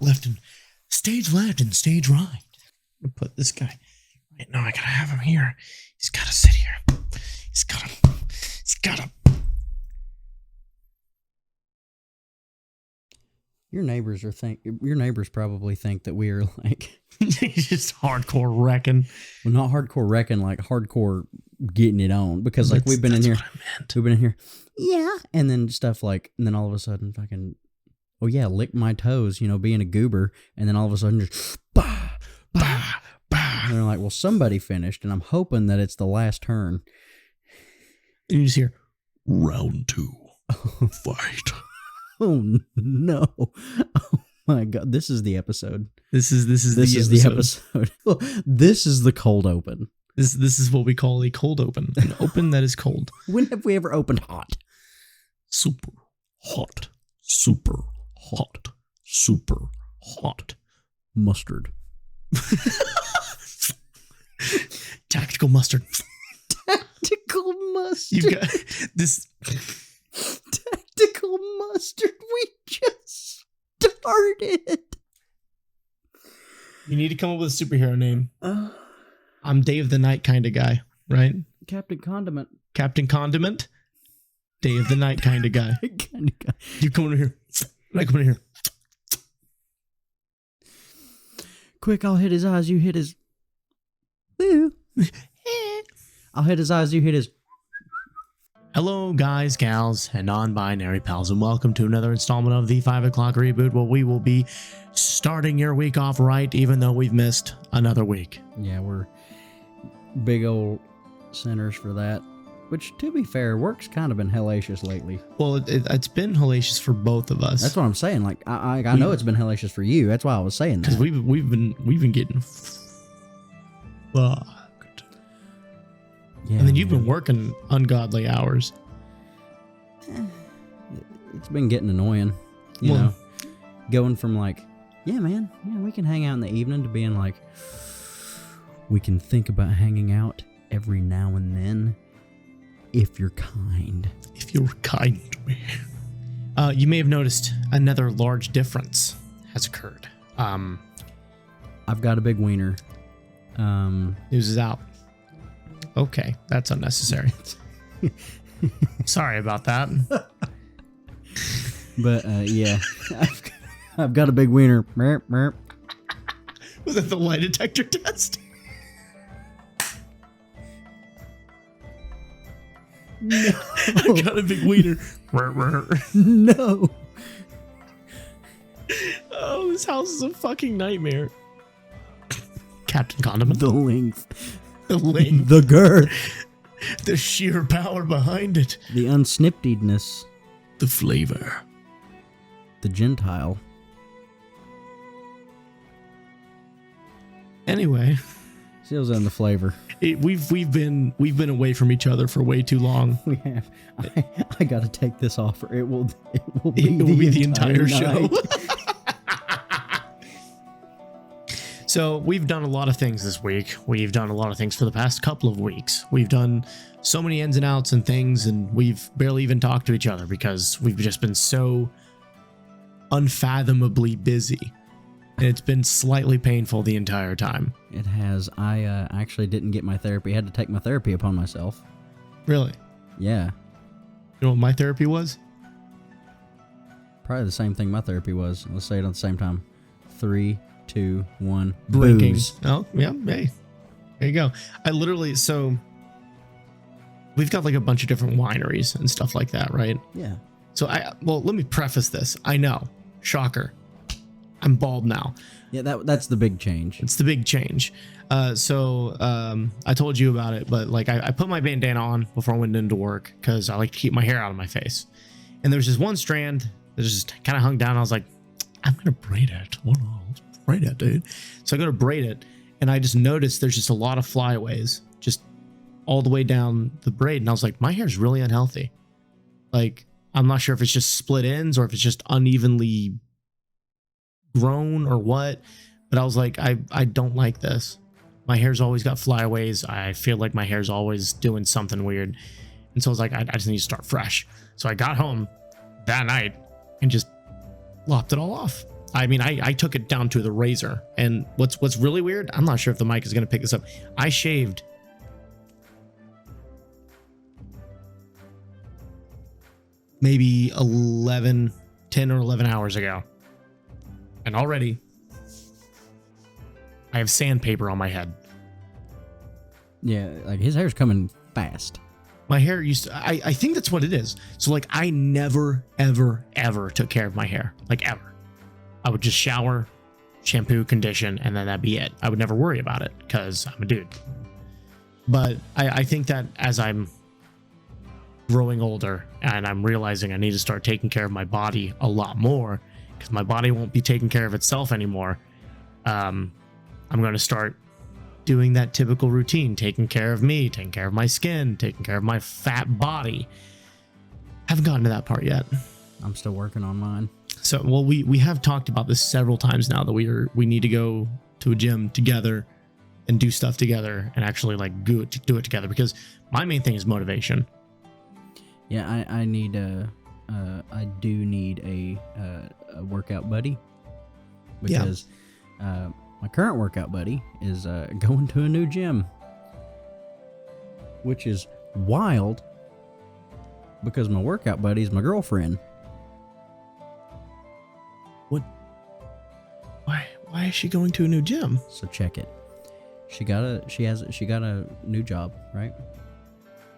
left and stage right. I'm gonna put this guy. Right now, I gotta have him here. He's gotta sit here. He's gotta. Your neighbors probably think that we are like He's just hardcore wrecking. well, not hardcore wrecking, like hardcore getting it on, because like we've been in here, yeah, and then stuff like, and then all of a sudden fucking, oh yeah, lick my toes, being a goober, and then all of a sudden just bah, bah, bah. And they're like, well, somebody finished, and I'm hoping that it's the last turn. And you just hear round 2, fight. Oh no! Oh my god! This is the episode. This is the episode. This is the cold open. This is what we call a cold open. An open that is cold. When have we ever opened hot? Super hot. Super hot. Super hot. Mustard. Tactical mustard. Tactical mustard. You got this. Tactical mustard. We just started. You need to come up with a superhero name. I'm Day of the Night kind of guy, right? Captain Condiment. Captain Condiment. Day of the Night kind of guy. You come over here. I come in here. Quick, I'll hit his eyes. You hit his. Woo. I'll hit his eyes. You hit his. Hello, guys, gals, and non-binary pals, and welcome to another installment of the 5 o'clock reboot, where we will be starting your week off right, even though we've missed another week. Yeah, we're big old sinners for that. Which, to be fair, work's kind of been hellacious lately. Well, it's been hellacious for both of us. That's what I'm saying. Like, I know it's been hellacious for you. That's why I was saying that. Because we've been getting fucked. Yeah, and then you've been working ungodly hours. It's been getting annoying, you know. Going from like, yeah, man, yeah, we can hang out in the evening, to being like, we can think about hanging out every now and then, if you're kind. If you're kind to me. You may have noticed another large difference has occurred. I've got a big wiener. News is out. Okay, that's unnecessary. Sorry about that. But yeah, I've got a big wiener. Merp, merp. Was that the lie detector test? No. I've got a big wiener. No. Oh, this house is a fucking nightmare. Captain Condiment. The length. The length. The girth. The sheer power behind it. The unsnippedness. The flavor. The Gentile. Anyway. Seals in the flavor. We've been away from each other for way too long. We have. I gotta take this offer. It will be the entire show. So we've done a lot of things this week. We've done a lot of things for the past couple of weeks. We've done so many ins and outs and things, and we've barely even talked to each other because we've just been so unfathomably busy. And it's been slightly painful the entire time. It has. I actually didn't get my therapy. I had to take my therapy upon myself. Really? Yeah. You know what my therapy was? Probably the same thing my therapy was. Let's say it at the same time. 3, 2, 1. Drinking. Booze. Oh, yeah. Hey, there you go. So we've got like a bunch of different wineries and stuff like that, right? Yeah. So let me preface this. I know. Shocker. I'm bald now. Yeah, that's the big change. It's the big change. So I told you about it, but like I put my bandana on before I went into work because I like to keep my hair out of my face. And there was just one strand that just kind of hung down. I was like, I'm going to braid it. Braid it, dude. So I go to braid it, and I just noticed there's just a lot of flyaways just all the way down the braid. And I was like, my hair's really unhealthy. Like, I'm not sure if it's just split ends or if it's just unevenly grown or what, but I was like, I don't like this. My hair's always got flyaways. I feel like my hair's always doing something weird. And so I was like, I just need to start fresh. So I got home that night and just lopped it all off. I mean, I took it down to the razor. And what's really weird, I'm not sure if the mic is going to pick this up. I shaved maybe 10 or 11 hours ago. And already I have sandpaper on my head. Yeah, like his hair's coming fast. My hair used to, I think that's what it is. So like I never, ever, ever took care of my hair. Like ever. I would just shower, shampoo, condition, and then that'd be it. I would never worry about it because I'm a dude. But I think that as I'm growing older and I'm realizing I need to start taking care of my body a lot more because my body won't be taking care of itself anymore. I'm going to start doing that typical routine, taking care of me, taking care of my skin, taking care of my fat body. Haven't gotten to that part yet. I'm still working on mine. So, well, we have talked about this several times now that we need to go to a gym together and do stuff together and actually like do it together, because my main thing is motivation. Yeah, I do need a workout buddy, because my current workout buddy is going to a new gym, which is wild because my workout buddy is my girlfriend. What? Why is she going to a new gym? So check it. She got a new job, right?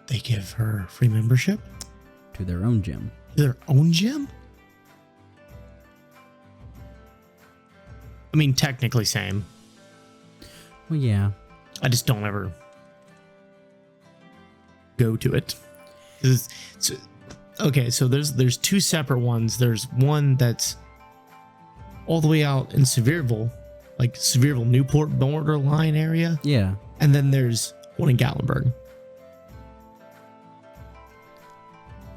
They give her free membership to their own gym. Their own gym? I mean, technically same. Well, yeah. I just don't ever go to it. Okay, so there's two separate ones. There's one that's all the way out in Sevierville, like Sevierville, Newport borderline area. Yeah. And then there's one in Gatlinburg.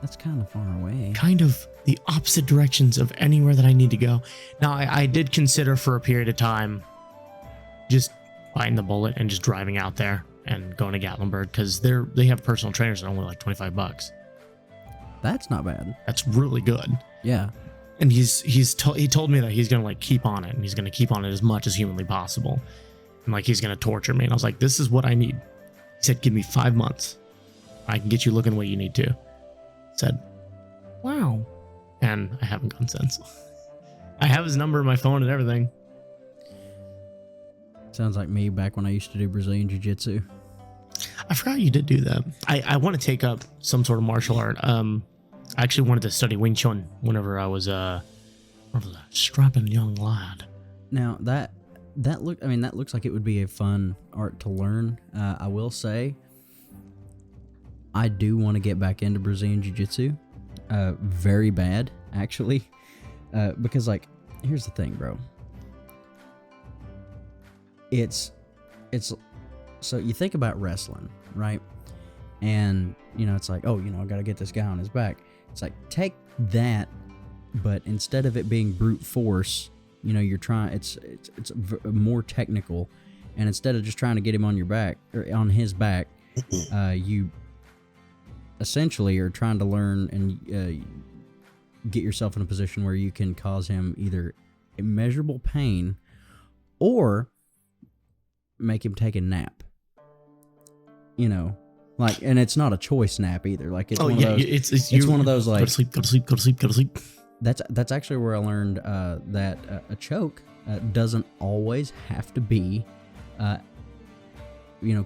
That's kind of far away. Kind of the opposite directions of anywhere that I need to go. Now, I did consider for a period of time just biting the bullet and just driving out there and going to Gatlinburg, because they have personal trainers at only like $25. That's not bad. That's really good. Yeah. And he told me that he's gonna like keep on it, and he's gonna keep on it as much as humanly possible, and like he's gonna torture me. And I was like, this is what I need. He said, give me 5 months, I can get you looking the way you need to. I said, wow. And I haven't gone since. I have his number in my phone and everything. Sounds like me back when I used to do Brazilian Jiu-Jitsu. I forgot you did do that. I want to take up some sort of martial art. I actually wanted to study Wing Chun whenever I was a strapping young lad. Now that looks like it would be a fun art to learn. I will say, I do want to get back into Brazilian Jiu-Jitsu, very bad actually, because like, here's the thing, bro. It's so you think about wrestling, right? And it's like, oh, I gotta get this guy on his back. It's like, take that, but instead of it being brute force, you're trying. It's more technical, and instead of just trying to get him on your back or on his back, you essentially are trying to learn and get yourself in a position where you can cause him either immeasurable pain or make him take a nap. Like, and it's not a choice nap either. Like, it's one of those. It's one of those like, go to sleep. That's actually where I learned that a choke doesn't always have to be,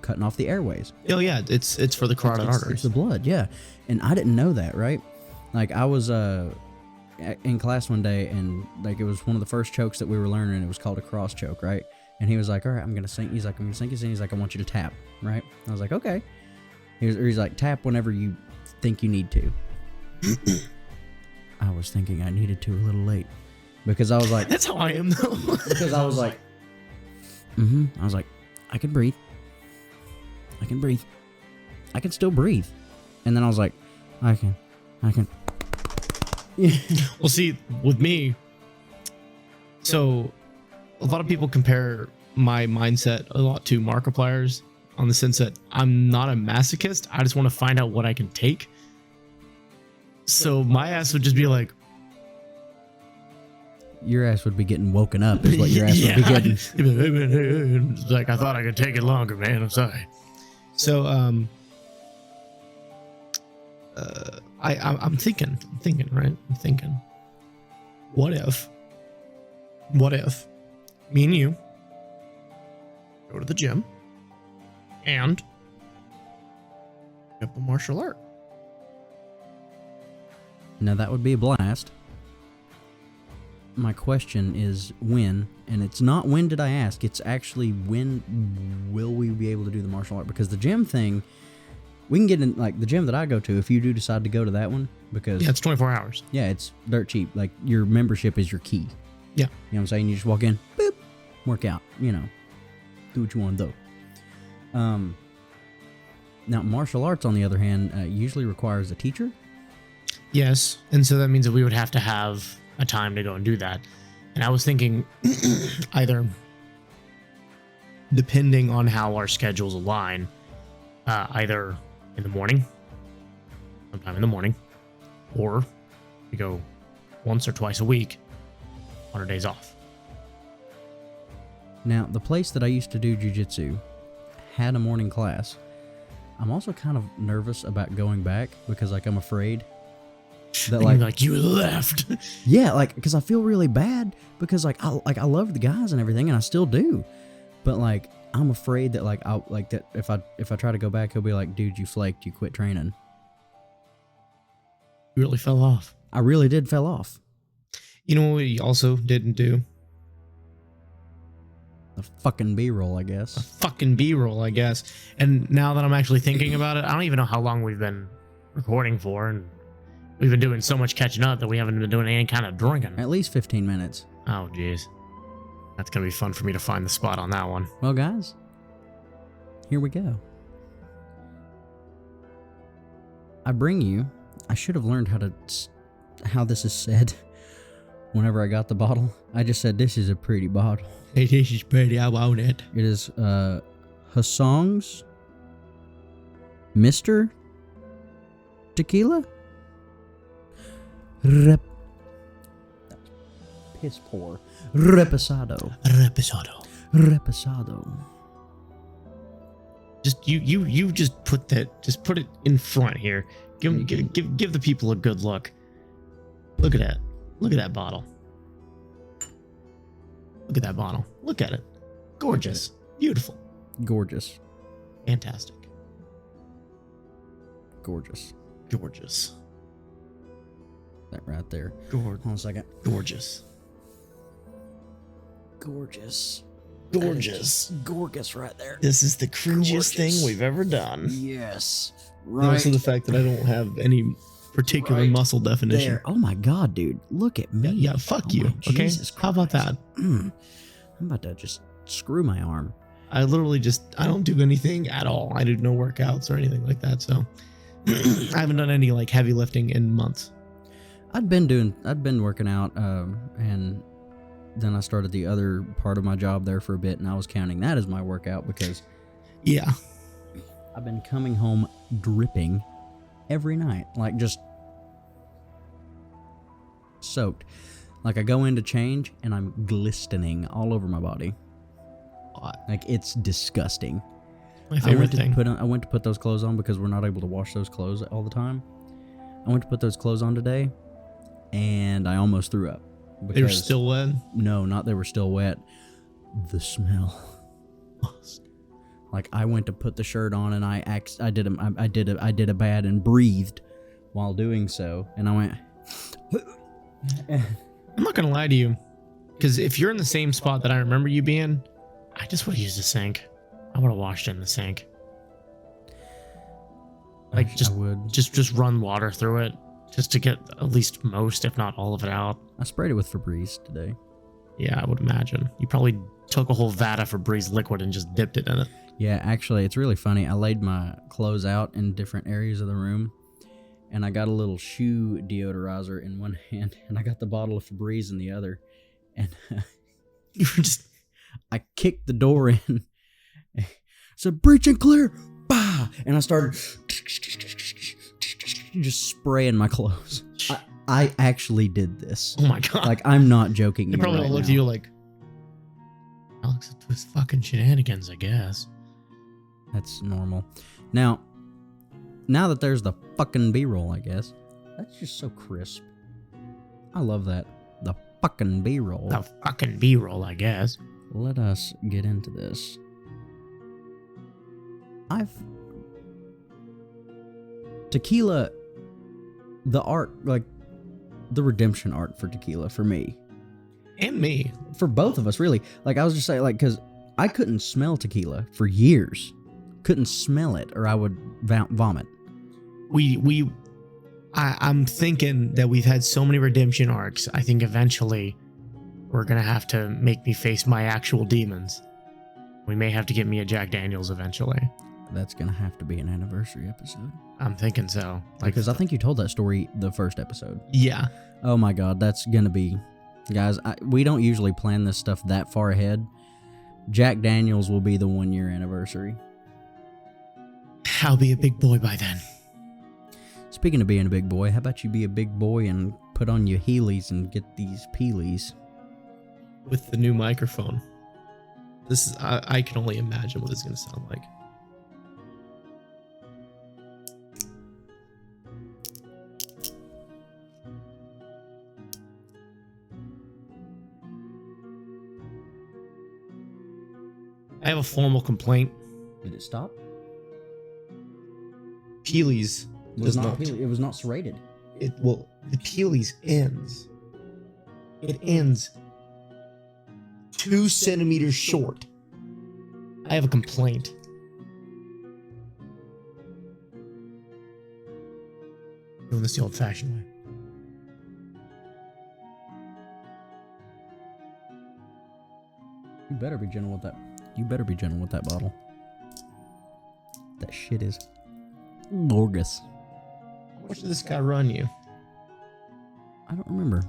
cutting off the airways. Oh yeah, it's for the carotid arteries. It's the blood, yeah. And I didn't know that, right? Like, I was in class one day, and like it was one of the first chokes that we were learning. And it was called a cross choke, right? And he was like, all right, I'm gonna sink. He's like, I'm gonna sink his in. He's like, I want you to tap, right? I was like, okay. He's like, tap whenever you think you need to. I was thinking I needed to a little late, because I was like, that's how I am though. Because I was like, I was like, I can breathe. I can still breathe. And then I was like, I can. Well, see, with me, so a lot of people compare my mindset a lot to Markiplier's, on the sense that I'm not a masochist. I just want to find out what I can take. So my ass would just be like, Your ass would be getting woken up is what your ass would be getting. It's like, I thought I could take it longer, man. I'm sorry. So, I'm thinking, right? I'm thinking, what if me and you go to the gym and pick up a martial art? Now that would be a blast. My question is when, and it's not when did I ask, it's actually when will we be able to do the martial art? Because the gym thing, we can get in, like the gym that I go to, if you do decide to go to that one, because... Yeah, it's 24 hours. Yeah, it's dirt cheap. Like, your membership is your key. Yeah. You know what I'm saying? You just walk in, boop, work out, do what you want to do. Now, martial arts, on the other hand, usually requires a teacher. Yes, and so that means that we would have to have a time to go and do that. And I was thinking either, depending on how our schedules align, either in the morning, sometime in the morning, or we go once or twice a week on our days off. Now, the place that I used to do jiu-jitsu had a morning class. I'm also kind of nervous about going back because, like, I'm afraid that, like you left. Yeah, like, because I feel really bad because, I love the guys and everything, and I still do, but like, I'm afraid that if I try to go back, he'll be like, dude, you flaked, you quit training. You really fell off. I really did fell off. You know what we also didn't do? The fucking B-roll, I guess. A fucking B-roll, I guess. And now that I'm actually thinking about it, I don't even know how long we've been recording for, and we've been doing so much catching up that we haven't been doing any kind of drinking. At least 15 minutes. Oh, jeez. That's going to be fun for me to find the spot on that one. Well, guys, here we go. I should have learned how this is said whenever I got the bottle. I just said, this is a pretty bottle. Hey, this is pretty, I want it. It is Hussong's Mr. Tequila? Piss poor. Reposado. Just you just put it in front here. Give the people a good look. Look at that. Look at that bottle. Look at that bottle. Look at it. Gorgeous. Beautiful. Gorgeous. Fantastic. Gorgeous. Gorgeous. That right there. Hold on a second. Gorgeous. Gorgeous. Gorgeous. Gorgeous right there. This is the cringiest thing we've ever done. Yes. Right. Also the fact that I don't have any particular muscle definition. There. Oh my god, dude. Look at me. Yeah, fuck you. Okay? How about that? I'm about to just screw my arm. I literally I don't do anything at all. I do no workouts or anything like that, so I haven't done any like heavy lifting in months. I'd been working out, and then I started the other part of my job there for a bit, and I was counting that as my workout because yeah, I've been coming home dripping every night, like just soaked. Like I go in to change and I'm glistening all over my body. Like it's disgusting. My favorite thing. I went to put those clothes on because we're not able to wash those clothes all the time. I went to put those clothes on today and I almost threw up. They were still wet? No, not they were still wet. The smell. Like I went to put the shirt on and I did a bad and breathed while doing so, and I went. I'm not gonna lie to you, because if you're in the same spot that I remember you being, I just would have used a sink. I would have washed it in the sink. Like just run water through it, just to get at least most, if not all of it out. I sprayed it with Febreze today. Yeah, I would imagine. You probably took a whole vat of Febreze liquid and just dipped it in it. Yeah, actually, it's really funny. I laid my clothes out in different areas of the room, and I got a little shoe deodorizer in one hand, and I got the bottle of Febreze in the other, and you were just... I kicked the door in, said, breach and clear, bah! And I started just spraying my clothes. I actually did this. Oh my god! Like, I'm not joking. They probably all looked at you like, Alex, it's with fucking shenanigans, I guess. That's normal. Now that there's the fucking B-roll, I guess. That's just so crisp. I love that. The fucking B-roll. The fucking B-roll, I guess. Let us get into this. Tequila, the art, like, the redemption art for tequila, for me. And me. For both of us, really. Like, I was just saying, like, because I couldn't smell tequila for years. Couldn't smell it, or I would vomit. I'm thinking that we've had so many redemption arcs, I think eventually we're going to have to make me face my actual demons. We may have to get me a Jack Daniels eventually. That's going to have to be an anniversary episode. I'm thinking so. Because I think you told that story the first episode. Yeah. Oh my god, that's going to be... Guys, we don't usually plan this stuff that far ahead. Jack Daniels will be the 1-year anniversary. I'll be a big boy by then. Speaking of being a big boy, how about you be a big boy and put on your Heelys and get these peelies? With the new microphone. This is I can only imagine what it's going to sound like. I have a formal complaint. Did it stop? Peely's does not. It was not serrated. The Peely's ends. It ends 2 centimeters short. I have a complaint. Doing this the old-fashioned way. You better be gentle with that. You better be gentle with that bottle. That shit is gorgeous. How much did this guy run you? I don't remember.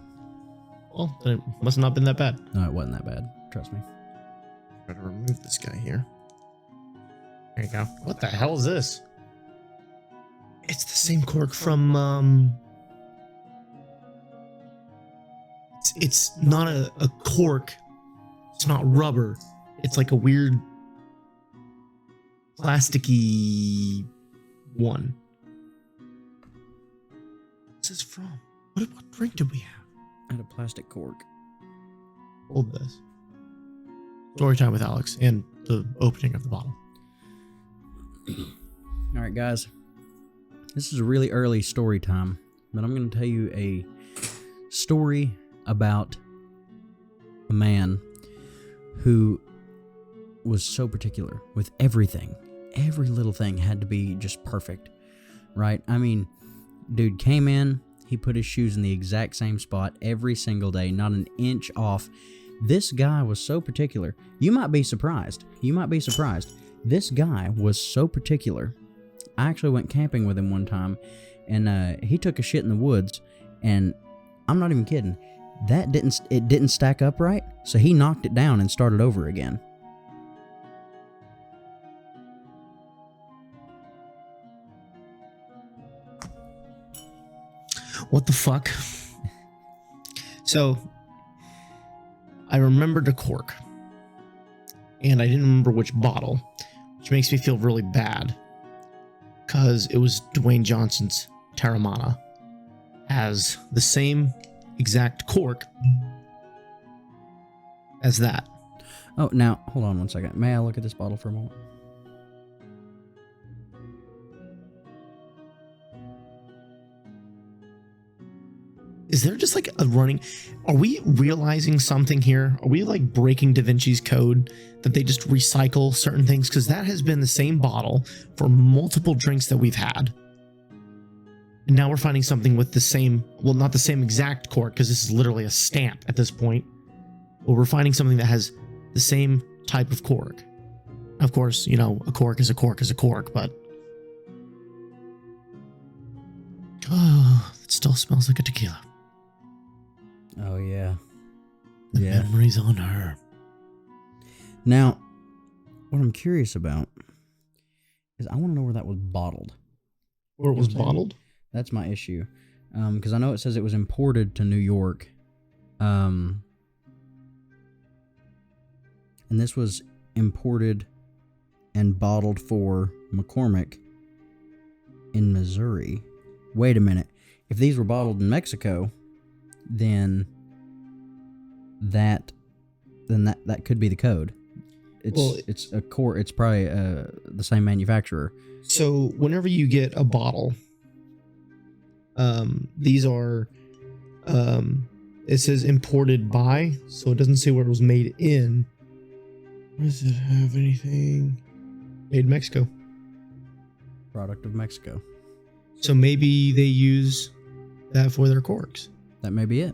Well, then it must not have been that bad. No, it wasn't that bad. Trust me. Try to remove this guy here. There you go. What the hell is this? It's the same cork from, It's not a cork. It's not rubber. It's like a weird plasticky one. What's this from? What drink did we have? I had a plastic cork. Hold this. Story time with Alex and the opening of the bottle. All right, guys. This is a really early story time, but I'm going to tell you a story about a man who was so particular with everything. Every little thing had to be just perfect, right? I mean, dude came in, he put his shoes in the exact same spot every single day, not an inch off. This guy was so particular. You might be surprised. This guy was so particular. I actually went camping with him one time, and he took a shit in the woods, and I'm not even kidding. It didn't stack up right, so he knocked it down and started over again. What the fuck? So, I remembered a cork, and I didn't remember which bottle, which makes me feel really bad, because it was Dwayne Johnson's Terramana. Has the same exact cork as that. Oh, now, hold on one second. May I look at this bottle for a moment? Is there just like a running... Are we realizing something here? Are we like breaking Da Vinci's code that they just recycle certain things? Because that has been the same bottle for multiple drinks that we've had. And now we're finding something with the same... Well, not the same exact cork, because this is literally a stamp at this point. But we're finding something that has the same type of cork. Of course, you know, a cork is a cork is a cork, but... Oh, it still smells like a tequila. Oh, yeah. The memories on her. Now, what I'm curious about is I want to know where that was bottled. Where it was bottled? That's my issue. Because I know it says it was imported to New York. And this was imported and bottled for McCormick in Missouri. Wait a minute. If these were bottled in Mexico, then that could be the code. It's probably the same manufacturer. So whenever you get a bottle, these are, it says imported by, so it doesn't say where it was made in. Does it have anything? Made in Mexico. Product of Mexico. So maybe they use that for their corks. That may be it.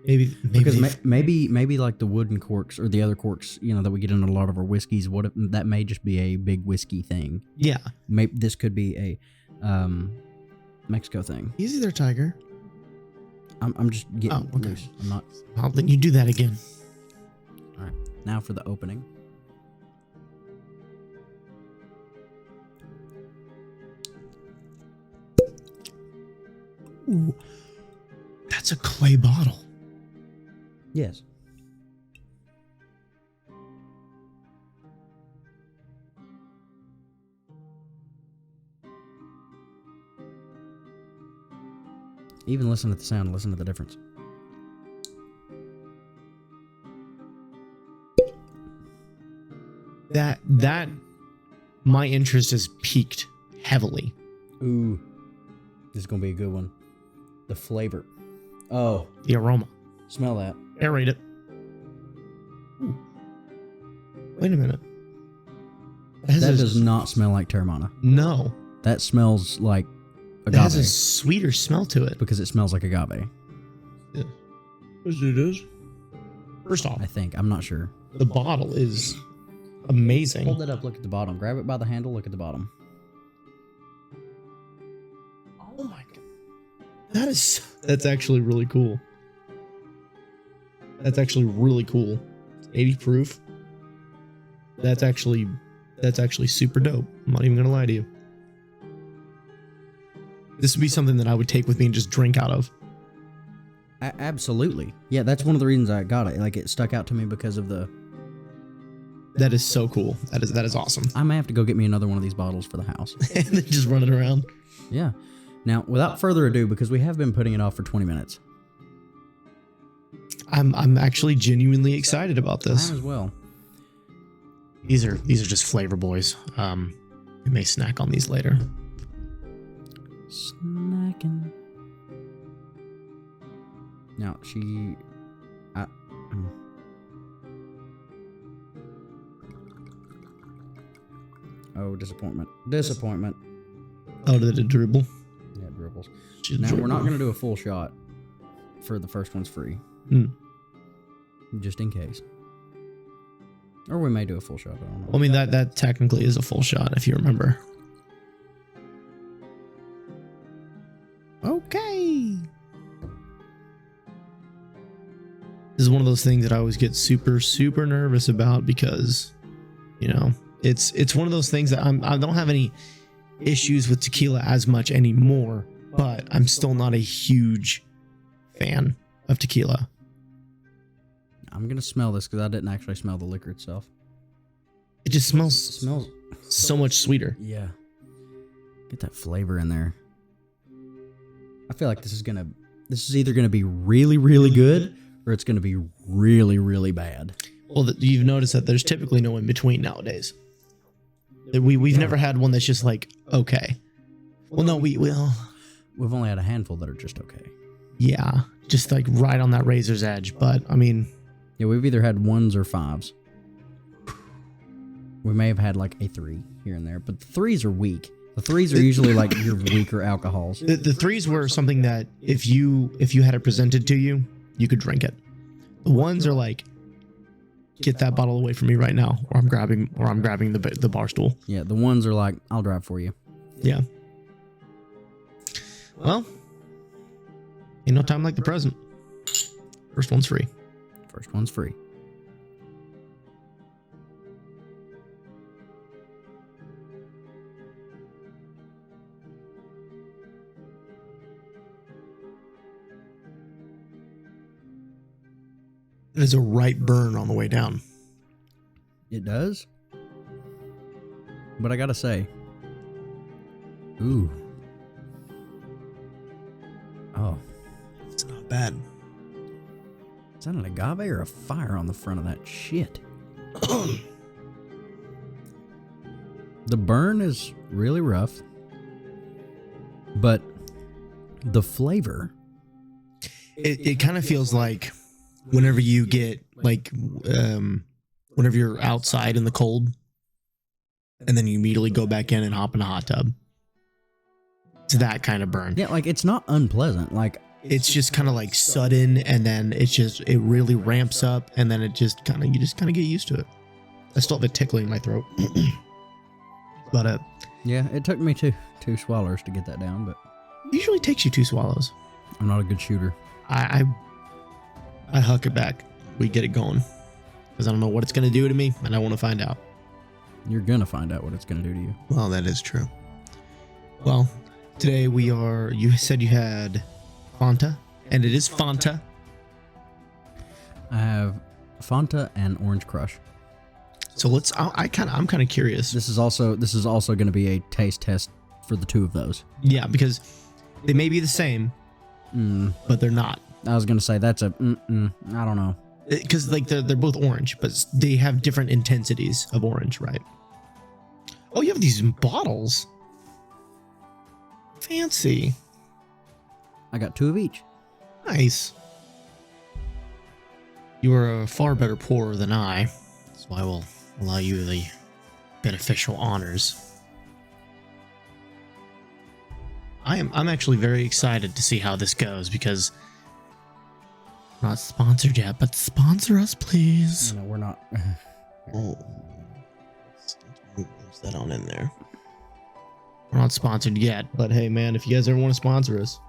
Maybe because maybe like the wooden corks or the other corks, that we get in a lot of our whiskeys. That may just be a big whiskey thing. Yeah. Maybe this could be a Mexico thing. Easy there, Tiger. I'm just getting loose. I'm not. I'll let you do that again. All right. Now for the opening. Ooh, that's a clay bottle. Yes. Even listen to the sound, listen to the difference. That my interest has peaked heavily. Ooh. This is going to be a good one. The flavor. Oh. The aroma. Smell that. Aerate it. Ooh. Wait a minute. That does not smell like Terramana. No. That smells like agave. It has a sweeter smell to it. Because it smells like agave. Yeah. Yes, it is. First off, I think. I'm not sure. The bottle is amazing. Hold it up. Look at the bottom. Grab it by the handle. Look at the bottom. Oh my god. That's actually really cool. That's actually really cool. 80 proof. That's actually super dope. I'm not even gonna lie to you. This would be something that I would take with me and just drink out of. Absolutely. Yeah, that's one of the reasons I got it. Like, it stuck out to me because of the... That is so cool. That is awesome. I may have to go get me another one of these bottles for the house. And then just run it around. Yeah. Now, without further ado, because we have been putting it off for 20 minutes. I'm actually genuinely excited about this. I am as well. These are just flavor boys. We may snack on these later. Snacking. Now, Oh, disappointment. Disappointment. Oh, did it dribble? Yeah, it dribbles. Now, we're not going to do a full shot for the first one's free. Just in case. Or we may do a full shot, I don't know. I mean, that technically is a full shot, if you remember. Okay. This is one of those things that I always get super, super nervous about because, it's one of those things that I don't have any issues with tequila as much anymore, but I'm still not a huge fan of tequila. I'm going to smell this because I didn't actually smell the liquor itself. It just smells so much sweeter. Yeah. Get that flavor in there. I feel like this is either going to be really, really good or it's going to be really, really bad. Well, you've noticed that there's typically no in between nowadays. We've never had one that's just like, okay. Well, no, we've only had a handful that are just okay. Yeah. Just like right on that razor's edge. But I mean, yeah, we've either had 1s or 5s. We may have had like a 3 here and there, but the 3s are weak. The 3s are usually like your weaker alcohols. The 3s were something that if you had it presented to you, you could drink it. The 1s are like, get that bottle away from me right now, or I'm grabbing the bar stool. Yeah, the 1s are like, I'll drive for you. Yeah. Well, ain't no time like the present. First one's free. First one's free. It is a right burn on the way down. It does? But I gotta say, ooh. Oh. It's not bad. Is that an agave or a fire on the front of that shit? The burn is really rough, but the flavor. It kind of feels like whenever you get like, whenever you're outside in the cold and then you immediately go back in and hop in a hot tub. It's that kind of burn. Yeah, like it's not unpleasant. Like it's just kind of like sudden, and then it really ramps up, and then you just kind of get used to it. I still have it tickling in my throat. But yeah, it took me two swallows to get that down, but it usually takes you 2 swallows. I'm not a good shooter. I huck it back. We get it going because I don't know what it's going to do to me, and I want to find out. You're gonna find out what it's gonna do to you. Well, that is true. Well, today you said you had Fanta, and it is Fanta. I have Fanta and Orange Crush. So I'm kind of curious. This is also going to be a taste test for the two of those. Yeah, because they may be the same, but they're not. I was going to say that's I don't know. Because like they're both orange, but they have different intensities of orange, right? Oh, you have these in bottles. Fancy. I got 2 of each. Nice. You are a far better pourer than I, so I will allow you the beneficial honors. I'm actually very excited to see how this goes because we're not sponsored yet, but sponsor us, please. No, we're not. Oh, let's move that on in there. We're not sponsored yet, but hey, man, if you guys ever want to sponsor us.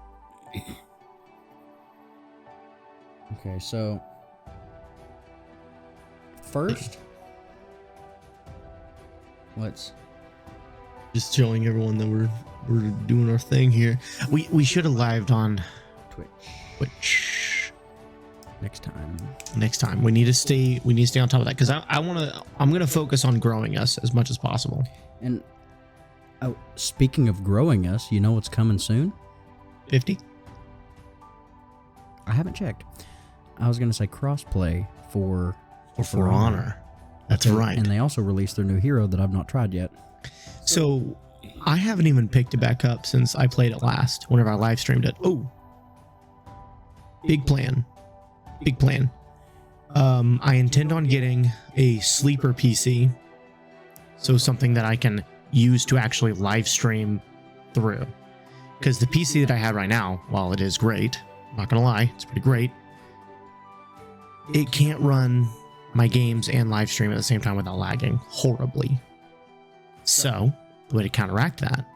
Okay, so first, let's just showing everyone that we're doing our thing here. We should have lived on Twitch next time. Next time we need to stay on top of that because I'm gonna focus on growing us as much as possible. And speaking of growing us, you know what's coming soon? 50. I haven't checked. I was gonna say crossplay for Honor. That's right. And they also released their new hero that I've not tried yet. So I haven't even picked it back up since I played it last. Whenever I live streamed it. Oh, big plan. I intend on getting a sleeper PC, so something that I can use to actually live stream through. Because the PC that I have right now, while it is great, I'm not gonna lie, it's pretty great, it can't run my games and live stream at the same time without lagging horribly. So the way to counteract that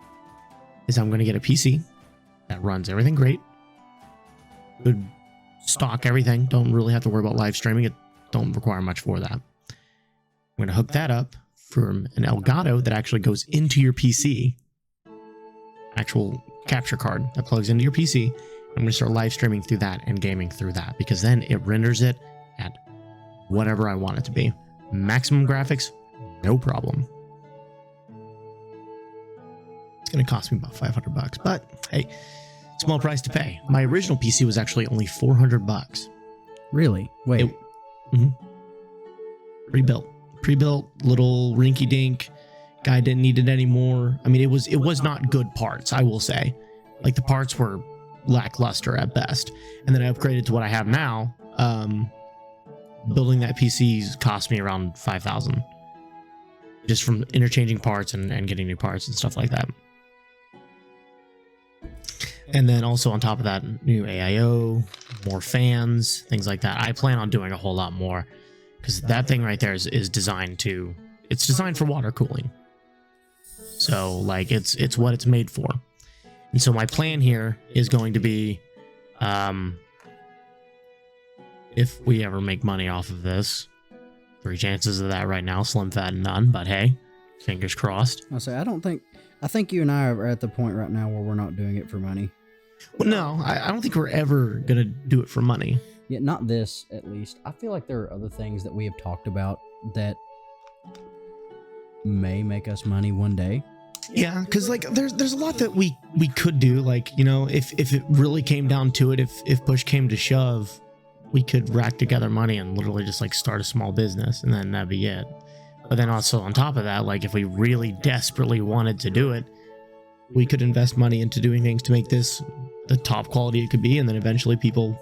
is I'm going to get a PC that runs everything great, good stock everything, don't really have to worry about live streaming, it don't require much for that. I'm going to hook that up from an Elgato that actually goes into your PC, actual capture card that plugs into your PC. I'm going to start live streaming through that and gaming through that, because then it renders it at whatever I want it to be. Maximum graphics, no problem. It's going to cost me about $500, but hey, small price to pay. My original PC was actually only $400. Really? Wait. Pre-built, little rinky-dink. Guy didn't need it anymore. I mean, it was not good parts, I will say. Like the parts were lackluster at best. And then I upgraded to what I have now. Building that PC cost me around $5,000, just from interchanging parts and getting new parts and stuff like that. And then also on top of that, new AIO, more fans, things like that. I plan on doing a whole lot more because that thing right there is designed for water cooling. So like it's what it's made for. And so my plan here is going to be, if we ever make money off of this, 3 chances of that right now, slim, fat, and none, but hey, fingers crossed. I'll say, I think you and I are at the point right now where we're not doing it for money. Well, no, I don't think we're ever going to do it for money. Yeah, not this, at least. I feel like there are other things that we have talked about that may make us money one day. Yeah, because like there's a lot that we could do. Like, you know, if it really came down to it, if push came to shove, we could rack together money and literally just like start a small business, and then that'd be it. But then also on top of that, like if we really desperately wanted to do it, we could invest money into doing things to make this the top quality it could be, and then eventually people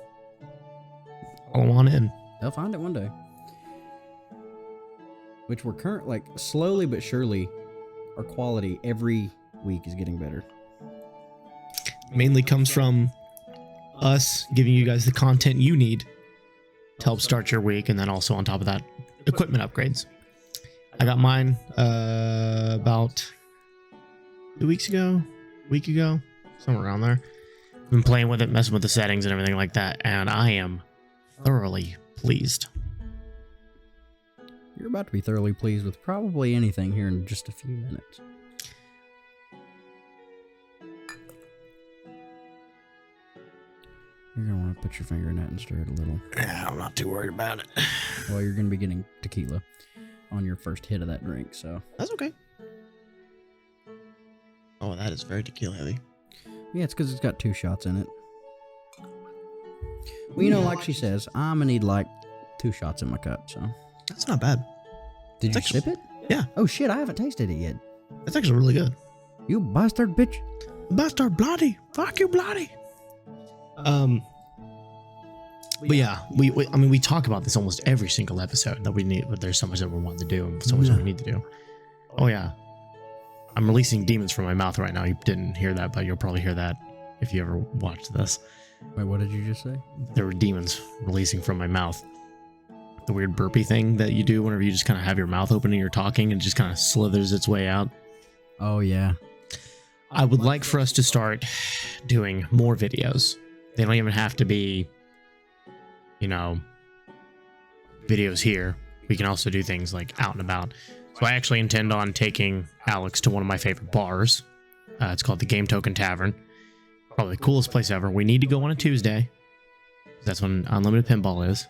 follow on in. They'll find it one day. Which we're like slowly but surely, our quality every week is getting better. Mainly comes from us giving you guys the content you need to help start your week, and then also on top of that, equipment upgrades. I got mine about 2 weeks ago, week ago, somewhere around there. Been playing with it, messing with the settings and everything like that, and I am thoroughly pleased. You're about to be thoroughly pleased with probably anything here in just a few minutes. You're going to want to put your finger in that and stir it a little. Yeah, I'm not too worried about it. Well, you're going to be getting tequila on your first hit of that drink, so. That's okay. Oh, that is very tequila heavy. Yeah, it's because it's got 2 shots in it. Well, you know, like she says, I'm going to need like 2 shots in my cup, so. That's not bad. Did you sip it? Yeah. Oh shit, I haven't tasted it yet. That's actually really good. You bastard bitch. Bastard bloody. Fuck you bloody. But yeah, we talk about this almost every single episode that we need, but there's so much that we're wanting to do and so much that we need to do. Oh yeah. I'm releasing demons from my mouth right now. You didn't hear that, but you'll probably hear that if you ever watched this. Wait, what did you just say? There were demons releasing from my mouth. The weird burpy thing that you do whenever you just kind of have your mouth open and you're talking and just kind of slithers its way out. Oh, yeah. I would like for us to start doing more videos. They don't even have to be, you know, videos here. We can also do things like out and about. So I actually intend on taking Alex to one of my favorite bars. It's called the Game Token Tavern. Probably the coolest place ever. We need to go on a Tuesday. That's when Unlimited Pinball is.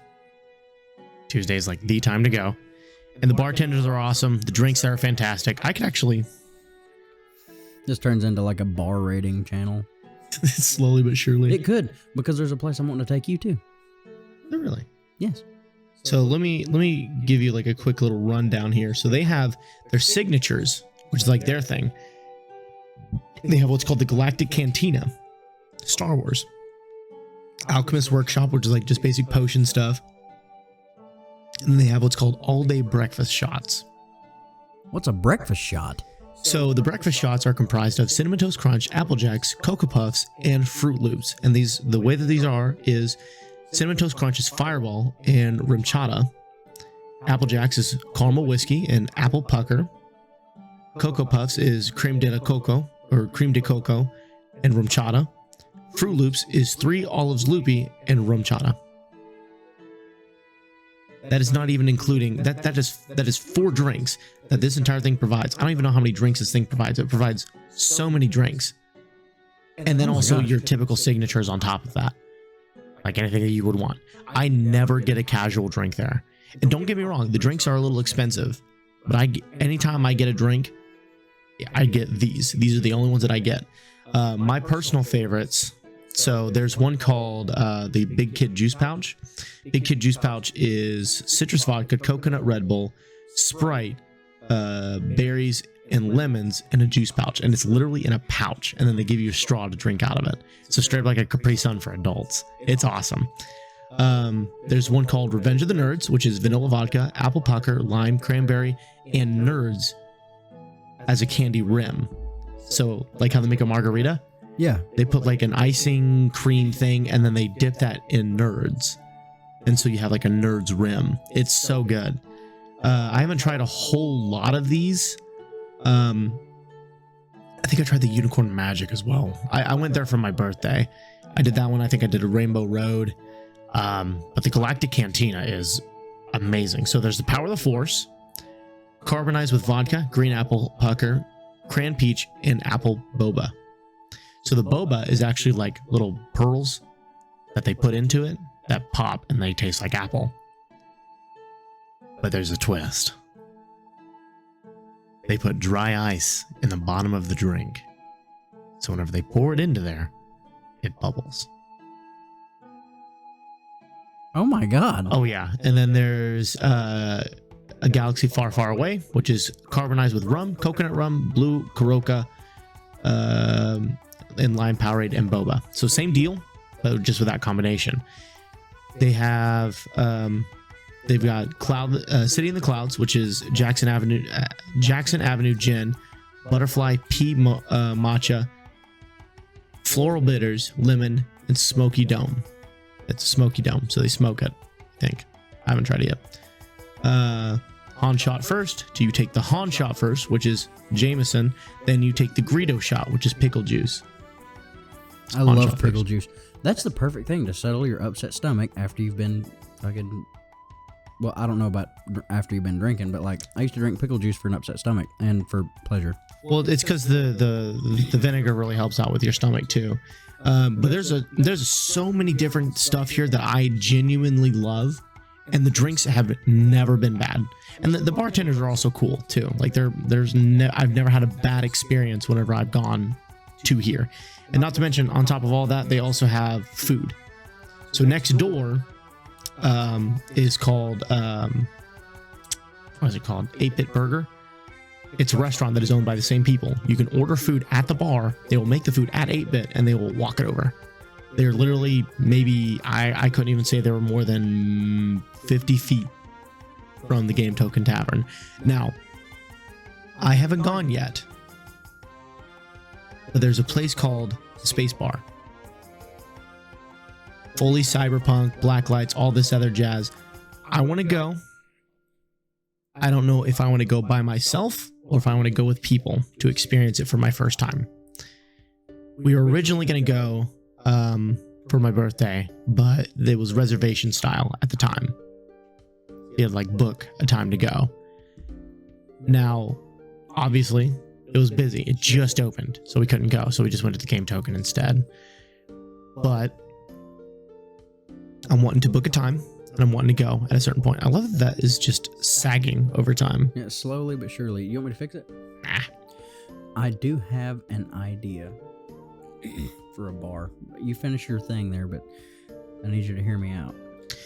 Tuesday is like the time to go. And the bartenders are awesome. The drinks there are fantastic. I could actually... This turns into like a bar rating channel. Slowly but surely. It could, because there's a place I'm wanting to take you to. Really? Yes. So let me give you like a quick little rundown here. So they have their signatures, which is like their thing. They have what's called the Galactic Cantina, Star Wars. Alchemist Workshop, which is like just basic potion stuff. And they have what's called all-day breakfast shots. What's a breakfast shot? So the breakfast shots are comprised of Cinnamon Toast Crunch, Apple Jacks, Cocoa Puffs, and Fruit Loops. And the way that these are is Cinnamon Toast Crunch is Fireball and Rimchata. Apple Jacks is Caramel Whiskey and Apple Pucker. Cocoa Puffs is Creme de la Coco or Cream de Coco and Rimchata. Fruit Loops is 3 Olives Loopy and Rimchata. That is not even including that is 4 drinks that this entire thing provides. I don't even know how many drinks this thing provides. It provides so many drinks. And then also your typical signatures on top of that. Like anything that you would want. I never get a casual drink there. And don't get me wrong, the drinks are a little expensive. But anytime I get a drink, I get these. These are the only ones that I get. My personal favorites. So there's one called the Big Kid Juice Pouch. Big Kid Juice Pouch is citrus vodka, coconut Red Bull, Sprite, berries, and lemons in a juice pouch. And it's literally in a pouch. And then they give you a straw to drink out of it. So straight up like a Capri Sun for adults. It's awesome. There's one called Revenge of the Nerds, which is vanilla vodka, apple pucker, lime, cranberry, and Nerds as a candy rim. So like how they make a margarita? Yeah. They put like an icing cream thing and then they dip that in Nerds. And so you have like a Nerds rim. It's so good. I haven't tried a whole lot of these. I think I tried the Unicorn Magic as well. I went there for my birthday. I did that one. I think I did a Rainbow Road. But the Galactic Cantina is amazing. So there's the Power of the Force, carbonized with vodka, green apple pucker, cran peach, and apple boba. So the boba is actually like little pearls that they put into it. that pop and they taste like apple. But there's a twist. They put dry ice in the bottom of the drink. So whenever they pour it into there, it bubbles. Oh my God. Oh yeah. And then there's a galaxy far, far away, which is carbonized with rum, coconut rum, blue Coroca, and lime Powerade and boba. So same deal, but just with that combination. They have they've got City in the Clouds, which is Jackson Avenue gin, butterfly pea matcha, floral bitters, lemon, and smoky dome. It's a smoky dome, so they smoke it, I think. I haven't tried it yet. Han shot first. Do you take the Han shot first, which is Jameson? Then you take the Greedo shot, which is pickle juice. I love pickle juice. That's the perfect thing to settle your upset stomach after you've been fucking... Well, I don't know about after you've been drinking, but like I used to drink pickle juice for an upset stomach and for pleasure. Well, it's because the vinegar really helps out with your stomach too. But there's so many different stuff here that I genuinely love, and the drinks have never been bad. And the bartenders are also cool too. Like I've never had a bad experience whenever I've gone to here. And not to mention, on top of all that, they also have food. So next door is called what is it called? 8-Bit Burger. It's a restaurant that is owned by the same people. You can order food at the bar. They will make the food at 8-Bit and they will walk it over. They're literally maybe, I couldn't even say they were more than 50 feet from the Game Token Tavern. Now, I haven't gone yet, but there's a place called Space Bar. Fully cyberpunk, black lights, all this other jazz. I want to go. I don't know if I want to go by myself or if I want to go with people to experience it for my first time. We were originally going to go for my birthday, but it was reservation style at the time. You had like book a time to go. Now, obviously, it was busy. It just opened, so we couldn't go. So we just went to the Game Token instead. But I'm wanting to book a time, and I'm wanting to go at a certain point. I love that is just sagging over time. Yeah, slowly but surely. You want me to fix it? Nah. I do have an idea for a bar. You finish your thing there, but I need you to hear me out.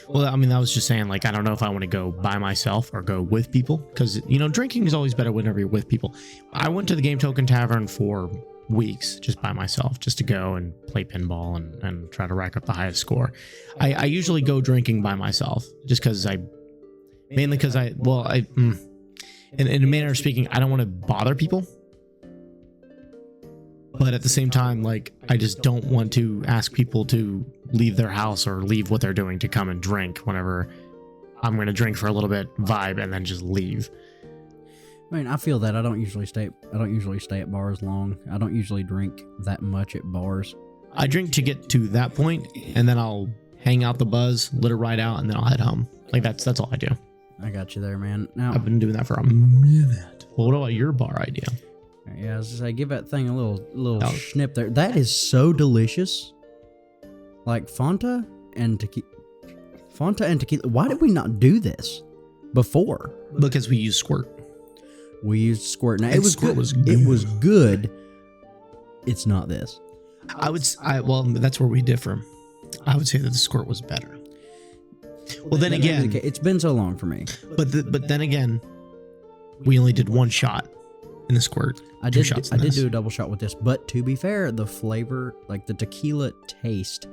Well, I mean, I was just saying, like, I don't know if I want to go by myself or go with people, because, you know, drinking is always better whenever you're with people. I went to the Game Token Tavern for weeks just by myself, just to go and play pinball and try to rack up the highest score. I usually go drinking by myself just because in a manner of speaking, I don't want to bother people. But at the same time, like, I just don't want to ask people to leave their house or leave what they're doing to come and drink whenever I'm going to drink for a little bit, vibe, and then just leave. I mean, I feel that I don't usually stay at bars long. I don't usually drink that much at bars. I drink to get to that point, and then I'll hang out the buzz, let it ride out, and then I'll head home. Like, that's all I do. I got you there, man. Now I've been doing that for a minute. Well, what about your bar idea? Yeah, I was just give that thing a little snip there. That is so delicious. Like Fanta and tequila. Why did we not do this before? Because we use Squirt. We used Squirt. Now, it was good. It was good. It's not this. Well, that's where we differ. I would say that the Squirt was better. Well, then again, it's been so long for me. But then again, we only did one shot in the Squirt. I did do a double shot with this, but to be fair, the flavor, like the tequila taste,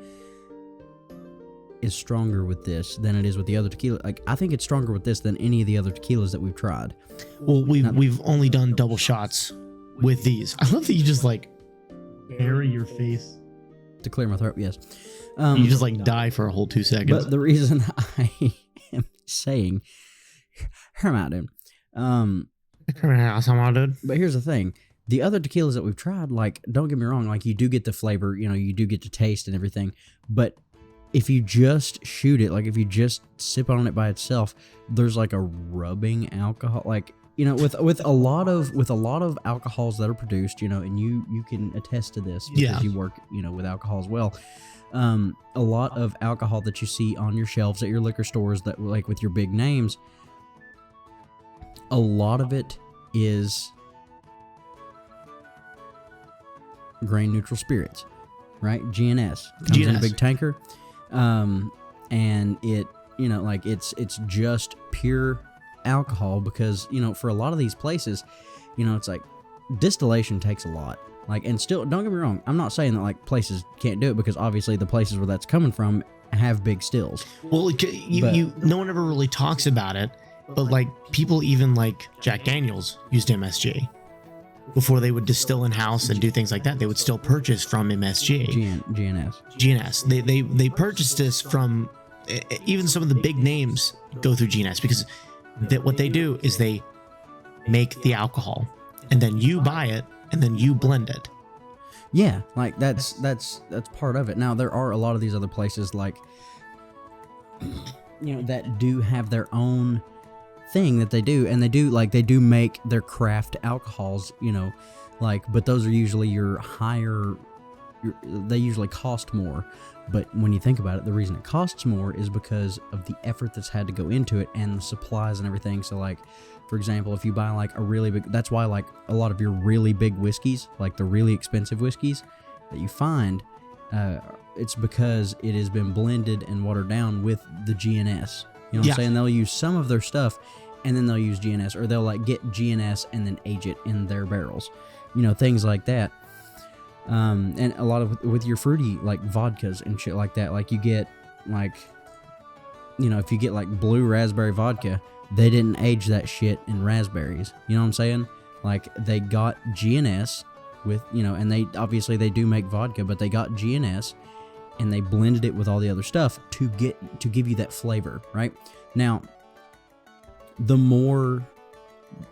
is stronger with this than it is with the other tequila. Like, I think it's stronger with this than any of the other tequilas that we've tried. Well, we've only done double shots with these. I love that you just like bury your face to clear my throat. Yes, you just like die for a whole 2 seconds. But the reason I am saying, hear me out, dude. But here's the thing. The other tequilas that we've tried, like, don't get me wrong, like, you do get the flavor, you know, you do get the taste and everything, but if you just shoot it, like, if you just sip on it by itself, there's like a rubbing alcohol, like, you know, with a lot of alcohols that are produced, you know, and you can attest to this because you work, you know, with alcohol as well. A lot of alcohol that you see on your shelves at your liquor stores that like with your big names, a lot of it is grain neutral spirits, right? GNS comes in a big tanker, and it, you know, like it's just pure alcohol because, you know, for a lot of these places, you know, it's like distillation takes a lot. Like, and still, don't get me wrong, I'm not saying that like places can't do it because obviously the places where that's coming from have big stills. Well, no one ever really talks about it, but like people even like Jack Daniels used MSG before they would distill in house and do things like that. They would still purchase from MSG. GNS. They purchased this from even some of the big names go through GNS because what they do is they make the alcohol and then you buy it and then you blend it. Yeah, like that's part of it. Now there are a lot of these other places like, you know, that do have their own thing that they do, and they do make their craft alcohols, you know, like, but those are usually they usually cost more. But when you think about it, the reason it costs more is because of the effort that's had to go into it and the supplies and everything. So like, for example, if you buy like a really big, that's why like a lot of your really big whiskeys, like the really expensive whiskeys that you find, it's because it has been blended and watered down with the GNS. You know what I'm saying? They'll use some of their stuff and then they'll use GNS, or they'll like get GNS and then age it in their barrels. You know, things like that. And a lot of with your fruity like vodkas and shit like that, like you get like, you know, if you get like blue raspberry vodka, they didn't age that shit in raspberries. You know what I'm saying? Like they got GNS with, you know, and they obviously they do make vodka, but they got GNS and they blended it with all the other stuff to give you that flavor, right? Now, the more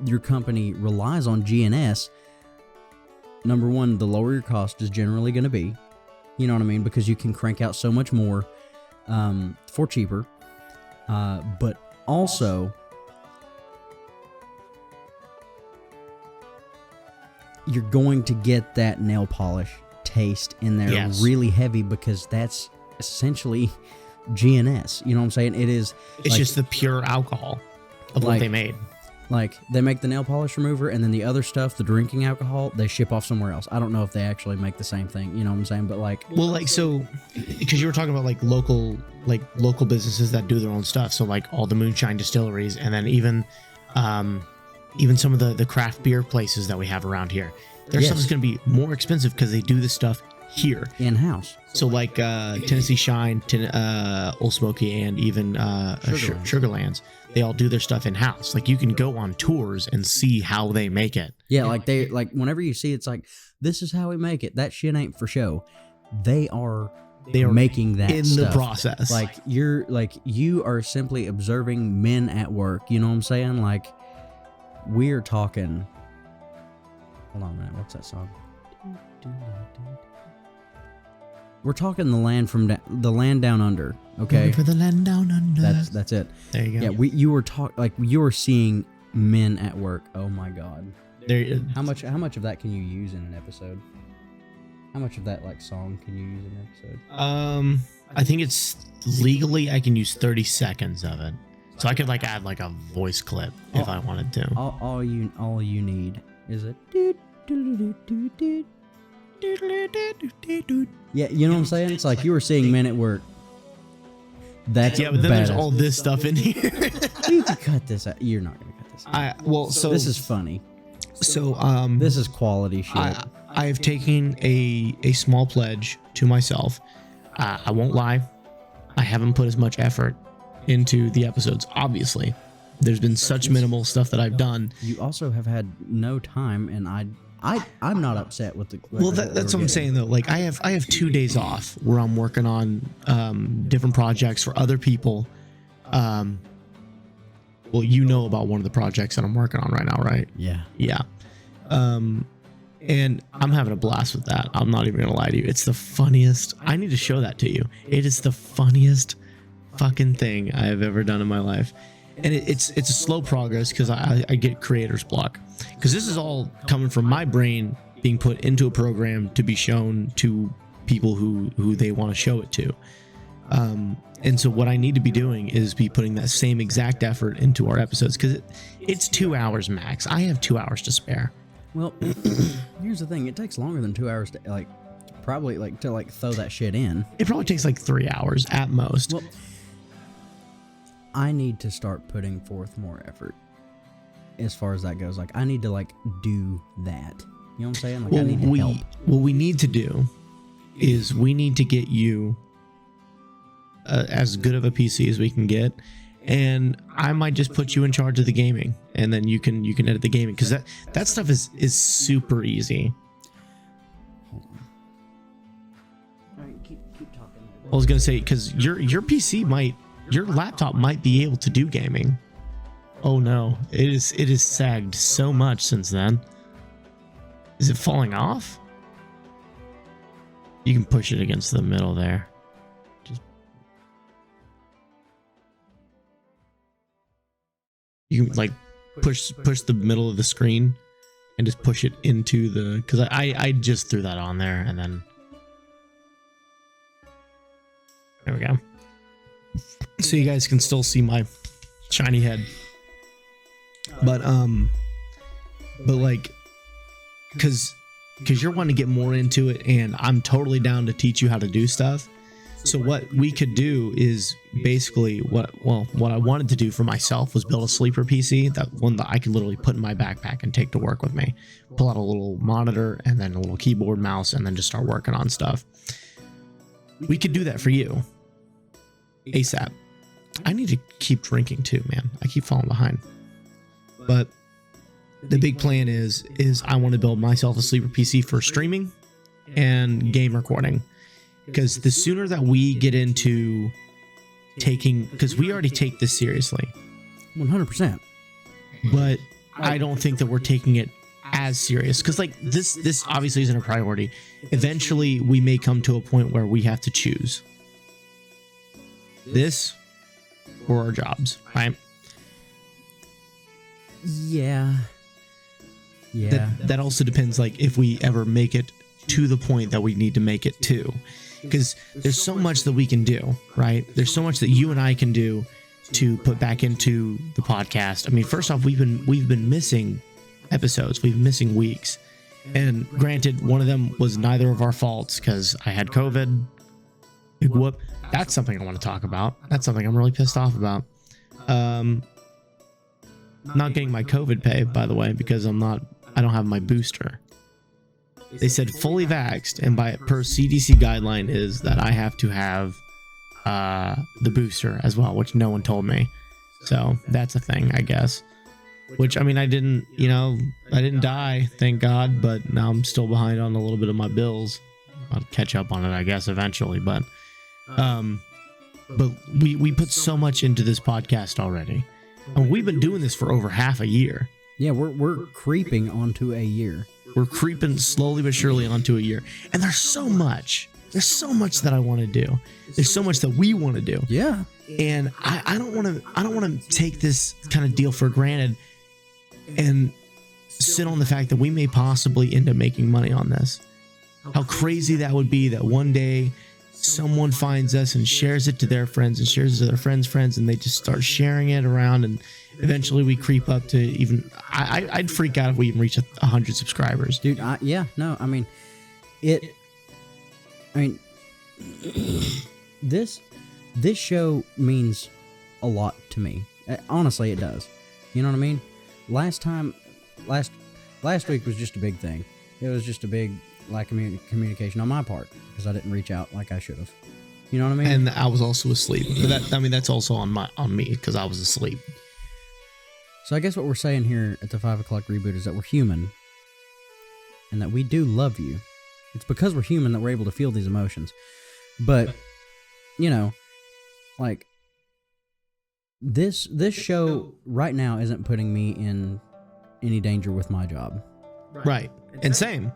your company relies on GNS, number one, the lower your cost is generally going to be. You know what I mean? Because you can crank out so much more for cheaper. But also, you're going to get that nail polish taste in there really heavy because that's essentially GNS. You know what I'm saying? It's like, just the pure alcohol of what they made. Like, they make the nail polish remover, and then the other stuff, the drinking alcohol, they ship off somewhere else. I don't know if they actually make the same thing, you know what I'm saying? But, like... Well, like, so... Because you were talking about, like, local businesses that do their own stuff. So, like, all the moonshine distilleries, and then even some of the craft beer places that we have around here. Their stuff is going to be more expensive because they do this stuff here. In-house. So, like, Tennessee Shine, Old Smoky, and even Sugarlands, they all do their stuff in-house. Like, you can go on tours and see how they make it. Yeah, like, whenever you see it's like, this is how we make it. That shit ain't for show. They are making that in stuff. The process. Like, you are simply observing men at work. You know what I'm saying? Like, we're talking... Hold on a minute. What's that song? We're talking the land down under, okay? For the land down under. That's it. There you go. Yeah, you were seeing men at work. Oh my god. How much of that can you use in an episode? How much of that like song can you use in an episode? I think it's legally I can use 30 seconds of it. So I could like add like a voice clip if I wanted to. All you need is a yeah, you know what I'm saying? It's like you were seeing men at work. That's but then there's all this stuff in here. You can cut this out. You're not gonna cut this out. So this is funny. So this is quality shit. I have taken a small pledge to myself. I won't lie. I haven't put as much effort into the episodes. Obviously, there's been such minimal stuff that I've done. You also have had no time, and I'm not upset with the. Well, that's what I'm saying though. Like I have 2 days off where I'm working on different projects for other people. Well, you know about one of the projects that I'm working on right now, right? Yeah. Yeah. And I'm having a blast with that. I'm not even gonna lie to you. It's the funniest. I need to show that to you. It is the funniest fucking thing I have ever done in my life. And it's a slow progress because I get creator's block. Because this is all coming from my brain being put into a program to be shown to people who they want to show it to. And so what I need to be doing is be putting that same exact effort into our episodes, because it's 2 hours max. I have 2 hours to spare. Well, here's the thing. It takes longer than 2 hours to probably to throw that shit in. It probably takes like 3 hours at most. Well, I need to start putting forth more effort as far as that goes. Like, I need to do that. You know what I'm saying? Like, I need to help. What we need to do is we need to get you as good of a PC as we can get, and I might just put you in charge of the gaming, and then you can edit the gaming, because that stuff is super easy. Hold on. All right, keep talking. I was gonna say, because your laptop might be able to do gaming. Oh no, it is sagged so much since then. Is it falling off? You can push it against the middle there. You can like push the middle of the screen and just push it into the, because I just threw that on there, and then there we go. So you guys can still see my shiny head, but like, because you're wanting to get more into it, and I'm totally down to teach you how to do stuff. So what we could do is basically what I wanted to do for myself was build a sleeper PC, that one that I could literally put in my backpack and take to work with me. Pull out a little monitor and then a little keyboard, mouse, and then just start working on stuff. We could do that for you ASAP. I need to keep drinking too, man. I keep falling behind. But the big plan is I want to build myself a sleeper PC for streaming and game recording. Because the sooner that we get into taking, because we already take this seriously, 100%, but I don't think that we're taking it as serious, because like this obviously isn't a priority. Eventually we may come to a point where we have to choose this or our jobs, right? Yeah. That also depends, like, if we ever make it to the point that we need to make it to. Because there's so much that we can do, right? There's so much that you and I can do to put back into the podcast. I mean, first off, we've been missing episodes. We've been missing weeks. And granted, one of them was neither of our faults, because I had COVID. Big whoop. That's something I want to talk about. That's something I'm really pissed off about. Not getting my COVID pay, by the way, because I don't have my booster. They said fully vaxxed, and per CDC guideline is that I have to have the booster as well, which no one told me. So that's a thing, I guess. Which, I mean, I didn't die, thank God, but now I'm still behind on a little bit of my bills. I'll catch up on it, I guess, eventually. But we put so much into this podcast already, and we've been doing this for over half a year. Yeah, we're creeping onto a year. We're creeping slowly but surely onto a year. And there's so much that I want to do. There's so much that we want to do. Yeah. And I don't want to take this kind of deal for granted and sit on the fact that we may possibly end up making money on this. How crazy that would be, that one day someone finds us and shares it to their friends and shares it to their friends, and they just start sharing it around, and eventually we creep up to even, I'd freak out if we even reach 100 subscribers. Dude, this show means a lot to me. Honestly, it does. You know what I mean? Last week was just a big thing. It was just a big lack of communication on my part, because I didn't reach out like I should have. You know what I mean? And I was also asleep. But that's also on me, because I was asleep. So I guess what we're saying here at the 5 o'clock reboot is that we're human, and that we do love you. It's because we're human that we're able to feel these emotions. But, you know, like, this show right now isn't putting me in any danger with my job. Right. And same.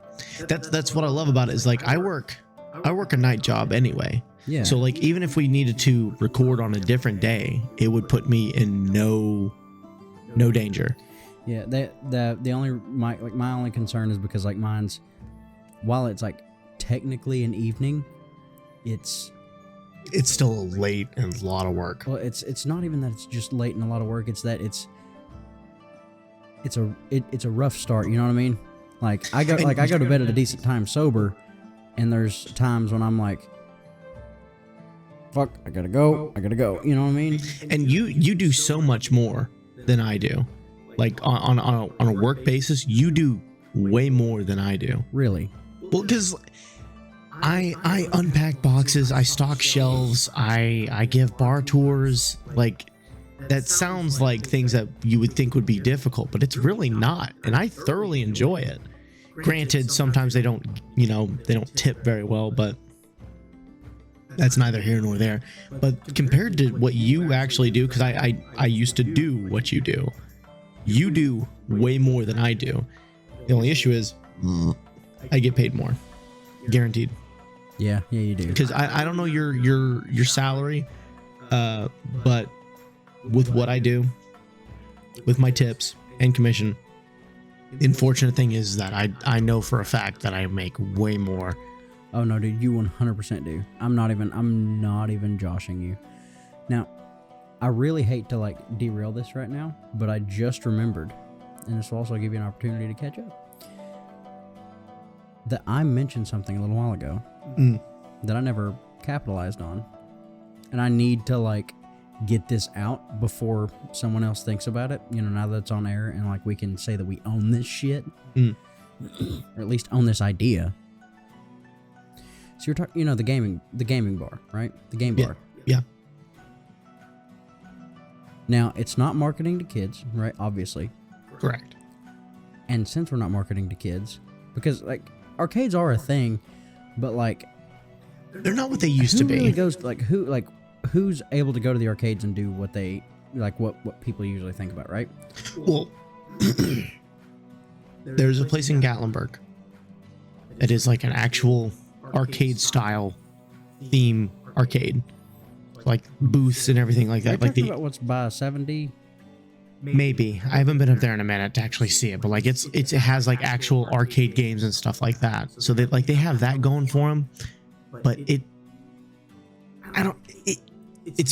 That's what I love about it, is like I work a night job anyway. Yeah. So like, even if we needed to record on a different day, it would put me in no danger. Yeah, the only my only concern is because like mine's, while it's like technically an evening, it's still late and a lot of work. Well, it's not even that it's just late and a lot of work. It's that it's a rough start. You know what I mean? Like I go to bed at a decent time sober, and there's times when I'm like, fuck, I gotta go. You know what I mean? And you do so much more than I do. Like on a work basis, you do way more than I do. Really? Well, because I unpack boxes, I stock shelves, I give bar tours. Like, that sounds like things that you would think would be difficult, but it's really not. And I thoroughly enjoy it. Granted, sometimes they don't tip very well, but that's neither here nor there. But compared to what you actually do, because I used to do what you do way more than I do. The only issue is I get paid more, guaranteed. Yeah, you do. Because I don't know your salary, but with what I do, with my tips and commission, the unfortunate thing is that I know for a fact that I make way more. Oh no, dude, you 100% do. I'm not even joshing you. Now, I really hate to like derail this right now, but I just remembered, and this will also give you an opportunity to catch up, that I mentioned something a little while ago that I never capitalized on, and I need to like get this out before someone else thinks about it. You know, now that it's on air and like we can say that we own this shit, or at least own this idea. So you're talking, the gaming bar, right? The game bar. Yeah. Now, it's not marketing to kids, right? Obviously. Correct. And since we're not marketing to kids, because like arcades are a thing, but like they're not what they used to be. Really goes who's able to go to the arcades and do what they like what people usually think about, right? Well, there's a place in Gatlinburg that is like an actual arcade style theme arcade, like booths and everything like that. Like about what's by 70. Maybe I haven't been up there in a minute to actually see it, but like it has like actual arcade games and stuff like that. So they have that going for them, but it's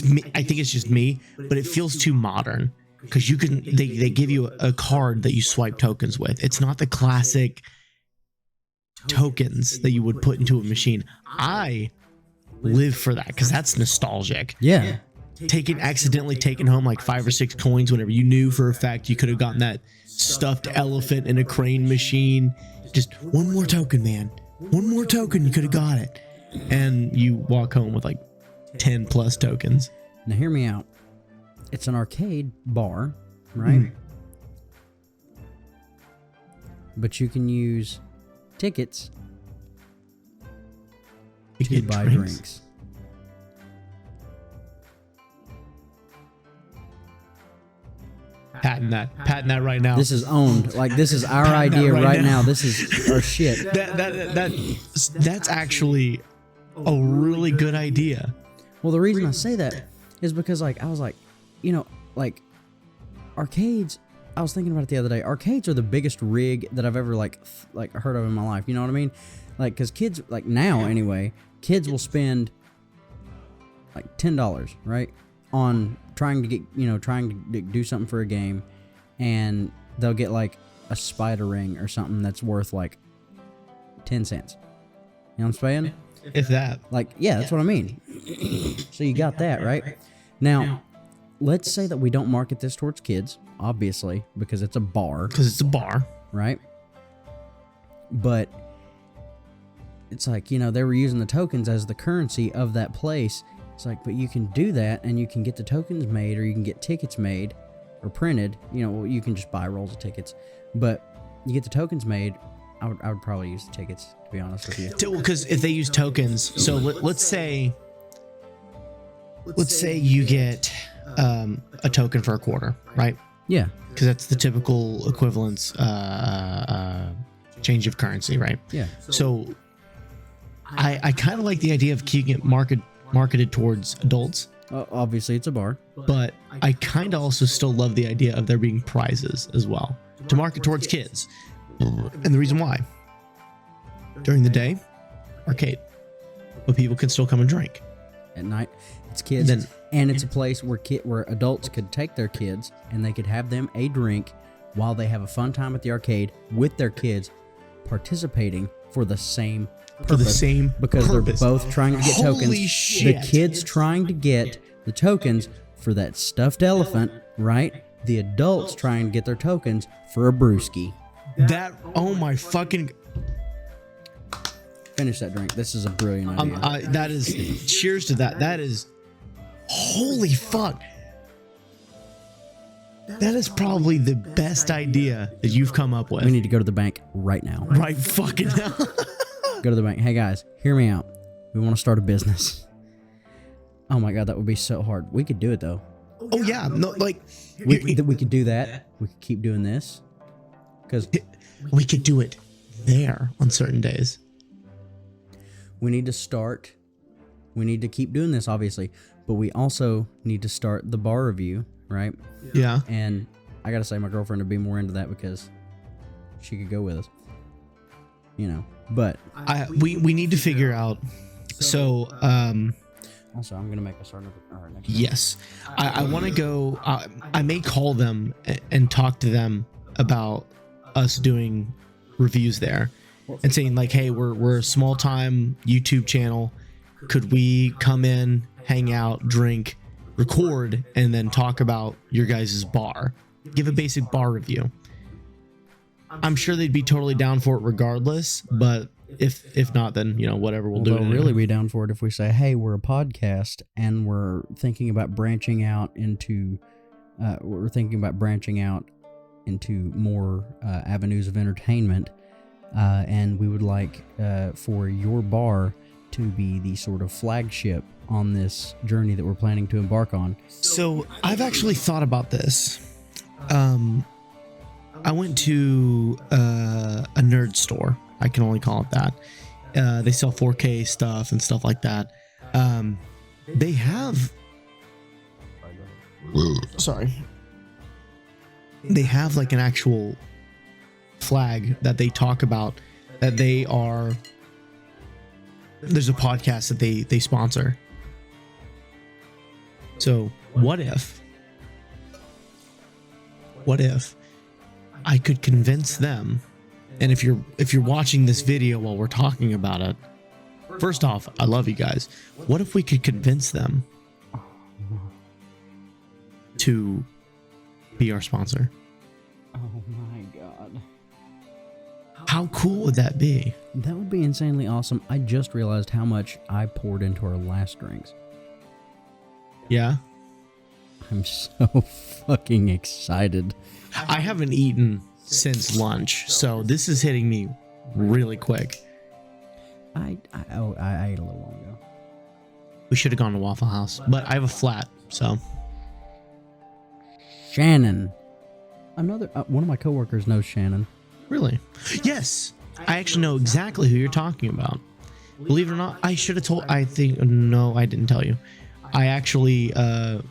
me. I think it's just me, but it feels too modern because they give you a card that you swipe tokens with. It's not the classic tokens that you would put into a machine. I live for that because that's nostalgic. Yeah. Accidentally taking home like 5 or 6 coins whenever you knew for a fact you could have gotten that stuffed elephant in a crane machine. Just one more token, man. One more token, you could have got it. And you walk home with like 10 plus tokens. Now hear me out. It's an arcade bar, right? But you can use tickets to buy drinks. Patent that right now. This is owned. Like this is our idea right now. This is our shit. That's actually a really good idea. Well, the reason I say that is because like I was like, like arcades. I was thinking about it the other day. Arcades are the biggest rig that I've ever like heard of in my life. You know what I mean? Like, because kids like now anyway, kids will spend like $10, right, on trying to do something for a game, and they'll get like a spider ring or something that's worth like 10 cents. You know what I'm saying? If that. Like, yeah, that's what I mean. So you got that, right? Now, let's say that we don't market this towards kids, obviously, because it's a bar. Because it's a bar. Right? But it's like, they were using the tokens as the currency of that place. It's like, but you can do that, and you can get the tokens made, or you can get tickets made or printed. You can just buy rolls of tickets. But you get the tokens made. I would probably use the tickets, to be honest with you. Because if they use tokens, so let's say you get a token for a quarter, right? Yeah. Because that's the typical equivalence change of currency, right? Yeah. So I kind of like the idea of keeping it marketed towards adults. Obviously, it's a bar. But I kind of also still love the idea of there being prizes as well to market towards kids. And the reason why, during the day, arcade, but people can still come and drink at night. It's kids, and it's a place where adults could take their kids and they could have them a drink while they have a fun time at the arcade with their kids, participating for the same purpose. Because they're both trying to get tokens. Shit. The kids trying to get the tokens for that stuffed elephant, right? The adults trying to get their tokens for a brewski. Oh my fucking... Finish that drink. This is a brilliant idea. That is... Cheers to that. That is... Holy fuck. That is probably the best idea that you've come up with. We need to go to the bank right now. Right fucking now. Go to the bank. Hey guys, hear me out. We want to start a business. Oh my god, that would be so hard. We could do it though. Oh yeah, no, like we could do that. We could keep doing this because we could do it there on certain days. We need to start. We need to keep doing this, obviously, but we also need to start the bar review, right? Yeah. And I gotta say, my girlfriend would be more into that because she could go with us. You know, but we need to figure out. So also, I'm gonna make a start. Yes, I want to go. I may call them and talk to them about us doing reviews there, and saying like, "Hey, we're a small time YouTube channel. Could we come in, hang out, drink, record, and then talk about your guys' bar? Give a basic bar review." I'm sure they'd be totally down for it regardless, but if not, then whatever, we'll do it. They'll really be down for it if we say, "Hey, we're a podcast and we're thinking about branching out into more avenues of entertainment, and we would like for your bar to be the sort of flagship on this journey that we're planning to embark on." So I've actually thought about this. I went to a nerd store. I can only call it that. They sell 4K stuff and stuff like that. They have... Sorry. They have like an actual flag that they talk about, that they are... There's a podcast that they sponsor. So what if I could convince them, and if you're watching this video while we're talking about it, first off, I love you guys. What if we could convince them to be our sponsor? Oh my god. How cool would that be? That would be insanely awesome. I just realized how much I poured into our last drinks. Yeah? I'm so fucking excited. I haven't eaten since lunch, so this is hitting me really quick. I ate a little while ago. We should have gone to Waffle House, but I have a flat, so. Shannon. Another one of my coworkers knows Shannon. Really? Yes. I actually know exactly who you're talking about. Believe it or not, I should have told. No, I didn't tell you. I actually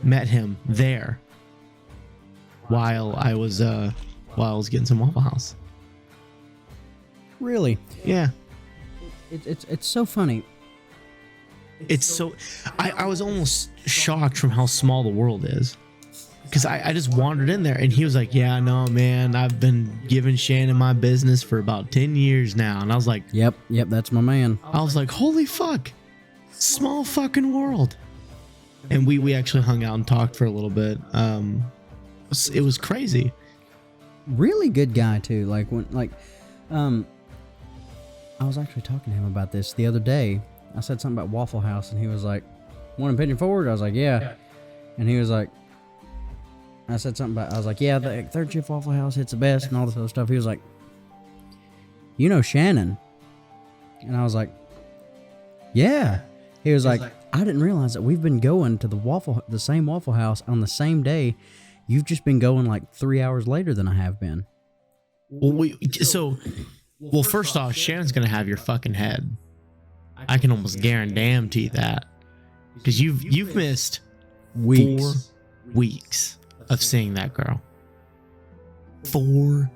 met him there while I was getting some Waffle House. Really? Yeah. It's so funny. It's so... I was almost shocked from how small the world is. Because I just wandered in there and he was like, "Yeah, no, man, I've been giving Shannon my business for about 10 years now." And I was like... Yep, that's my man. I was like, holy fuck. Small fucking world. And we actually hung out and talked for a little bit. It was crazy. Really good guy too. I was actually talking to him about this the other day. I said something about Waffle House and he was like, "Want an opinion forward?" I was like, "Yeah." And he was like, I said something about, I was like, "Yeah, the third shift Waffle House hits the best," and all this other stuff. He was like, "You know Shannon?" And I was like, "Yeah." He was like, "I didn't realize that we've been going to the same Waffle House on the same day. You've just been going like 3 hours later than I have been." Well, first off, Shannon's gonna have your fucking head. I can almost guarantee that, because you've missed weeks. 4 weeks of seeing that girl. 4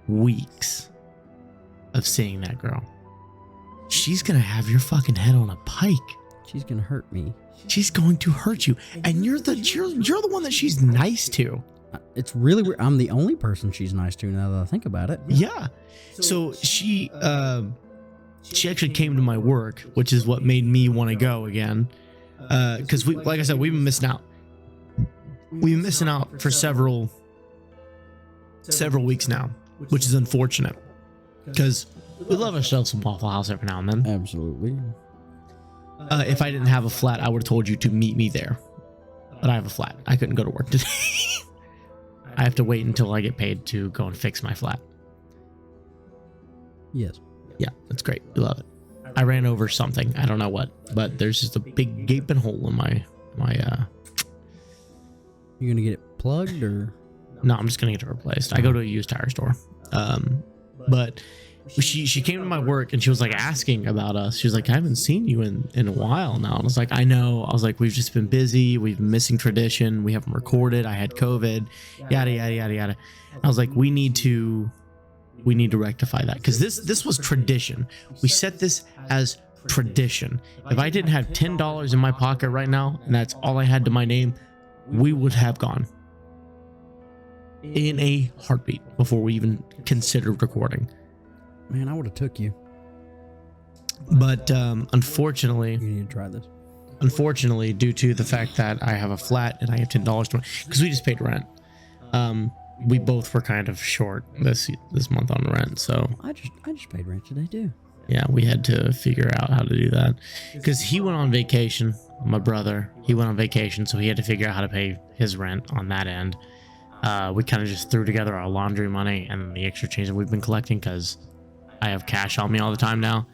weeks of seeing that girl. she's gonna have your fucking head on a pike. She's gonna hurt me. She's going to hurt you, and you're the one that she's nice to. It's really weird. I'm the only person she's nice to now that I think about it. Yeah. So she actually came to my work, which is what made me want to go again. Because like I said, we've been missing out. We've been missing out for several weeks now, which is unfortunate. Because we love ourselves some Waffle House every now and then. Absolutely. If I didn't have a flat, I would have told you to meet me there. But I have a flat. I couldn't go to work today. I have to wait until I get paid to go and fix my flat. Yes. Yeah, that's great. We love it. I ran over something. I don't know what, but there's just a big gaping hole in my. You gonna get it plugged or? No, I'm just gonna get it replaced. I go to a used tire store. But she came to my work and she was like asking about us. She was like, I haven't seen you in a while now. And I was like, I know. I was like, we've just been busy. We've been missing tradition. We haven't recorded. I had COVID. Yada yada yada yada. And I was like, we need to rectify that, because this was tradition. We set this as tradition. If I didn't have $10 in my pocket right now and that's all I had to my name, we would have gone in a heartbeat before we even considered recording. Man, I would have took you. But unfortunately, You need to try this. unfortunately, due to the fact that I have a flat and I have $10 to, because we just paid rent, we both were kind of short this month on rent. So I just paid rent today too. yeah, we had to figure out how to do that, because he went on vacation. My brother, he went on vacation, so he had to figure out how to pay his rent on that end. We kind of just threw together our laundry money and the extra change that we've been collecting, because I have cash on me all the time now.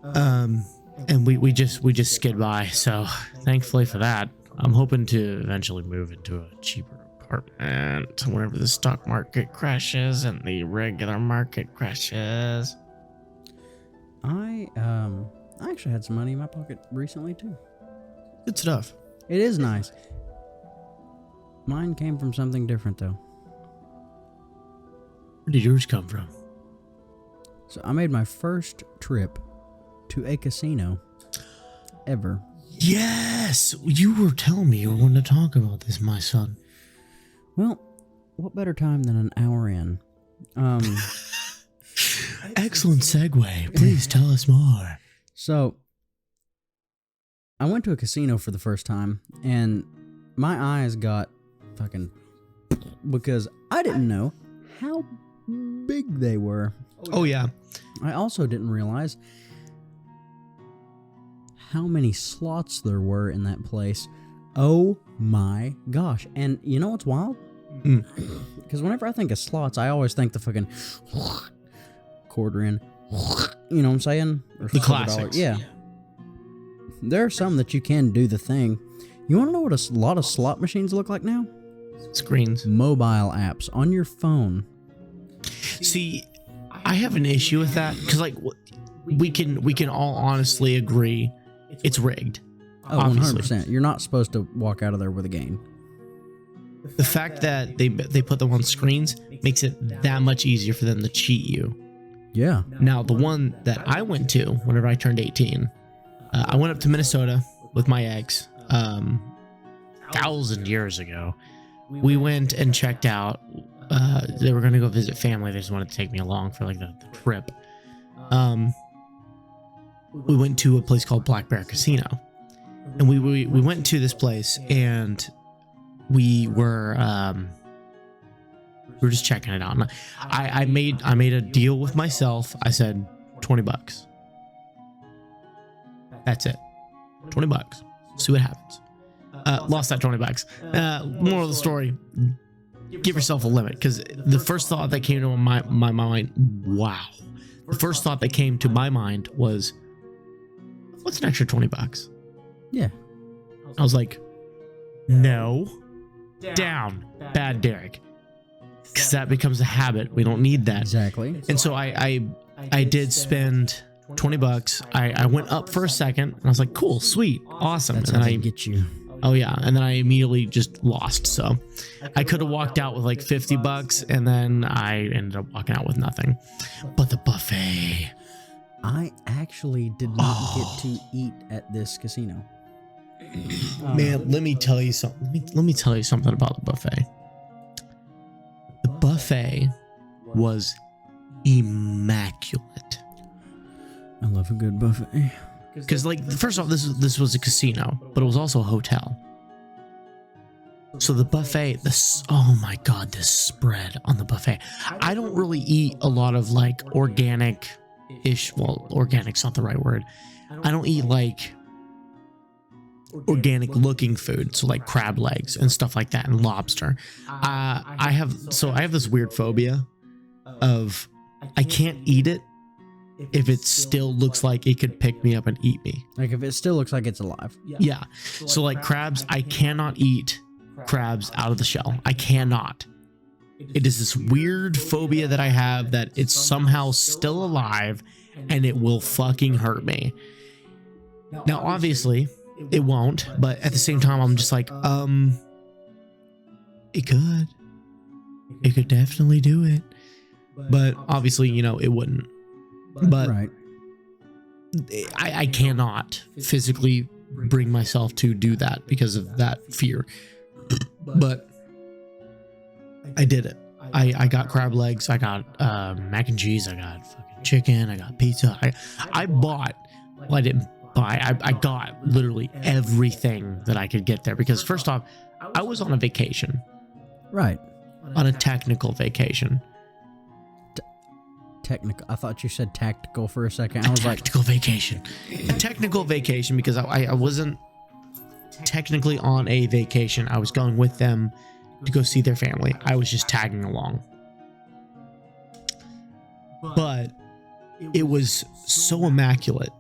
And we just skid by. So thankfully for that, I'm hoping to eventually move into a cheaper apartment whenever the stock market crashes and the regular market crashes. I actually had some money in my pocket recently too. Good stuff. It is nice. Mine came from something different though. Where did yours come from? So I made my first trip to a casino ever. Yes, you were telling me you were wanting to talk about this, my son. Well, what better time than an hour in? Excellent segue. Please tell us more. So, I went to a casino for the first time, and my eyes got fucking... because I didn't know how big they were. Oh, yeah. I also didn't realize how many slots there were in that place. Oh my gosh. And you know what's wild? Because whenever I think of slots, I always think the fucking quarter in. You know what I'm saying? Or The classics. Yeah. There are some that you can do the thing. You want to know what a lot of slot machines look like now? Screens. Mobile apps on your phone. See, I have an issue with that, because like we can all honestly agree it's rigged. Oh, obviously. 100%. You're not supposed to walk out of there with a gain. The fact that they put them on screens makes it that much easier for them to cheat you. Yeah. Now, the one that I went to whenever I turned 18, I went up to Minnesota with my ex 1,000 years ago. We went and checked out. They were going to go visit family. They just wanted to take me along for like the trip. We went to a place called Black Bear Casino, and we went to this place, and we were just checking it out. And I made a deal with myself. I said $20. That's it. $20. See what happens. Lost that $20. Moral of the story: give yourself a limit, because the first thought that came to my mind, wow. The first thought that came to my mind was, what's an extra $20? Yeah. I was like, no. Down. Bad Derek. Because that becomes a habit. We don't need that. Exactly. And so I did spend $20. I went up for a second, and I was like, cool, sweet, awesome. That's and how then they get you. oh yeah, and then I immediately just lost. So I could have walked out with like $50, and then I ended up walking out with nothing. But the buffet. I actually did not get to eat at this casino. Man, let me tell you something. Let me tell you something about the buffet. The buffet was immaculate. I love a good buffet. Because, like, first off, this was a casino, but it was also a hotel. So the buffet, oh my God, this spread on the buffet. I don't really eat a lot of like organic-ish. Well, organic's not the right word. I don't eat like organic looking food, so like crab legs and stuff like that, and lobster. I have this weird phobia of I can't eat it if it still looks like it could pick me up and eat me. Like if it still looks like it's alive. Yeah. So like crabs, I cannot eat crabs out of the shell. I cannot. It is this weird phobia that I have that it's somehow still alive and it will fucking hurt me. Now, obviously, it won't, but at the same time, I'm just like, it could. It could definitely do it. But obviously, you know, it wouldn't. But right. I cannot physically bring myself to do that because of that fear. But I did it. I got crab legs. I got mac and cheese. I got fucking chicken. I got pizza. I bought. Well, I didn't buy. I got literally everything that I could get there because first off, I was on a vacation. Right. On a technical vacation. Technical. I thought you said tactical for a second. I was like, tactical vacation. A technical vacation because I wasn't technically on a vacation. I was going with them to go see their family. I was just tagging along. But it was so immaculate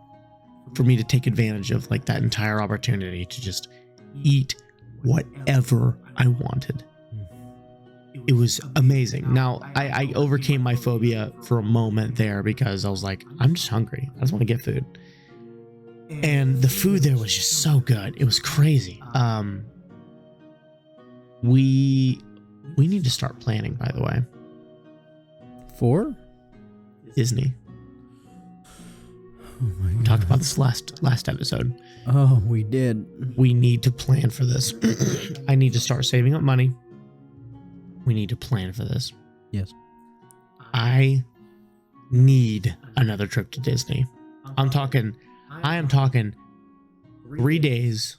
for me to take advantage of like that entire opportunity to just eat whatever I wanted. It was amazing. Now, I overcame my phobia for a moment there because I was like, I'm just hungry. I just want to get food. And the food there was just so good. It was crazy. We need to start planning, by the way. For? Disney. Oh my God. We talked about this last episode. Oh, we did. We need to plan for this. I need to start saving up money. We need to plan for this. Yes. I need another trip to Disney. I am talking 3 days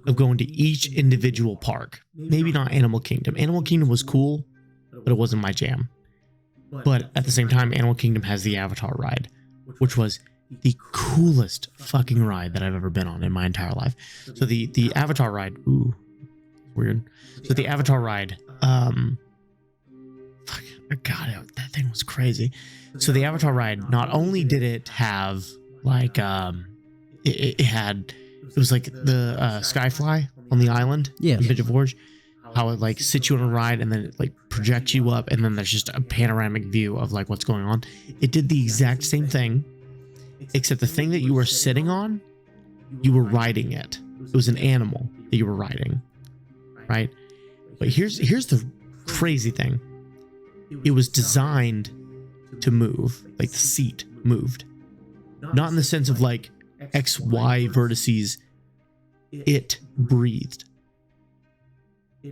of going to each individual park. Maybe not Animal Kingdom. Animal Kingdom was cool, but it wasn't my jam. But at the same time, Animal Kingdom has the Avatar ride, which was the coolest fucking ride that I've ever been on in my entire life. So the Avatar ride, ooh, weird. So the Avatar ride, God, that thing was crazy. So the Avatar ride, not only did it have like, it was like the Skyfly on the island, yes, in Bit of Forge, how it like sits you on a ride and then it like projects you up and then there's just a panoramic view of like what's going on. It did the exact same thing, except the thing that you were sitting on, you were riding it. It was an animal that you were riding, right? But here's the crazy thing. It was designed to move, like the seat moved. Not in the sense of like XY vertices. It breathed.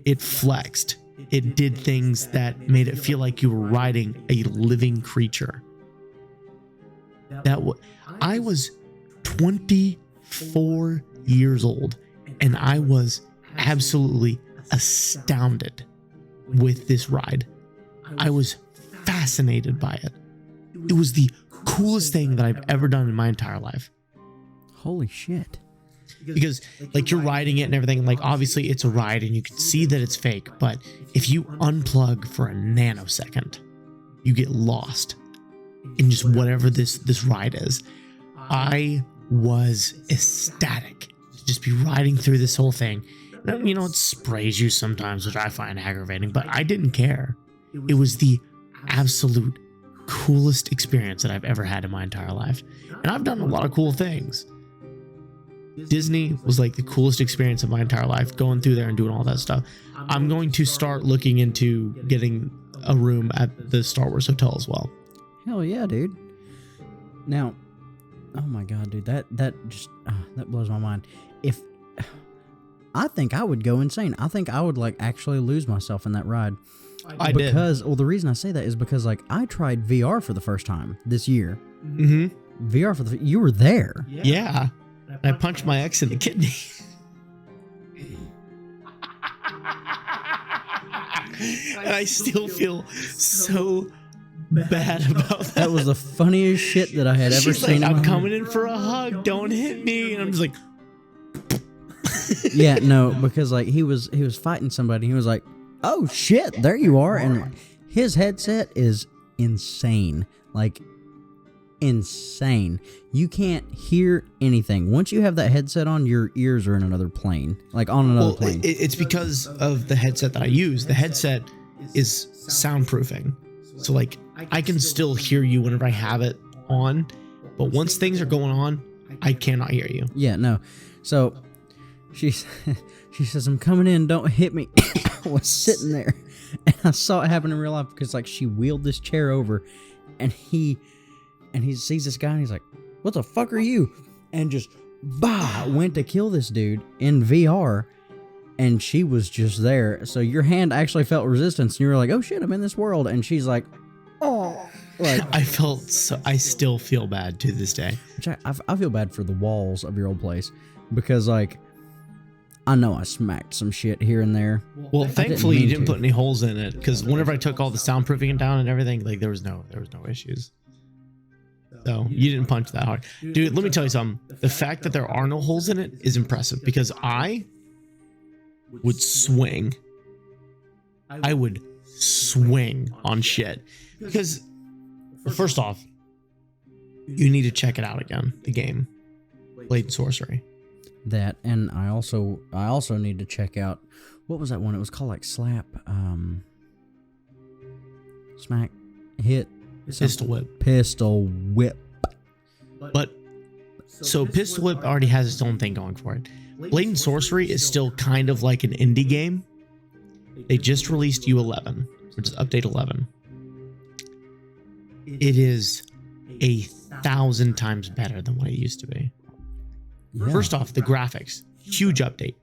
It flexed. It did things that made it feel like you were riding a living creature. I was 24 years old and I was absolutely astounded with this ride. I was fascinated by it. It was the coolest thing that I've ever done in my entire life. Holy shit. Because like you're riding it and everything, like obviously it's a ride and you can see that it's fake, but if you unplug for a nanosecond, you get lost in just whatever this ride is. I was ecstatic to just be riding through this whole thing. You know, it sprays you sometimes, which I find aggravating, but I didn't care. It was the absolute coolest experience that I've ever had in my entire life. And I've done a lot of cool things. Disney was like the coolest experience of my entire life, going through there and doing all that stuff. I'm going to start looking into getting a room at the Star Wars Hotel as well. Hell yeah, dude. Now, oh my god, dude, that just that blows my mind. If I think I would go insane. I think I would like actually lose myself in that ride. I did. Because, well, the reason I say that is because like I tried VR for the first time this year. Mm-hmm. VR you were there. Yeah. And I punched my ex in the kidney. And I still feel so bad about that. That was the funniest shit that I had ever She's seen. Like, I'm coming in for a hug. Don't hit me. And I'm just like, yeah, no, because like he was fighting somebody. He was like, "Oh shit, there you are!" And his headset is insane, like insane. You can't hear anything once you have that headset on. Your ears are in another plane, like on another plane. It's because of the headset that I use. The headset is soundproofing, so like I can still hear you whenever I have it on, but once things are going on, I cannot hear you. Yeah, no. So she says, "I'm coming in, don't hit me." I was sitting there and I saw it happen in real life because like she wheeled this chair over and he sees this guy and he's like, "What the fuck are you?" And just went to kill this dude in VR, and she was just there. So your hand actually felt resistance and you were like, "Oh shit, I'm in this world." And she's like, "Oh." Like, I still feel bad to this day. Which I feel bad for the walls of your old place because like I know I smacked some shit here and there. Well, thankfully you didn't put any holes in it, because whenever I took all the soundproofing down and everything, like there was no issues. So you didn't punch that hard, dude. Let me tell you something. The fact that there are no holes in it is impressive, because I would swing. I would swing on shit, because first off, you need to check it out again. The game, Blade and Sorcery. That, and I also need to check out, what was that one? It was called like Slap, Smack, Hit, Pistol Whip. Pistol Whip. But so Pistol Whip already has its own thing going for it. Blade and Sorcery is still kind of like an indie game. They just released U11, which is update 11. It is 1,000 times better than what it used to be. Yeah. First off, the graphics, huge update.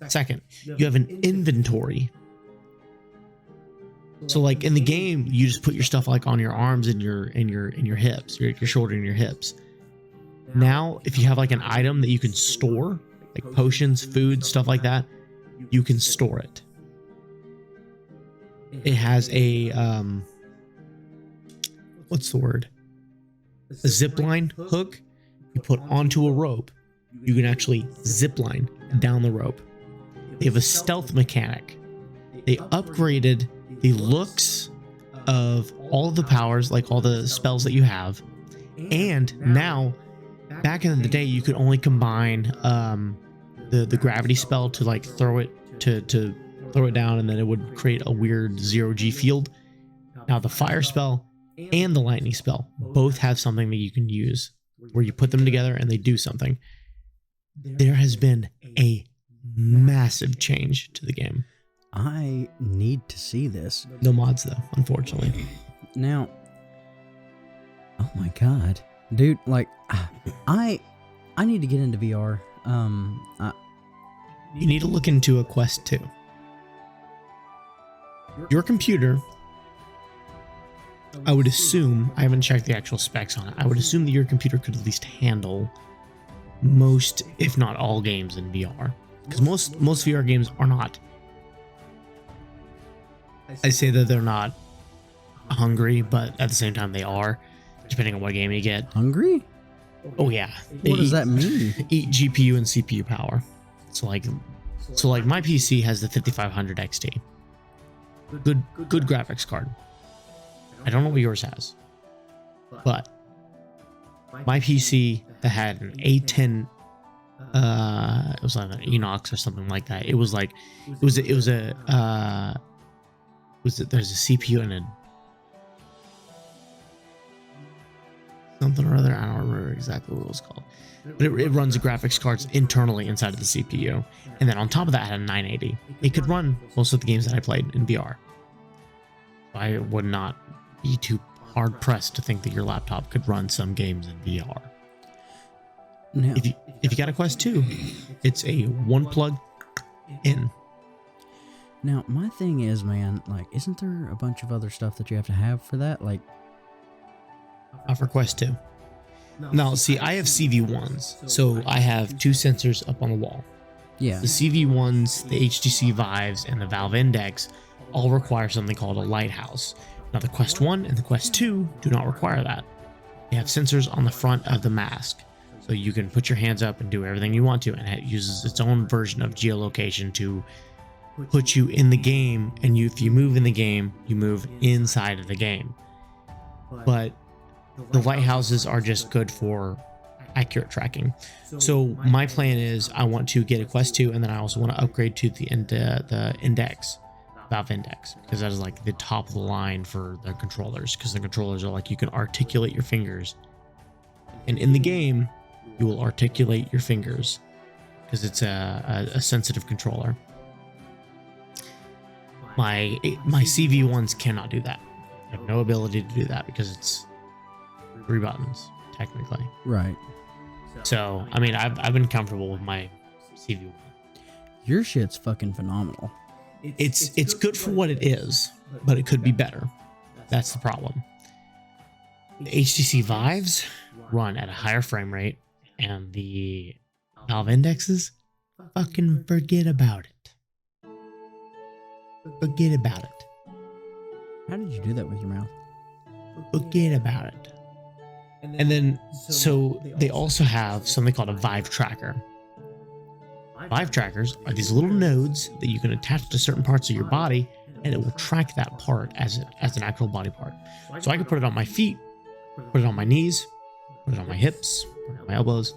Second, you have an inventory. So like in the game, you just put your stuff like on your arms and your hips, your shoulder and your hips. Now, if you have like an item that you can store, like potions, food, stuff like that, you can store it. It has a what's the word? A zip line hook you put onto a rope. You can actually zip line down the rope. They have a stealth mechanic. They upgraded the looks of all of the powers, like all the spells that you have. And now, back in the day, you could only combine the gravity spell to like throw it to throw it down, and then it would create a weird 0G field. Now the fire spell and the lightning spell both have something that you can use where you put them together and they do something. There has been a massive change to the game. I need to see this. No mods though, unfortunately. Now, oh my god, dude! Like, I need to get into VR. You need to look into a Quest 2. Your computer, I would assume, I haven't checked the actual specs on it, I would assume that your computer could at least handle most, if not all, games in VR. Because most VR games are not. I say that they're not hungry, but at the same time they are, depending on what game you get. Hungry? Oh yeah. What does that mean? Eat GPU and CPU power. So like my PC has the 5500 XT. Good graphics card. I don't know what yours has, but my PC that had an A10, it was like an Enox or something like that. It was like, there's a CPU and a something or other. I don't remember exactly what it was called, but it runs the graphics cards internally inside of the CPU, and then on top of that, I had a 980. It could run most of the games that I played in VR. I would not be too hard pressed to think that your laptop could run some games in VR. Now, If you got a Quest 2, it's a one plug in. now, my thing is, man, like, isn't there a bunch of other stuff that you have to have for that? Like, For Quest 2. Now, see, I have CV1s, so I have 2 sensors up on the wall. yeah, The CV1s, the HTC Vives, and the Valve Index all require something called a lighthouse. Now, the Quest 1 and the Quest 2 do not require that. They have sensors on the front of the mask, so you can put your hands up and do everything you want to, and it uses its own version of geolocation to put you in the game, and if you move in the game, you move inside of the game. But the lighthouses are just good for accurate tracking. So my plan is I want to get a Quest 2, and then I also want to upgrade to the Index, Valve Index, because that is like the top of the line for their controllers, because the controllers are like, you can articulate your fingers, and in the game you will articulate your fingers because it's a sensitive controller. My CV1s cannot do that. I have no ability to do that because it's 3 buttons technically. right. So I mean, I've been comfortable with my CV1. Your shit's fucking phenomenal. It's good for what it is, but it could be better. That's the problem. The HTC Vives run at a higher frame rate, and the Valve Indexes, fucking forget about it. Forget about it. How did you do that with your mouth? Forget about it. And then, so they also have something called a Vive tracker. Vive trackers are these little nodes that you can attach to certain parts of your body, and it will track that part as an actual body part. So I could put it on my feet, put it on my knees, put it on my hips, put it on my elbows,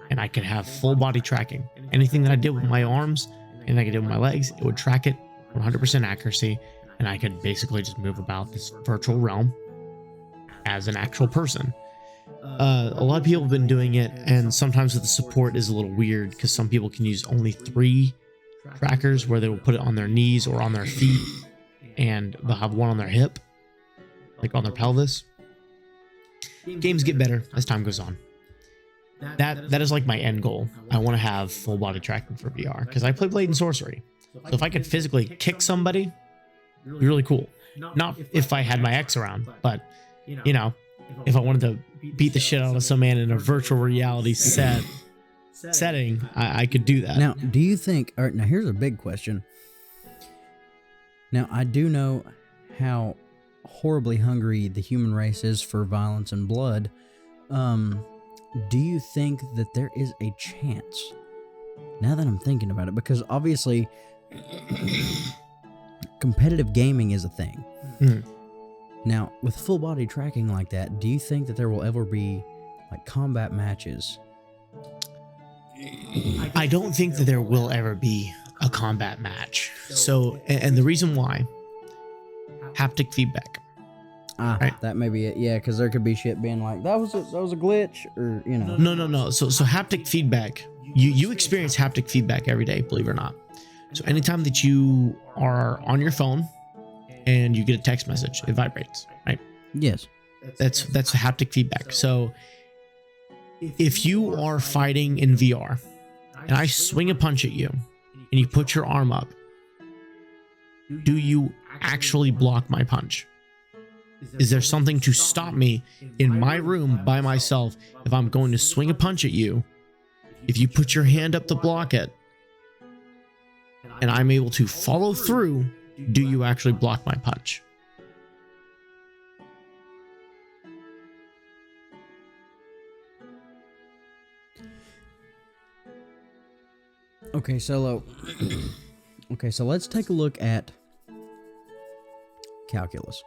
and I could have full body tracking. Anything that I did with my arms, anything I could do with my legs, it would track it 100% accuracy, and I could basically just move about this virtual realm as an actual person. A lot of people have been doing it, and sometimes the support is a little weird because some people can use only 3 trackers where they will put it on their knees or on their feet, and they'll have one on their hip, like on their pelvis. Games get better as time goes on. That is like my end goal. I want to have full body tracking for VR because I play Blade and Sorcery. So if I could physically kick somebody, it'd be really cool. Not if I had my ex around, but you know, if I wanted to beat the shit out of some man in a virtual reality setting, I could do that. Now, do you think... All right, now, here's a big question. Now, I do know how horribly hungry the human race is for violence and blood. Do you think that there is a chance, now that I'm thinking about it, because obviously competitive gaming is a thing. Now, with full body tracking like that, do you think that there will ever be like combat matches? I don't think that there will ever be a combat match. So, and the reason why, haptic feedback. Right. That may be it. Yeah, because there could be shit being like, that was a glitch, or you know. No. So haptic feedback, you experience haptic feedback every day, believe it or not. So anytime that you are on your phone and you get a text message, it vibrates, right? Yes. That's haptic feedback. So if you are fighting in VR and I swing a punch at you and you put your arm up, do you actually block my punch? Is there something to stop me in my room by myself if I'm going to swing a punch at you? If you put your hand up to block it and I'm able to follow through, do you actually block my punch? Okay, so let's take a look at calculus.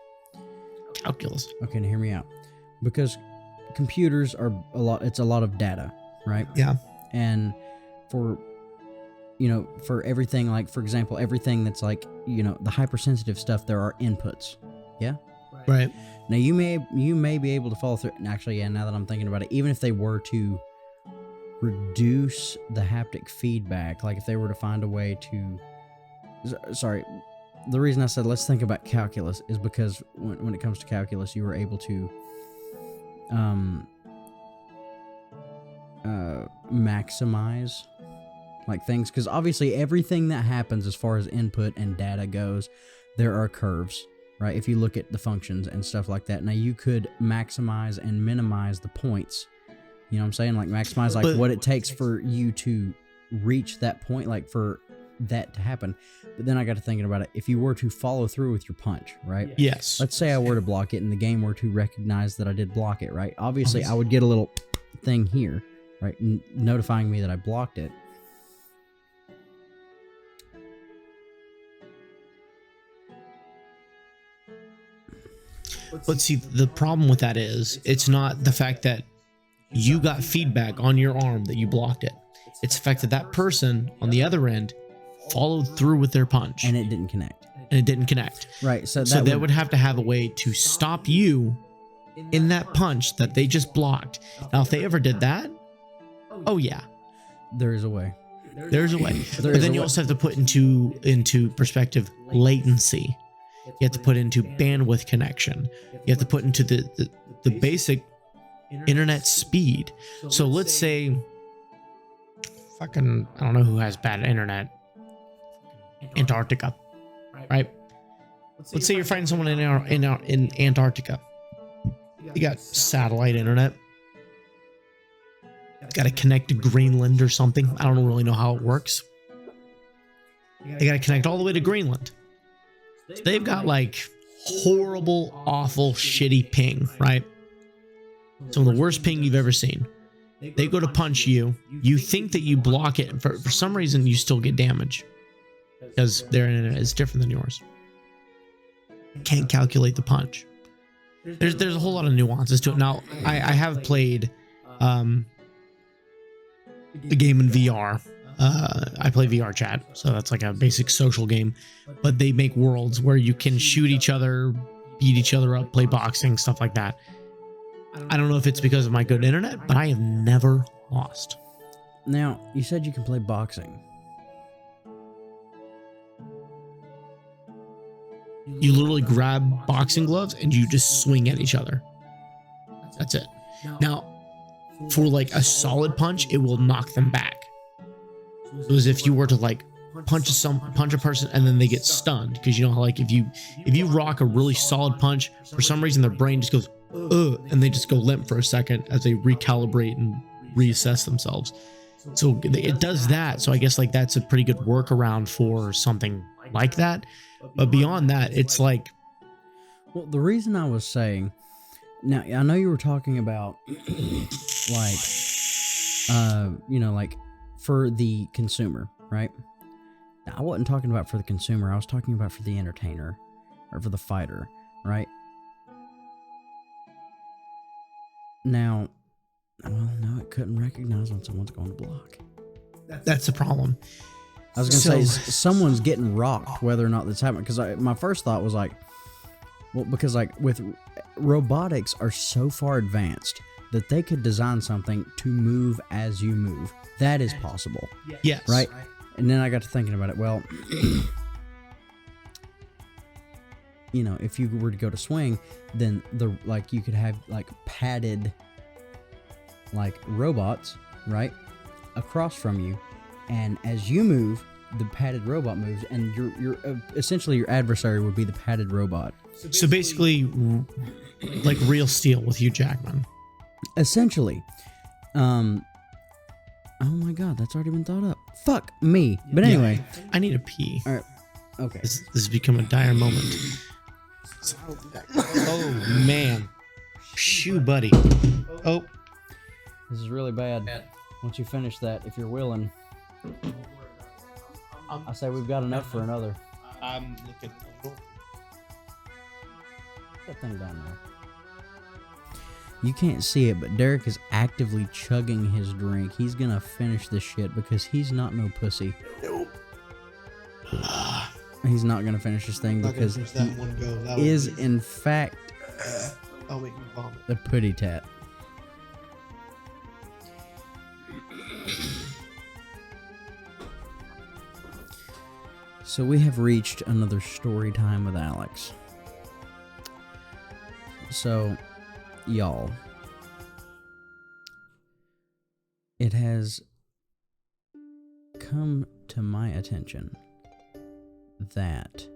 Calculus. Okay, now hear me out. Because computers are it's a lot of data, right? Yeah. And for everything, like, for example, everything that's like, the hypersensitive stuff, there are inputs. Yeah? Right. Now, you may be able to follow through. And actually, yeah, now that I'm thinking about it, even if they were to reduce the haptic feedback, like if they were to find a way to... Sorry. the reason I said let's think about calculus is because when it comes to calculus, you were able to maximize like things, because obviously everything that happens as far as input and data goes, there are curves, right? If you look at the functions and stuff like that. Now you could maximize and minimize the points. You know what I'm saying? Like maximize like what it takes for you to reach that point, like for that to happen. But then I got to thinking about it. If you were to follow through with your punch, right? Yes. Let's say I were to block it and the game were to recognize that I did block it, right? Obviously, I would get a little thing here, right? Notifying me that I blocked it. But see, the problem with that is it's not the fact that you got feedback on your arm that you blocked it. It's the fact that that person on the other end followed through with their punch. And it didn't connect. Right. So they would have to have a way to stop you in that punch that they just blocked. Now, if they ever did that, oh yeah. There is a way. There's a way. But then you also have to put into perspective latency. You have to put into bandwidth connection. You have to put into the basic internet speed. So let's say I don't know who has bad internet. Antarctica, right? Let's say you're fighting someone in Antarctica. You got satellite internet. Got to connect to Greenland or something. I don't really know how it works. They got to connect all the way to Greenland. So they've got like horrible, awful, shitty ping, right? Some of the worst ping you've ever seen. They go to punch you. You think that you block it. For some reason, you still get damage because their internet is different than yours. Can't calculate the punch. There's a whole lot of nuances to it. Now, I have played the game in VR. I play VR chat, so that's like a basic social game. But they make worlds where you can shoot each other, beat each other up, play boxing, stuff like that. I don't know if it's because of my good internet, but I have never lost. Now, you said you can play boxing. You literally grab boxing gloves and you just swing at each other. That's it. Now, for like a solid punch, it will knock them back. So as if you were to like punch a person and then they get stunned, because you know how like if you rock a really solid punch, for some reason their brain just goes and they just go limp for a second as they recalibrate and reassess themselves. So it does that. So I guess like that's a pretty good workaround for something like that. But beyond that, it's like, well, the reason I was saying, now I know you were talking about like like for the consumer, right? Now, I wasn't talking about for the consumer. I was talking about for the entertainer or for the fighter, right? Now, well, no, it couldn't recognize when someone's going to block. That's the problem. I was going to say, someone's getting rocked, whether or not that's happening. Because my first thought was like, well, because like with robotics are so far advanced that they could design something to move as you move. That is possible. Yes. Right? And then I got to thinking about it. Well, if you were to go to swing, then you could have like padded like robots, right, across from you, and as you move, the padded robot moves, and your essentially your adversary would be the padded robot. So basically, like Real Steel with Hugh Jackman. Essentially. Oh my god, that's already been thought up. Fuck me. But anyway. Yeah, I need a pee. Alright. Okay. This has become a dire moment. Oh, man. Shoo, buddy. Oh. This is really bad. Once you finish that, if you're willing, I say we've got enough for another. I'm looking. Put that thing down there. You can't see it, but Derek is actively chugging his drink. He's gonna finish this shit because he's not no pussy. Nope. He's not gonna finish this thing because he is, in fact, I'll make me vomit. the putty tat. So we have reached another story time with Alex. So, y'all, it has come to my attention that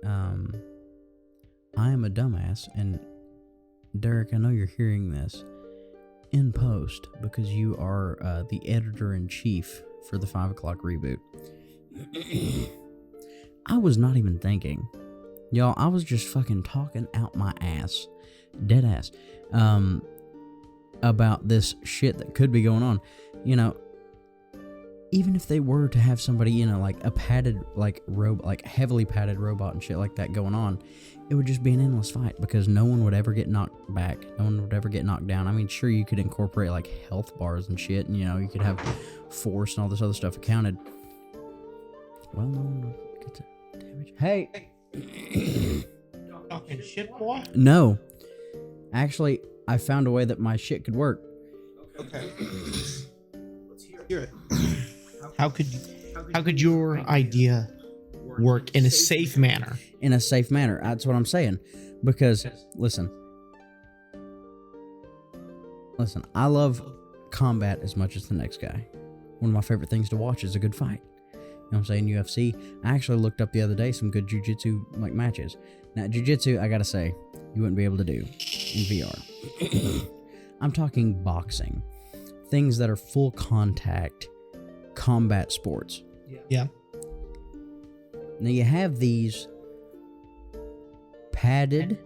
I am a dumbass, and Derek, I know you're hearing this in post because you are the editor-in-chief for the 5 O'clock Reboot. I was not even thinking. Y'all, I was just fucking talking out my ass. Dead ass. About this shit that could be going on. You know, even if they were to have somebody, you know, like a padded, like, heavily padded robot and shit like that going on, it would just be an endless fight because no one would ever get knocked back. No one would ever get knocked down. I mean, sure, you could incorporate, like, health bars and shit, and, you know, you could have force and all this other stuff accounted. Well, no one would get to damage. Hey! Talking shit, boy? No. Actually, I found a way that my shit could work. Okay. Let's hear it. How could your idea work in a safe manner? In a safe manner. That's what I'm saying. Because, listen, I love combat as much as the next guy. One of my favorite things to watch is a good fight. You know what I'm saying? UFC. I actually looked up the other day some good jiu-jitsu like matches. Now, jiu-jitsu, I gotta say, you wouldn't be able to do in VR. I'm talking boxing. Things that are full contact combat sports. Yeah. Now you have these padded,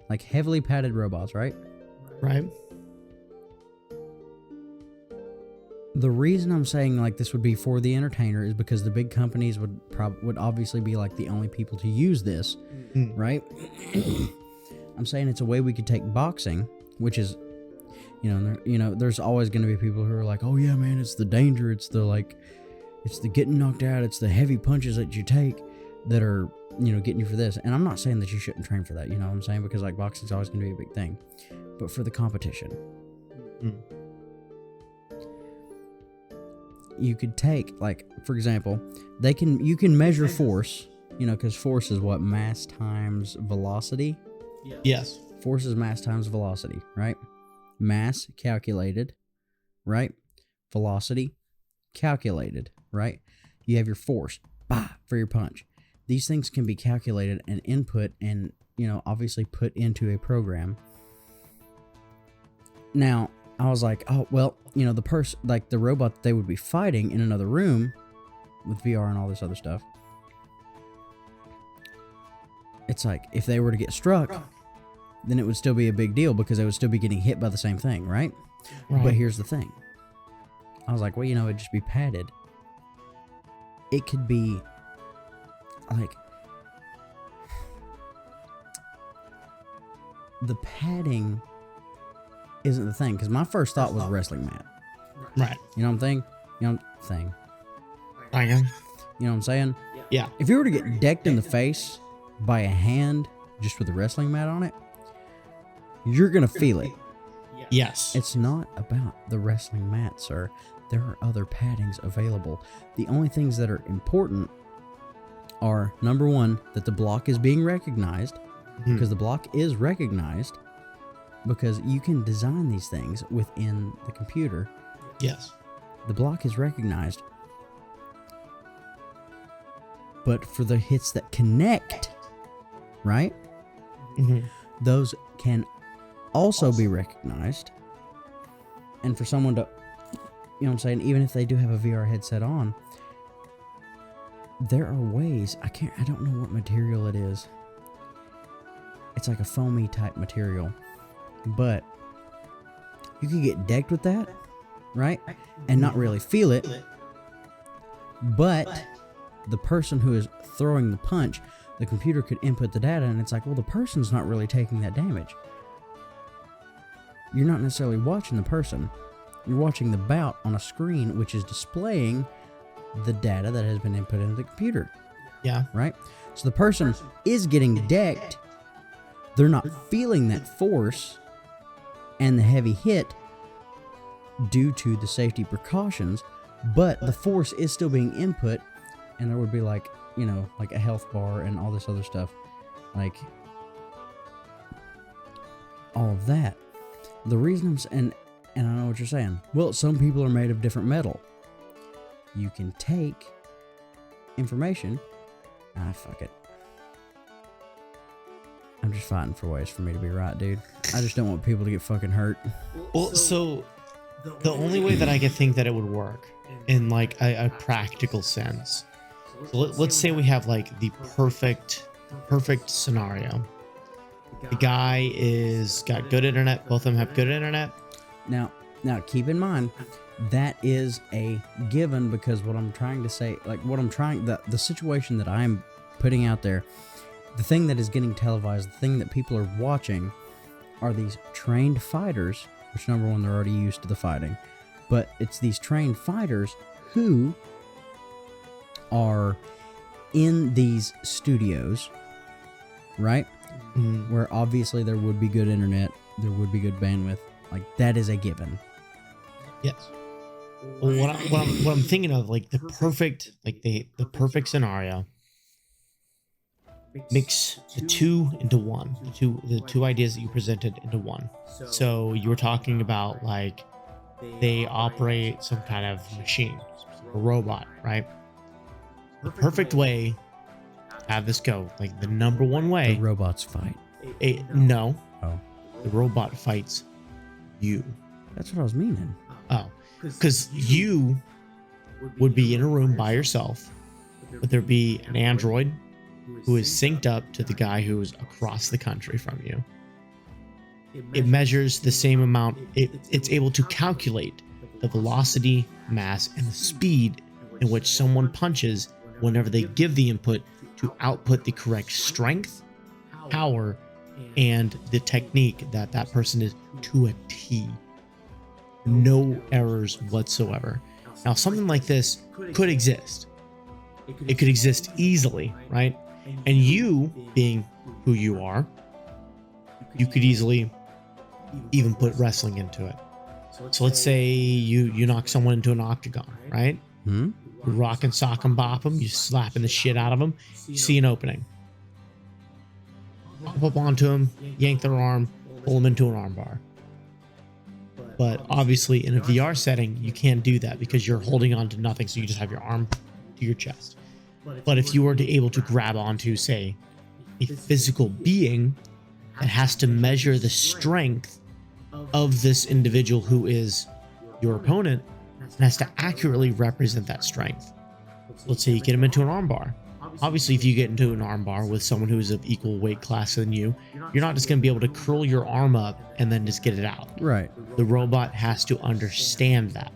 like heavily padded robots, right? Right. The reason I'm saying like this would be for the entertainer is because the big companies would obviously be like the only people to use this, right? I'm saying it's a way we could take boxing, which is, there's always going to be people who are like, oh yeah, man, it's the danger, it's the getting knocked out, it's the heavy punches that you take that are, getting you for this. And I'm not saying that you shouldn't train for that, you know what I'm saying? Because like boxing's always going to be a big thing, but for the competition. You could take, like, for example, you can measure force, because force is what? Mass times velocity? Yes. Force is mass times velocity, right? Mass calculated, right? Velocity calculated, right? You have your force, for your punch. These things can be calculated and input and, obviously put into a program. Now, I was like, oh, well, the person, like the robot that they would be fighting in another room with VR and all this other stuff. It's like, if they were to get struck, then it would still be a big deal because they would still be getting hit by the same thing, right? But here's the thing. I was like, well, it'd just be padded. It could be, like, the padding isn't the thing, because my first thought was wrestling mat. Right. You know what I'm saying? You know what I'm saying? Yeah. If you were to get decked in the face by a hand just with a wrestling mat on it, you're going to feel it. Yes. It's not about the wrestling mat, sir. There are other paddings available. The only things that are important are, number one, that the block is being recognized, because the block is recognized, because you can design these things within the computer. Yes. The block is recognized. But for the hits that connect, right? Those can also be recognized. And for someone to, even if they do have a VR headset on, there are ways, I don't know what material it is. It's like a foamy type material. But you could get decked with that, right? And not really feel it. But the person who is throwing the punch, the computer could input the data, and it's like, well, the person's not really taking that damage. You're not necessarily watching the person. You're watching the bout on a screen, which is displaying the data that has been input into the computer. Yeah. Right? So the person is getting decked. They're not feeling that force and the heavy hit due to the safety precautions, but the force is still being input, and there would be like you know, like a health bar and all this other stuff. Like, all of that. The reason and I know what you're saying. Well, some people are made of different metal. You can take information. Fuck it. I'm just fighting for ways for me to be right, dude. I just don't want people to get fucking hurt. Well, so the only way that I could think that it would work in like a practical sense. So let's say we have like the perfect scenario. The guy is got good internet. Both of them have good internet. Now keep in mind, that is a given, because what I'm trying to say, like the situation that I'm putting out there, the thing that is getting televised, the thing that people are watching, are these trained fighters, which number one, they're already used to the fighting, but it's these trained fighters who are in these studios, right? Where obviously there would be good internet, there would be good bandwidth. Like, that is a given. Yes. Well, what I'm thinking of, like the perfect scenario, mix the two into one, the two ideas that you presented into one. So you were talking about like they operate some kind of machine, a robot, right? The perfect way to have this go, like the number one way. The robots fight. No. Oh. The robot fights you. That's what I was meaning. Oh. Because you would be in a room by yourself, but there'd be an android who is synced up to the guy who is across the country from you. It measures the same amount. It's able to calculate the velocity, mass, and the speed in which someone punches whenever they give the input to output the correct strength, power, and the technique that that person is to a T. No errors whatsoever. Now, something like this could exist. It could exist easily, right? And you, being who you are, you could easily even put wrestling into it. So let's say you knock someone into an octagon, right? You rock and sock and bop them, you slapping the shit out of them, you see an opening. Hop up onto them, yank their arm, pull them into an armbar. But obviously in a VR setting, you can't do that because you're holding on to nothing, so you just have your arm to your chest. But if you were to able to grab onto, say, a physical being that has to measure the strength of this individual who is your opponent, and has to accurately represent that strength. Let's say you get him into an armbar. Obviously, if you get into an armbar with someone who is of equal weight class than you, you're not just going to be able to curl your arm up and then just get it out. Right. The robot has to understand that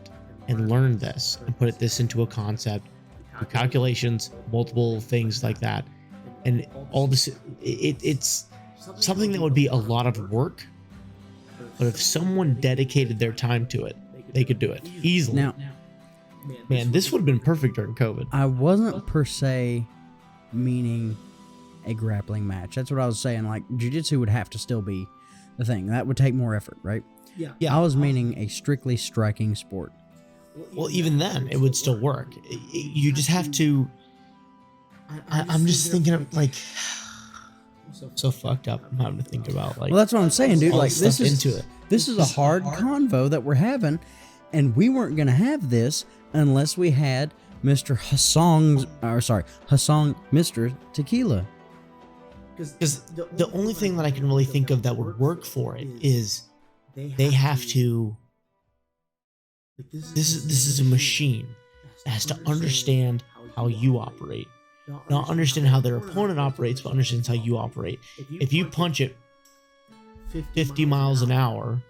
and learn this and put this into a concept, calculations, multiple things like that. And all this, it's something that would be a lot of work, but if someone dedicated their time to it, they could do it easily. Now, man, this would have been perfect during COVID. I wasn't per se meaning a grappling match. That's what I was saying. Like, jiu-jitsu would have to still be the thing. That would take more effort, right? Yeah. I was meaning a strictly striking sport. Well, even then, it would still work. You just have to... I'm just thinking of, like... So fucked up. I'm having to think about, like... Well, that's what I'm saying, dude. Like, this is a hard convo that we're having, and we weren't going to have this unless we had Mr. Hussong, Mr. Tequila. Because the only thing that I can really think of that would work for it is they have to... This is a machine that has to understand how you operate. Not understand how their opponent operates, but understands how you operate. If you punch it 50 miles an hour,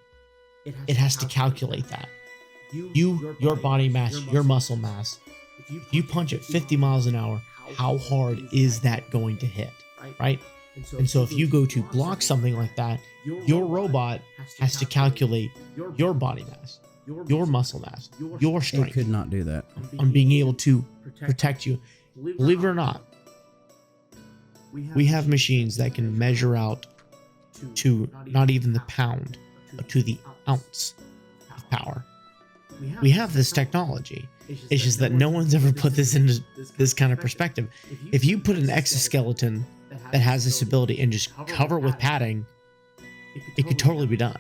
it has to calculate that. Your body mass, your muscle mass. If you punch it 50 miles an hour, how hard is that going to hit, right? And so if you go to block something like that, your robot has to calculate your body mass, your muscle mass, your strength. It could not do that. On being able to protect you. Believe it or not, we have machines that can measure out to not even the pound, but to the ounce of power. We have this technology. It's just that no one's ever put this into this kind of perspective. If you put an exoskeleton that has this ability and just cover it with padding, it could totally be done.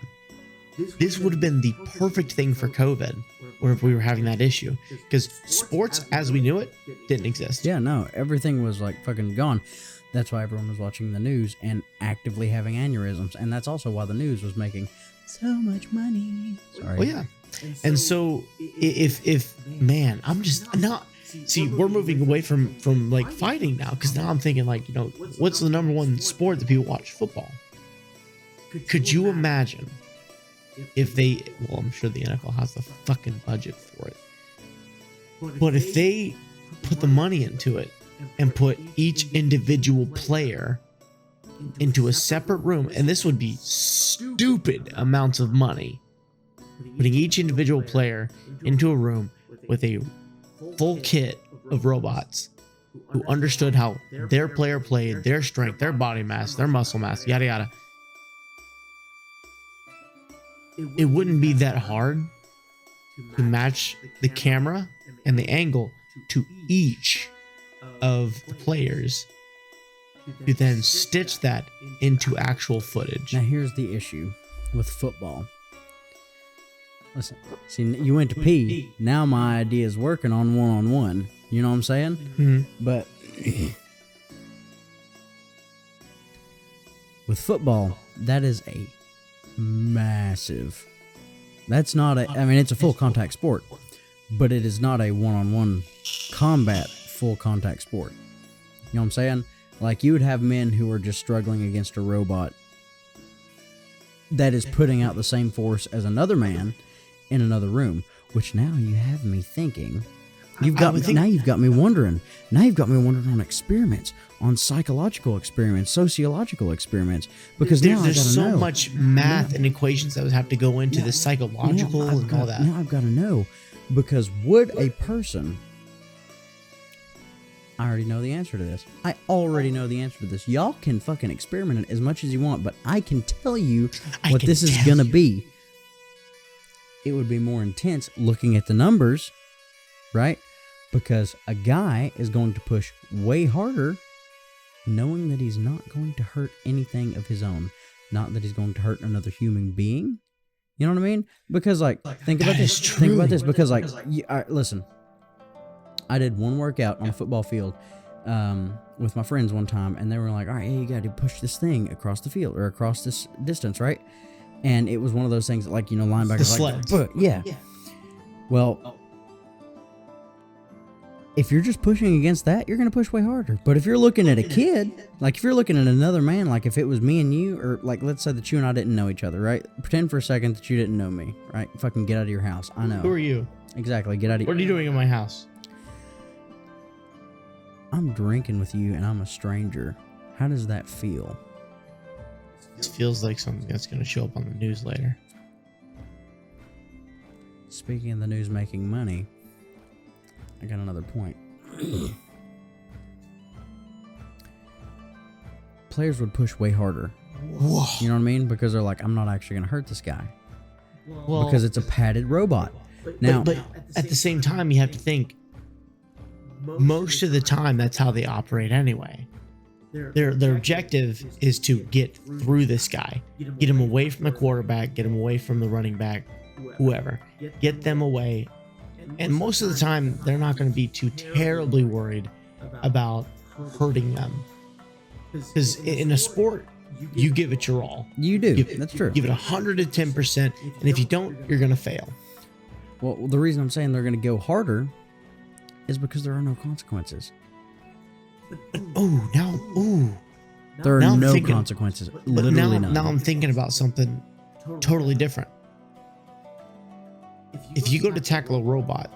This would have been the perfect thing for COVID, or if we were having that issue, because sports as we knew it didn't exist. Yeah, no, everything was like fucking gone. That's why everyone was watching the news and actively having aneurysms, and that's also why the news was making so much money. Sorry. Oh yeah, and so if man, I'm just not. See, we're moving away from like fighting now, because now I'm thinking like, what's the number one sport that people watch? Football. Could you imagine if they? Well, I'm sure the NFL has the fucking budget for it, but if they put the money into it and put each individual player into a separate room, and this would be stupid amounts of money, putting each individual player into a room with a full kit of robots who understood how their player played, their strength, their body mass, their muscle mass, yada yada. It wouldn't be that hard to match the camera and the angle to each of the players, to then stitch that into actual footage. Now here's the issue with football. Listen, see, you went to pee. Now my idea is working on one-on-one. You know what I'm saying? Mm-hmm. But with football, that is a massive. That's not a. I mean, it's a full contact sport, but it is not a one-on-one combat full contact sport. You know what I'm saying? Like, you would have men who are just struggling against a robot that is putting out the same force as another man in another room, which now you have me thinking. You've got me wondering. Now you've got me wondering on experiments, on psychological experiments, sociological experiments, because now there's so much math and equations that would have to go into the psychological and all that. Now I've got to know, because would a person... I already know the answer to this. I already know the answer to this. Y'all can fucking experiment it as much as you want, but I can tell you what this is gonna be. It would be more intense looking at the numbers, right? Because a guy is going to push way harder, knowing that he's not going to hurt anything of his own. Not that he's going to hurt another human being. You know what I mean? Because, like think about this. Think about this. Because, like, listen. I did one workout on a football field with my friends one time, and they were like, all right, hey, you got to push this thing across the field or across this distance, right? And it was one of those things that, like, linebackers like, yeah. Well, if you're just pushing against that, you're going to push way harder. But if you're looking at a kid, like if you're looking at another man, like if it was me and you, or like let's say that you and I didn't know each other, right? Pretend for a second that you didn't know me, right? Fucking get out of your house. I know. Who are you? Exactly. Get out of. What are you doing in my house? I'm drinking with you and I'm a stranger. How does that feel? It feels like something that's going to show up on the news later. Speaking of the news making money, I got another point. Players would push way harder. Whoa. You know what I mean? Because they're like, I'm not actually going to hurt this guy. Well, because it's a padded robot. But at the same time, you have to think, most of the time, that's how they operate anyway. Their objective is to get through this guy, get him away from the quarterback, get him away from the running back, whoever, get them away. And most of the time, they're not going to be too terribly worried about hurting them. Because in a sport, you give it your all. You do. That's true. Give it 110%. And if you don't, you're going to fail. Well, the reason I'm saying they're going to go harder is because there are no consequences. There are no consequences. Literally none. Now I'm thinking about something totally different. If you go to tackle a robot,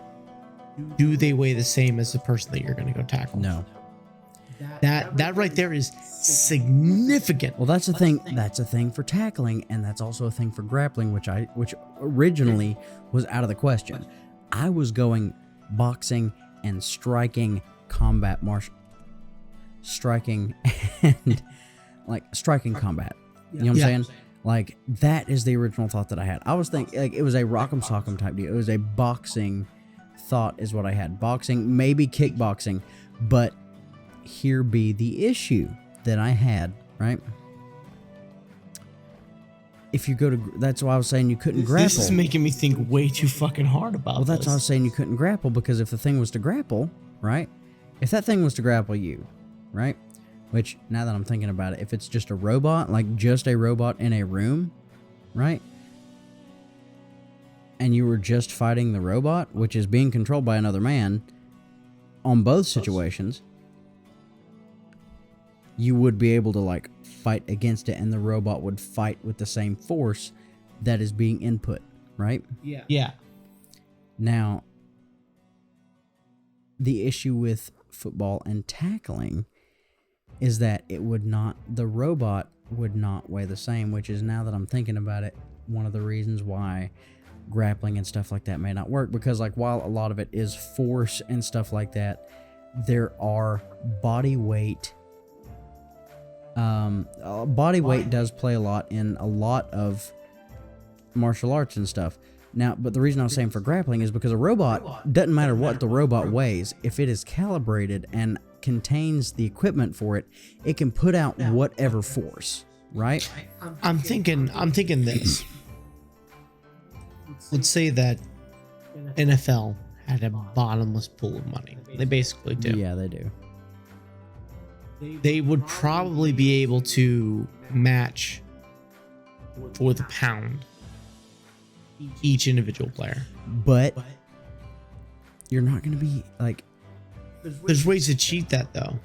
do they weigh the same as the person that you're going to go tackle? No. That right there is significant. Well, that's a thing. That's a thing for tackling, and that's also a thing for grappling, which originally was out of the question. I was going boxing and striking, combat striking and like striking combat. You know what I'm saying? Like, that is the original thought that I had. I was thinking like it was a rock'em sock'em type deal. It was a boxing thought is what I had. Boxing, maybe kickboxing, but here be the issue that I had, right? If you go to, that's why I was saying you couldn't grapple. This is making me think way too fucking hard about Well, that's why I was saying you couldn't grapple, because if the thing was to grapple, right? If that thing was to grapple you, right? Which, now that I'm thinking about it, if it's just a robot, like just a robot in a room, right? And you were just fighting the robot, which is being controlled by another man, on both situations, you would be able to, like, fight against it, and the robot would fight with the same force that is being input, right? Yeah. Now, the issue with football and tackling is that the robot would not weigh the same, which is, now that I'm thinking about it, one of the reasons why grappling and stuff like that may not work, because, like, while a lot of it is force and stuff like that, there are body weight. Body weight does play a lot in a lot of martial arts and stuff. Now, but the reason I was saying for grappling is because a robot, doesn't matter what the robot weighs, if it is calibrated and contains the equipment for it, it can put out whatever force, right? I'm thinking this. Let's say that NFL had a bottomless pool of money. They basically do. Yeah, they do. They would probably be able to match for the pound each individual player. But you're not going to be like... There's ways to cheat that, though.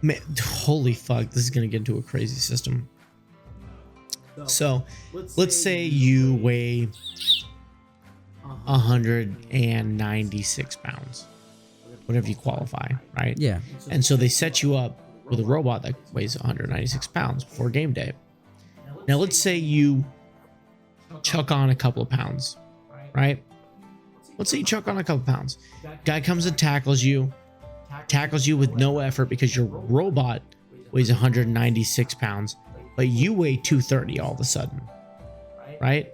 Man, holy fuck, this is going to get into a crazy system. So, let's say you weigh 196 pounds. Whatever you qualify, right? Yeah. And so they set you up with a robot that weighs 196 pounds before game day. Now, let's say you chuck on a couple of pounds, right? Let's say you chuck on a couple of pounds. Guy comes and tackles you with no effort because your robot weighs 196 pounds, but you weigh 230 all of a sudden, right?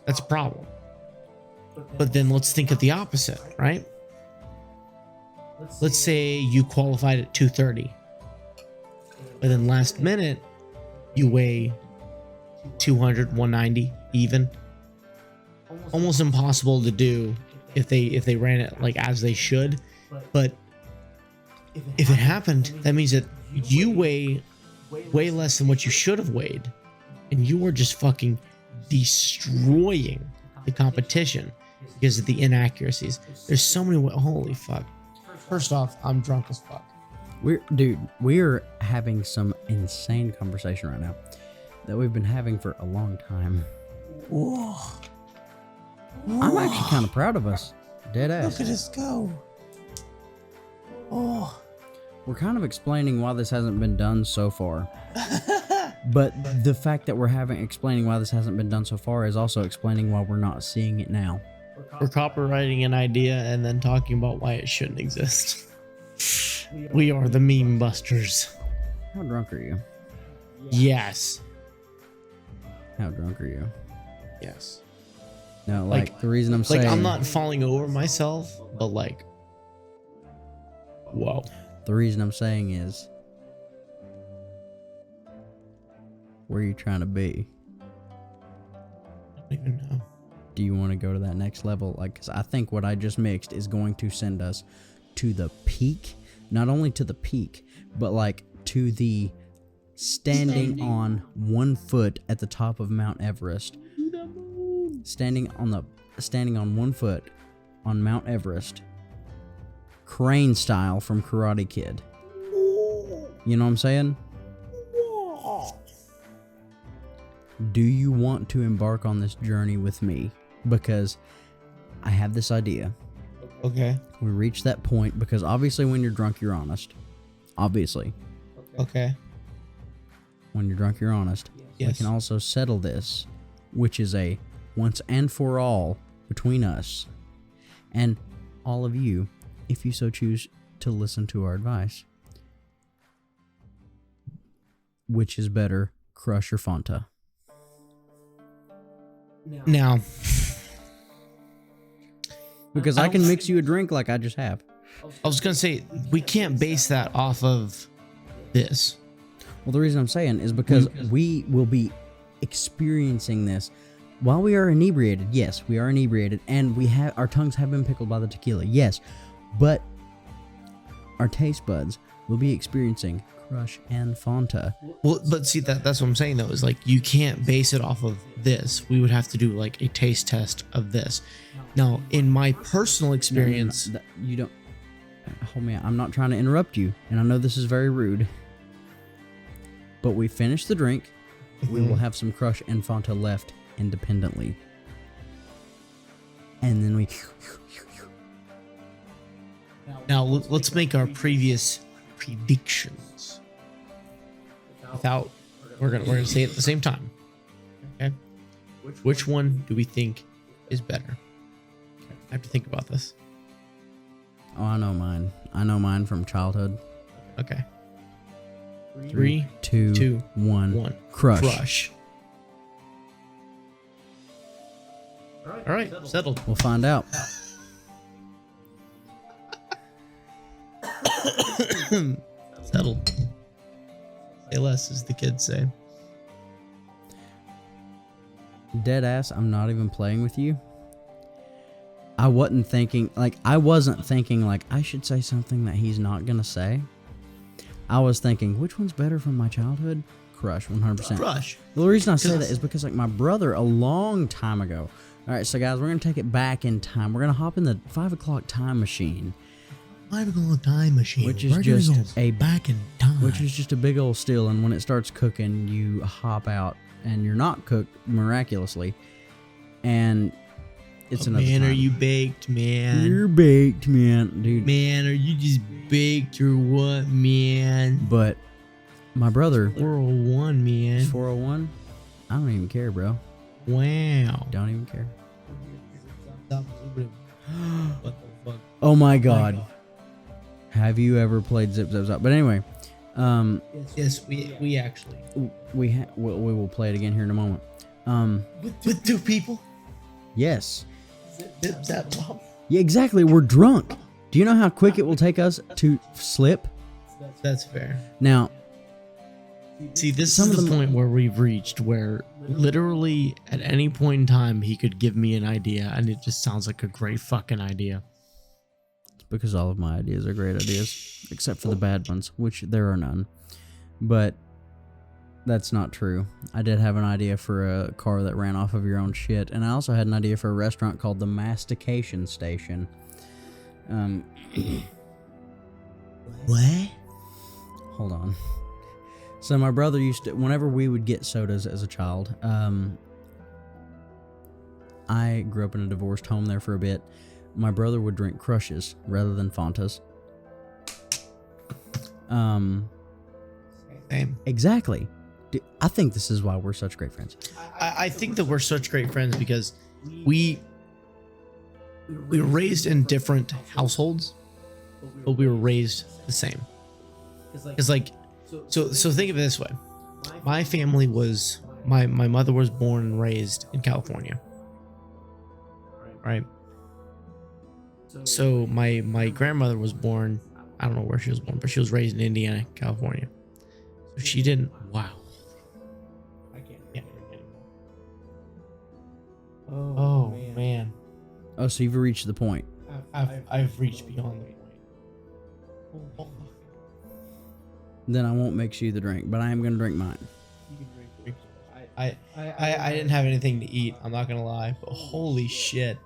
That's a problem. But then let's think of the opposite, right? Let's say you qualified at 230, but then last minute you weigh 200, 190 even. Almost impossible to do if they ran it like as they should. But if it happened, that means that you weigh way less than what you should have weighed, and you are just fucking destroying the competition because of the inaccuracies. There's so many holy fuck. First off, I'm drunk as fuck. We're having some insane conversation right now that we've been having for a long time. Whoa. I'm actually kind of proud of us. Dead ass. Look at us go. Oh. We're kind of explaining why this hasn't been done so far. But the fact that we're explaining why this hasn't been done so far is also explaining why we're not seeing it now. We're copywriting an idea and then talking about why it shouldn't exist. We are the meme busters. How drunk are you? Yes. How drunk are you? Yes. No, like the reason I'm saying... Like, I'm not falling over myself, but like... Whoa. The reason I'm saying is... Where are you trying to be? I don't even know. Do you want to go to that next level? Like, because I think what I just mixed is going to send us to the peak. Not only to the peak, but like to the standing on one foot at the top of Mount Everest. Standing on one foot on Mount Everest. Crane style from Karate Kid. You know what I'm saying? Do you want to embark on this journey with me? Because I have this idea. Okay. We reach that point because obviously when you're drunk, you're honest. Obviously. Okay. When you're drunk, you're honest. Yes. We can also settle this, which is a once and for all between us and all of you, if you so choose to listen to our advice. Which is better, Crush or Fanta? Now, Because I can mix you a drink like I just have. I was gonna say we can't base that off of this. Well, the reason I'm saying is because we will be experiencing this while we are inebriated. Yes, we are inebriated, and our tongues have been pickled by the tequila. Yes, but our taste buds will be experiencing Crush and Fanta. Well, but see that's what I'm saying though, is like you can't base it off of this. We would have to do like a taste test of this. Now, in my personal experience, no, you don't. Hold me. I'm not trying to interrupt you, and I know this is very rude. But we finish the drink. We will have some Crush and Fanta left independently, and then we. Now let's make our previous predictions. We're gonna say it at the same time. Okay. Which one do we think is better? I have to think about this. Oh, I know mine. I know mine from childhood. Okay. 3, 2, 1. Crush. All right, settled. We'll find out. Settled. Say less, as the kids say. Dead ass, I'm not even playing with you. I wasn't thinking like I should say something that he's not gonna say. I was thinking, which one's better from my childhood? Crush, 100%. Crush. The reason I say that is because like my brother a long time ago. All right, so guys, we're gonna take it back in time. We're gonna hop in the 5 o'clock time machine. 5 o'clock time machine, which is just a back in time. Which is just a big old still, and when it starts cooking, you hop out, and you're not cooked miraculously, and it's another man, time. Are you baked, man? You're baked, man, dude. Man, are you just baked or what, man? But my brother, 401, man. 401. I don't even care, bro. Wow. Don't even care. What the fuck? Oh my god. Have you ever played Zip Zap Zop? But anyway, yes, we actually we will play it again here in a moment. With 2 people. Yes. Zip Zap Zop. Yeah, exactly. We're drunk. Do you know how quick it will take us to slip? That's fair. Now, see, this is the point where we've reached where literally at any point in time he could give me an idea and it just sounds like a great fucking idea. It's because all of my ideas are great ideas, except for the bad ones, which there are none. But that's not true. I did have an idea for a car that ran off of your own shit, and I also had an idea for a restaurant called the Mastication Station. What? Hold on. So my brother used to, whenever we would get sodas as a child, I grew up in a divorced home there for a bit. My brother would drink Crushes rather than Fantas. Same. Exactly. I think this is why we're such great friends. I think that we're such great friends because we were raised in different households, but we were raised the same. Because like, so think of it this way. My family was, my mother was born and raised in California. Right? So my grandmother was born, I don't know where she was born, but she was raised in Indiana, California. So she didn't, wow. I can't anymore. Oh man. Oh, so you've reached the point. I've reached beyond the point. Oh. Then I won't mix you the drink, but I am going to drink mine. You can drink. I didn't have anything to eat, I'm not going to lie, but holy shit.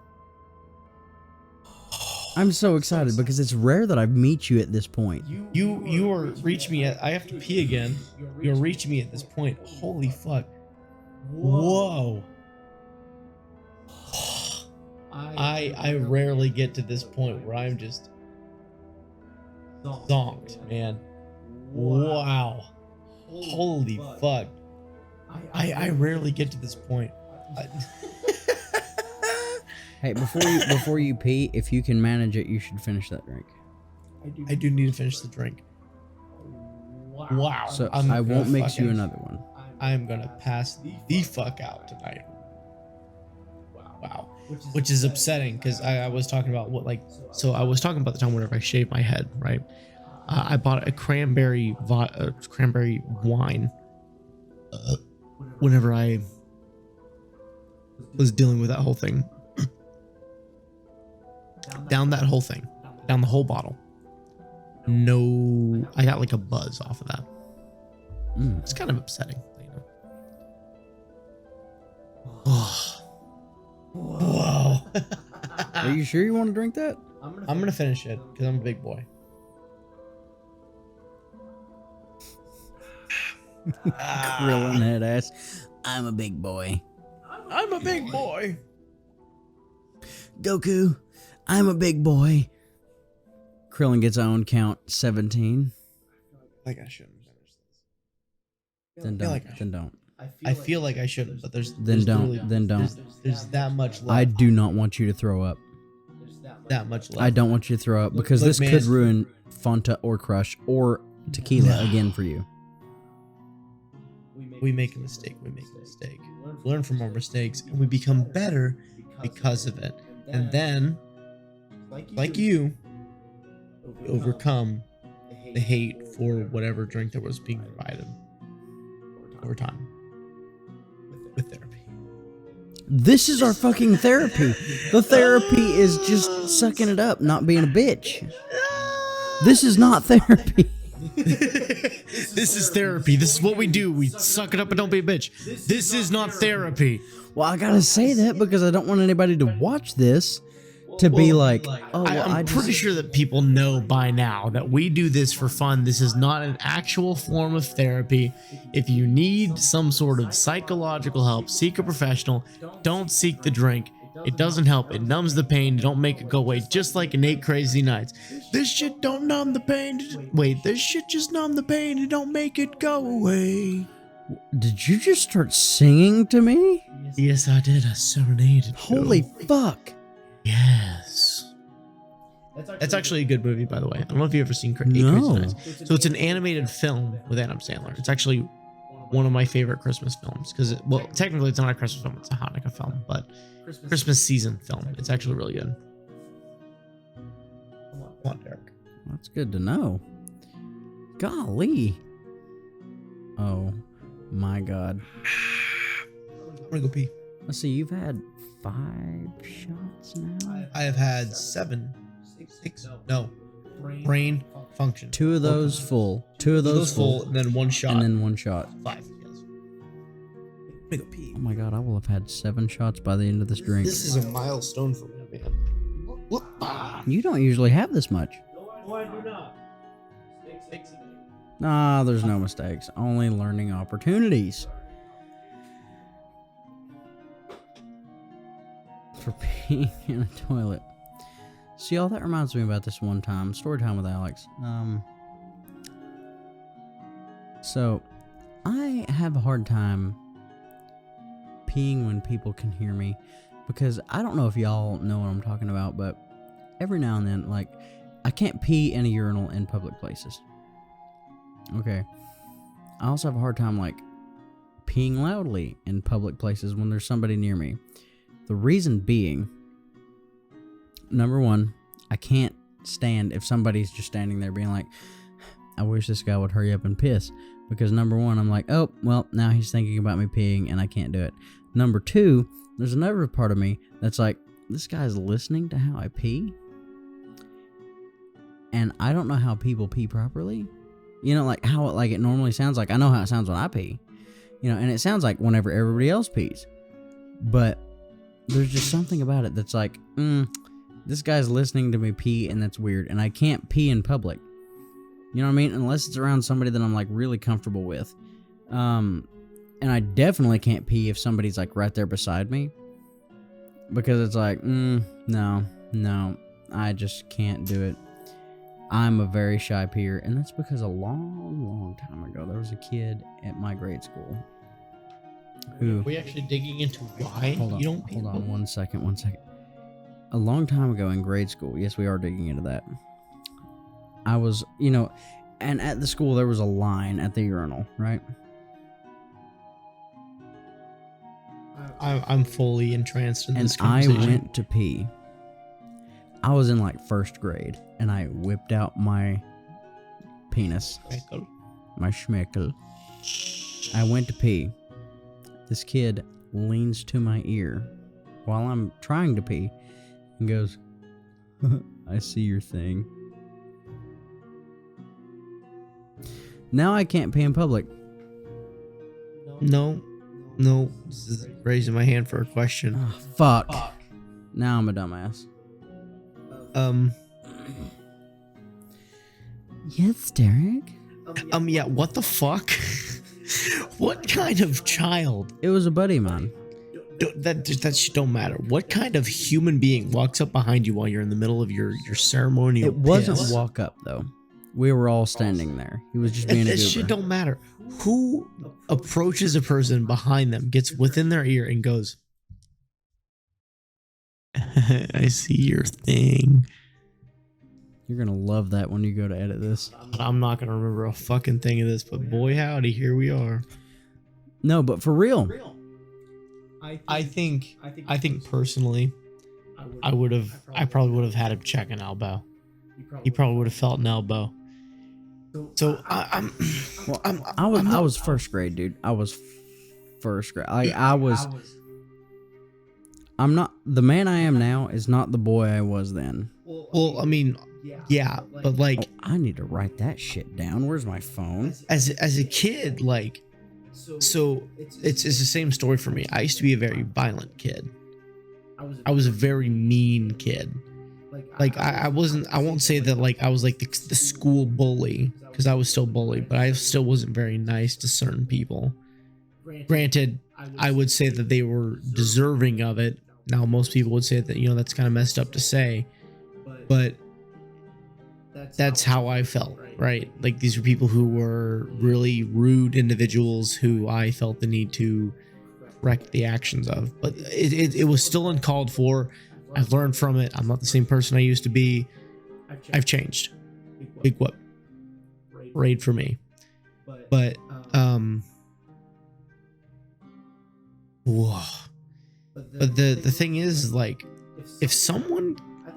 I'm so excited because it's rare that I meet you at this point. You are reaching me at, I have to pee again. You're reaching me at this point. Holy fuck. Whoa. I rarely get to this point where I'm just zonked, man. Wow. Holy fuck. I rarely get to this point. Hey, before you pee, if you can manage it, you should finish that drink. I do need to finish the drink. Wow. So I won't mix you another one. I'm gonna pass the fuck out tonight. Wow. Which is upsetting because I was talking about so I was talking about the time whenever I shave my head, right? I bought a cranberry wine whenever I was dealing with that whole thing. Down that whole thing, down the whole bottle. No, I got like a buzz off of that. It's kind of upsetting, you know. Oh. Whoa. Are you sure you want to drink that? I'm gonna finish it because I'm a big boy. Grilling that ass. I'm a big boy. I'm a big boy. Goku, I'm a big boy. Krillin gets own count 17. Like I shouldn't finish this. Then don't. Then don't. I feel like I shouldn't, but there's that much left. I do not want you to throw up. That much left. I don't want you to throw up because this could ruin Fanta or Crush or tequila again for you. We make a mistake. We learn from our mistakes, and we become better because of it. And then, like you, we overcome the hate for whatever drink that was being provided over time with therapy. This is our fucking therapy. The therapy is just sucking it up, not being a bitch. This is not therapy. This is therapy. This is what we do. We suck it up and don't be a bitch. This is not therapy. Well, I gotta say that because I don't want anybody to watch this to be like, oh, well, I'm pretty sure that people know by now that we do this for fun. This is not an actual form of therapy. If you need some sort of psychological help, seek a professional. Don't seek the drink. It doesn't help. It numbs the pain. Don't make it go away. Just like in 8 Crazy Nights. This shit don't numb the pain. Wait, this shit just numb the pain. It don't make it go away. Did you just start singing to me? Yes, I did. I serenaded. Holy fuck. Yes. That's actually a good movie, by the way. I don't know if you've ever seen 8 Crazy Nights. So it's an animated film with Adam Sandler. It's actually one of my favorite Christmas films because, well, technically it's not a Christmas film. It's a Hanukkah film, but Christmas season film. It's actually really good. Come on, Derek. That's good to know. Golly. Oh my God. I'm gonna go pee. Let's see, you've had 5 shots now? I have had 7, 6, no, brain function. 2 of those full. 2 of those full. And then 1 shot. And then 1 shot. 5, yes. I'm gonna go pee. Oh my God, I will have had 7 shots by the end of this drink. This is a milestone for me, man. You don't usually have this much. No, I do not. Nah, there's no mistakes. Only learning opportunities. For peeing in a toilet. See, y'all, that reminds me about this one time. Story time with Alex. So, I have a hard time peeing when people can hear me. Because I don't know if y'all know what I'm talking about, but every now and then, like, I can't pee in a urinal in public places. Okay. I also have a hard time, like, peeing loudly in public places when there's somebody near me. The reason being, number one, I can't stand if somebody's just standing there being like, I wish this guy would hurry up and piss. Because number one, I'm like, oh, well, now he's thinking about me peeing and I can't do it. Number two, there's another part of me that's like, this guy's listening to how I pee. And I don't know how people pee properly. You know, like how it normally sounds like. I know how it sounds when I pee. You know, and it sounds like whenever everybody else pees. But there's just something about it that's like, this guy's listening to me pee and that's weird. And I can't pee in public. You know what I mean? Unless it's around somebody that I'm like really comfortable with. And I definitely can't pee if somebody's like right there beside me. Because it's like, no, I just can't do it. I'm a very shy peer, and that's because a long time ago, there was a kid at my grade school who... Are we actually digging into why you don't pee? Hold on, one second. A long time ago in grade school, yes, we are digging into that. I was, and at the school, there was a line at the urinal, right? I'm fully entranced in And this I conversation. went to pee. I was in like first grade, and I whipped out my penis, my schmeckle. I went to pee. This kid leans to my ear while I'm trying to pee and goes, I see your thing. Now I can't pee in public. No. This is raising my hand for a question. Oh, fuck. Now I'm a dumbass. Yes, Derek? Yeah, what the fuck? What kind of child? It was a buddy of mine. That shit don't matter. What kind of human being walks up behind you while you're in the middle of your ceremonial It wasn't piss? walk up, though. We were all standing there. He was just being a That shit goober. don't matter. Who approaches a person behind them, gets within their ear, and goes, I see your thing. You're going to love that when you go to edit this. I'm not going to remember a fucking thing of this, but boy howdy, here we are. No, but for real. I think personally, I probably would have had him check an elbow. He probably would have felt an elbow. So I was first grade, dude. I was first grade. I'm not the man I am now is not the boy I was then. Well, I mean, yeah, but like, I need to write that shit down. Where's my phone? as a kid, like, so it's the same story for me. I used to be a very violent kid. I was a very mean kid. Like I won't say that like I was like the school bully, because I was still bullied, but I still wasn't very nice to certain people. Granted, I would say that they were deserving of it. Now, most people would say that, that's kind of messed up to say, but that's how I felt, right? Like, these were people who were really rude individuals who I felt the need to correct the actions of. But it was still uncalled for. I've learned from it. I'm not the same person I used to be. I've changed. Big whoop. Raid for me. But whoa. But the thing is, like, if someone,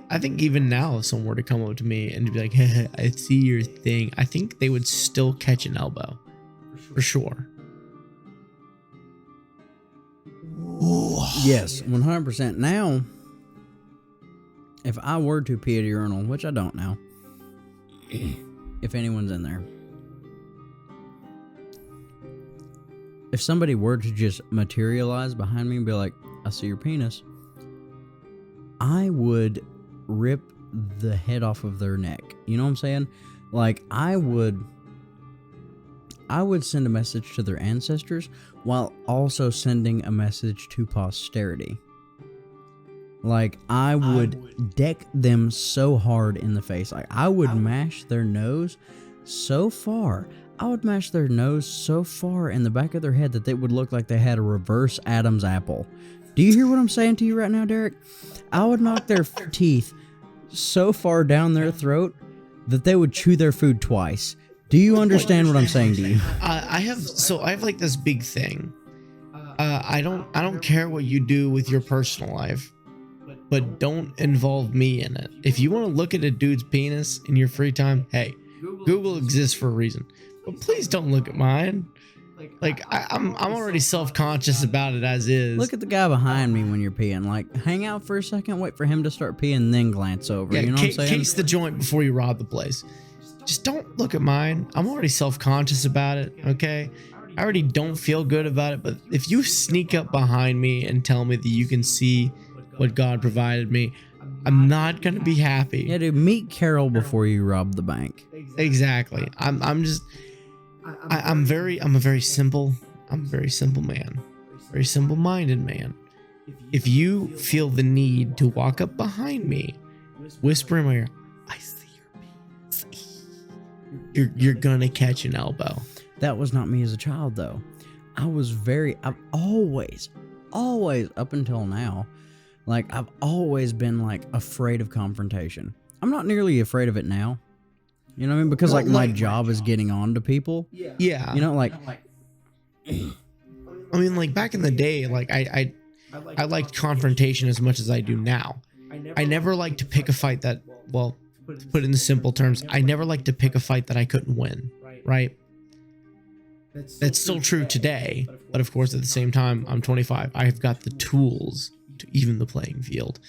I think even now, if someone were to come up to me and be like, hey, I see your thing, I think they would still catch an elbow. For sure. Yes, 100%. Now, if I were to pee at a urinal, which I don't now, if anyone's in there, if somebody were to just materialize behind me and be like, I see your penis, I would rip the head off of their neck. You know what I'm saying? Like, I would send a message to their ancestors while also sending a message to posterity. Like, I would deck them so hard in the face. Like, I would mash their nose so far. I would mash their nose so far in the back of their head that they would look like they had a reverse Adam's apple. Do you hear what I'm saying to you right now, Derek? I would knock their teeth so far down their throat that they would chew their food twice. Do you understand what I'm saying to you? I have like this big thing. I don't care what you do with your personal life, but don't involve me in it. If you want to look at a dude's penis in your free time, hey, Google exists for a reason. But please don't look at mine. Like, I'm already self-conscious about it as is. Look at the guy behind me when you're peeing. Like, hang out for a second, wait for him to start peeing, then glance over. Yeah, you know what I'm saying? Case the joint before you rob the place. Just don't look at mine. I'm already self-conscious about it, okay? I already don't feel good about it, but if you sneak up behind me and tell me that you can see what God provided me, I'm not gonna be happy. Yeah, dude, meet Carol before you rob the bank. Exactly. I'm a very simple man. Very simple-minded man. If you feel the need to walk up behind me, whisper in my ear, I see your penis, you're gonna catch an elbow. That was not me as a child, though. I've always, up until now, like, I've always been, like, afraid of confrontation. I'm not nearly afraid of it now. You know what I mean? Because, like, my job is getting on to people. Yeah. You know, like... I mean, like, back in the day, like, I I liked confrontation as much as I do now. I never liked to pick a fight that, well, to put it in simple terms, I never liked to pick a fight that I couldn't win, right? That's still true today, but of course at the same time, I'm 25. I have got the tools to even the playing field.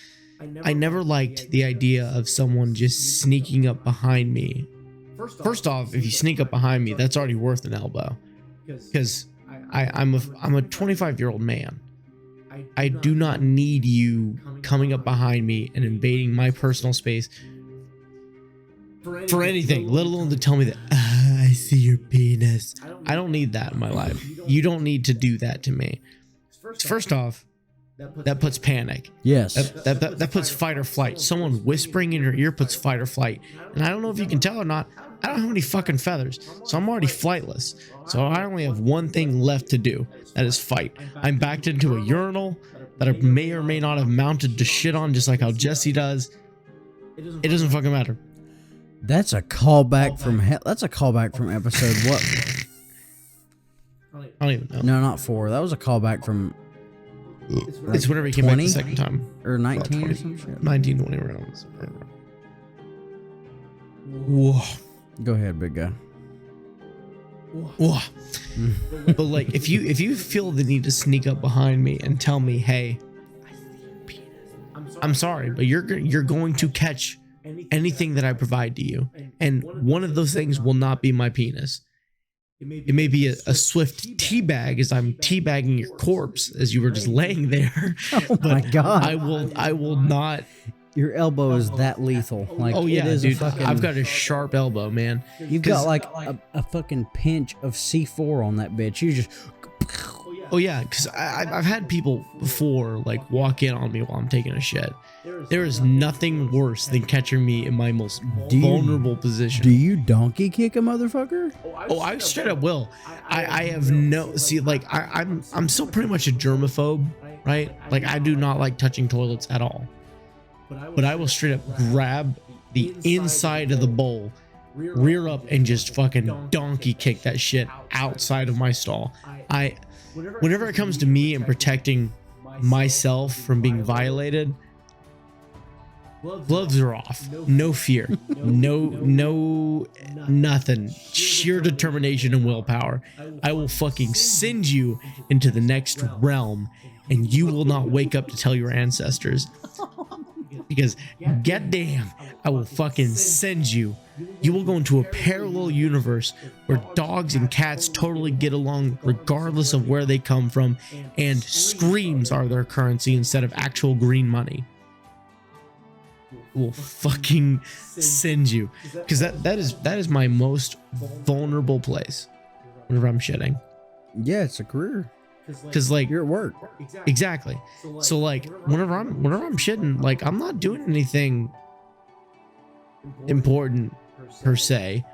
I never liked the idea of someone just sneaking up behind me. First off, if you sneak up behind me, that's already worth an elbow, because I'm a 25-year-old man. I do not need you coming up behind me and invading my personal space for anything, let alone to tell me that I see your penis. I don't need that in my life. You don't need to do that to me. First off, that puts panic. Yes. That puts fight or flight. Someone whispering in your ear puts fight or flight. And I don't know if you can tell or not, I don't have any fucking feathers, so I'm already flightless. So I only have one thing left to do. That is fight. I'm backed into a urinal that I may or may not have mounted to shit on, just like how Jesse does. It doesn't fucking matter. That's a callback from That's a callback from episode what? I don't even know. No, not 4. That was a callback from. It's whenever he came back the second time. Or 19 or some shit. 19, 20 rounds. Whoa. Go ahead, big guy. Whoa. But like, if you feel the need to sneak up behind me and tell me, hey, I'm sorry, but you're going to catch anything that I provide to you, and one of those things will not be my penis. It may be a swift teabag as I'm teabagging your corpse as you were just laying there. Oh my god! I will not. Your elbow is that lethal. Like, oh yeah, it is dude. I've got a sharp elbow, man. You've got like a fucking pinch of C4 on that bitch. You just. Oh yeah, because I've had people before like walk in on me while I'm taking a shit. There is nothing worse than catching me in my most vulnerable position. Do you donkey kick a motherfucker? Oh, I straight up will. I have no like I'm still pretty much a germaphobe, right? Like I do not like touching toilets at all. But I will straight up grab the inside of the bowl, rear up, and just fucking donkey kick that shit outside of my stall. Whenever it comes to me and protecting myself from being violated, gloves are off. No fear. No, nothing. Sheer determination and willpower. I will fucking send you into the next realm, and you will not wake up to tell your ancestors. Because goddamn, I will fucking send you. You will go into a parallel universe where dogs and cats totally get along regardless of where they come from, and screams are their currency instead of actual green money. Will fucking send you, because that is my most vulnerable place whenever I'm shitting. Yeah, it's a career. Because like you're at work. Exactly. So like whenever I'm shitting, like I'm not doing anything important per se,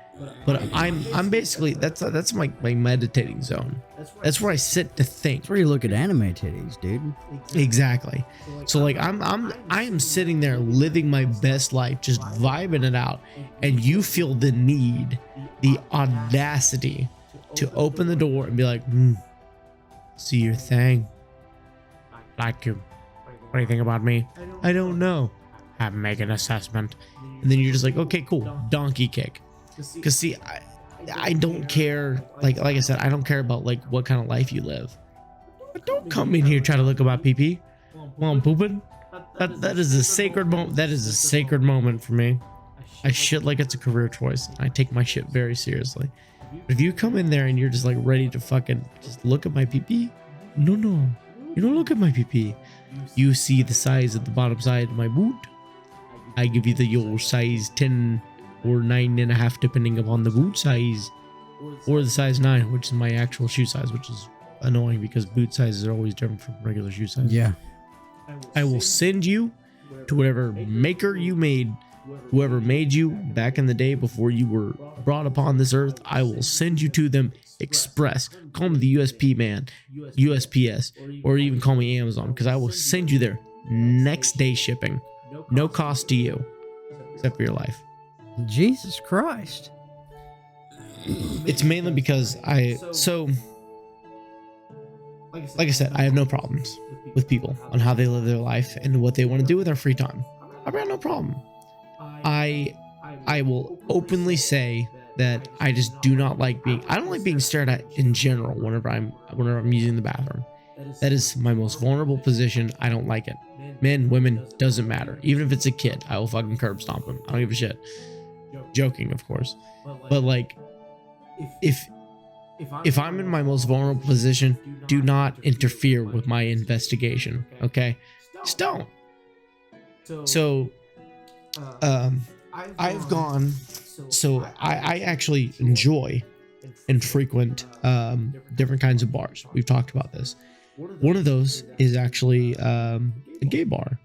but I'm basically that's my meditating zone. That's where I sit to think. That's where you look at anime titties, dude. Exactly. So like I am sitting there living my best life, just vibing it out, and you feel the need, the audacity to open the door and be like, see your thing. Like you. What do you think about me? I don't know. Have make an assessment. And then you're just like, okay, cool. Donkey kick. Because see, I don't care. Like I said, I don't care about like what kind of life you live. But don't come in here trying to look about pee-pee while I'm pooping. That is a sacred moment. That is a sacred moment for me. I shit like it's a career choice. I take my shit very seriously. But if you come in there and you're just like ready to fucking just look at my pee-pee, no, you don't look at my pee-pee. You see the size of the bottom side of my boot. I give you your size 10 or 9.5, depending upon the boot size, or the size 9, which is my actual shoe size, which is annoying because boot sizes are always different from regular shoe sizes. Yeah. I will send you to whatever maker you made. Whoever made you back in the day before you were brought upon this earth, I will send you to them express. Call me the USP man, USPS, or even call me Amazon, because I will send you there next day shipping. No cost to you, except for your life. Jesus Christ. It's mainly because like I said, I have no problems with people on how they live their life and what they want to do with their free time. I've got no problem. I will openly say that I just do not like I don't like being stared at in general whenever I'm using the bathroom. That is my most vulnerable position. I don't like it. Men, women, doesn't matter. Even if it's a kid, I will fucking curb stomp him. I don't give a shit. Joking, of course. But like, if I'm in my most vulnerable position, do not interfere with my investigation. Okay? Just don't. So, I've gone. So I actually enjoy and frequent different kinds of bars. We've talked about this. One of those is actually a gay bar.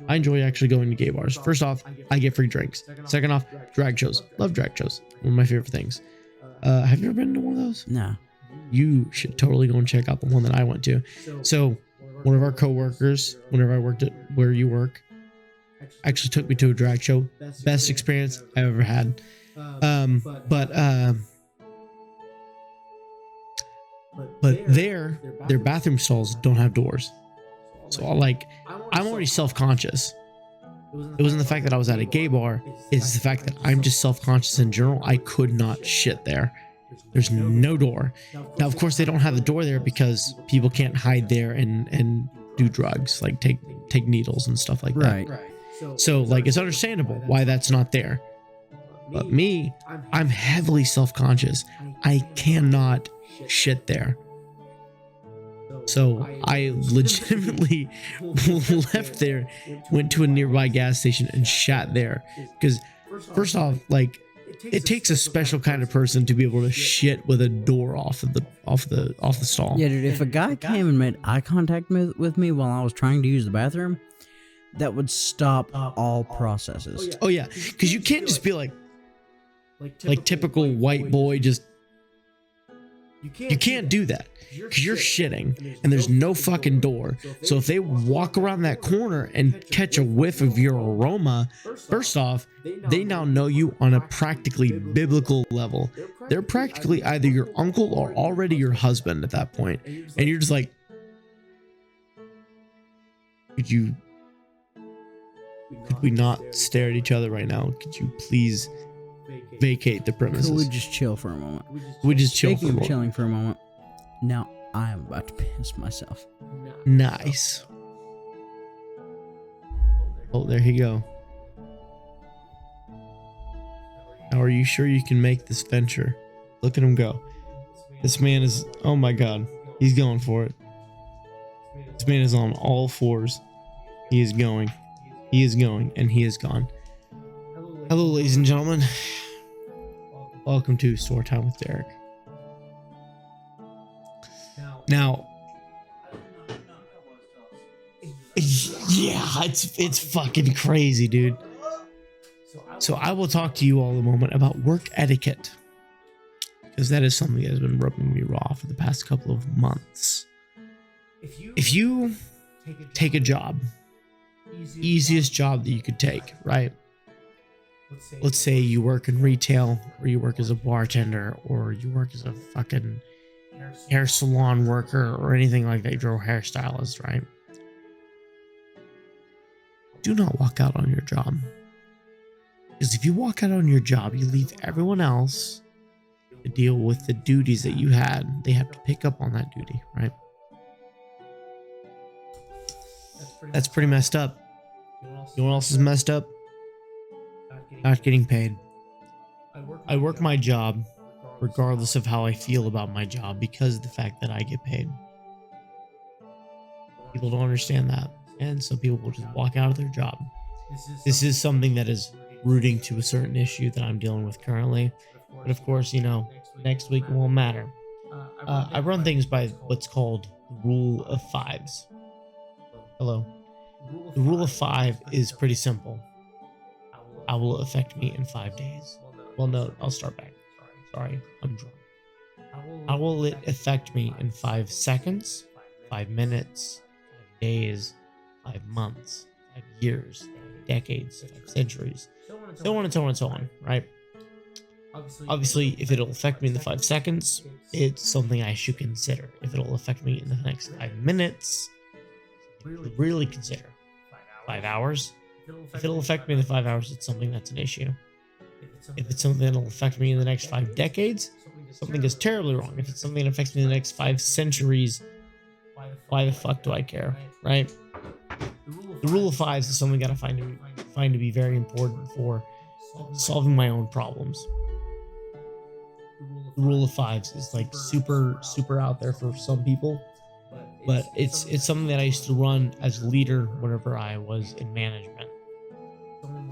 I enjoy actually going to gay bars. First off, I get free drinks. Second off, drag shows. Love drag shows. One of my favorite things. Have you ever been to one of those? No. You should totally go and check out the one that I went to. So one of our coworkers, whenever I worked at where you work, actually took me to a drag show. Best experience I've ever had. But their bathroom stalls don't have doors. So I'm already self-conscious. It wasn't the fact that I was at a gay bar. It's the fact that I'm just self-conscious in general. I could not shit there. There's no door. Now, of course, they don't have the door there because people can't hide there and do drugs, like take needles and stuff like that. Right. So like, it's understandable why that's not there. But me, I'm heavily self-conscious. I cannot shit there. So I legitimately left there, went to a nearby gas station and shat there. Because first off, like, it takes a special kind of person to be able to shit with a door off the stall. Yeah, dude, if a guy came and made eye contact with me while I was trying to use the bathroom, that would stop all processes. Oh yeah, because you can't just be like typical white boy, just. You can't do that because you're shitting and there's no fucking door. So if they walk around that corner and catch a whiff of your aroma, first off, they now know you on a practically biblical level. They're practically either your uncle or already your husband at that point. And you're just like, could we not stare at each other right now? Could you please vacate the premises? Could we just chill for a moment? We just chill Speaking of chilling for a moment, now I am about to piss myself. Nice. Oh, there you go. Now, are you sure you can make this venture? Look at him go. This man is, oh my God, he's going for it. This man is on all fours. He is going, and he is gone. Hello, ladies and gentlemen. Welcome to Story Time with Derek. Now, yeah, it's fucking crazy, dude. So I will talk to you all in a moment about work etiquette, because that is something that has been rubbing me raw for the past couple of months. If you take a job, easiest job that you could take, right? Let's say you work in retail, or you work as a bartender, or you work as a fucking hair salon worker, or anything like that. You're a hairstylist, right? Do not walk out on your job. Because if you walk out on your job, you leave everyone else to deal with the duties that you had. They have to pick up on that duty, right? That's pretty messed up. You know what else is messed up? Not getting paid. I work my job regardless of how I feel about my job because of the fact that I get paid. People don't understand that, and some people will just walk out of their job. This is something that is rooting to a certain issue that I'm dealing with currently, but of course, you know, next week it won't matter. I run things by what's called the rule of fives. Hello. The rule of five is pretty simple. I will affect me in 5 days. Well, no, I'll start back. Sorry, I'm drunk. How will it affect me in 5 seconds, 5 minutes, 5 days, 5 months, 5 years, 5 decades, 5 centuries, so on and so on and so on, right? Obviously, if it'll affect me in the 5 seconds, it's something I should consider. If it'll affect me in the next 5 minutes, really consider. 5 hours? If it'll affect me in the 5 hours, it's something that's an issue. If it's something that'll affect me in the next 5 decades, something goes terribly wrong. If it's something that affects me in the next 5 centuries, why the fuck do I care, right? The rule of fives is something I gotta find to be very important for solving my own problems. The rule of fives is like super out there for some people, but it's something that I used to run as a leader whenever I was in management.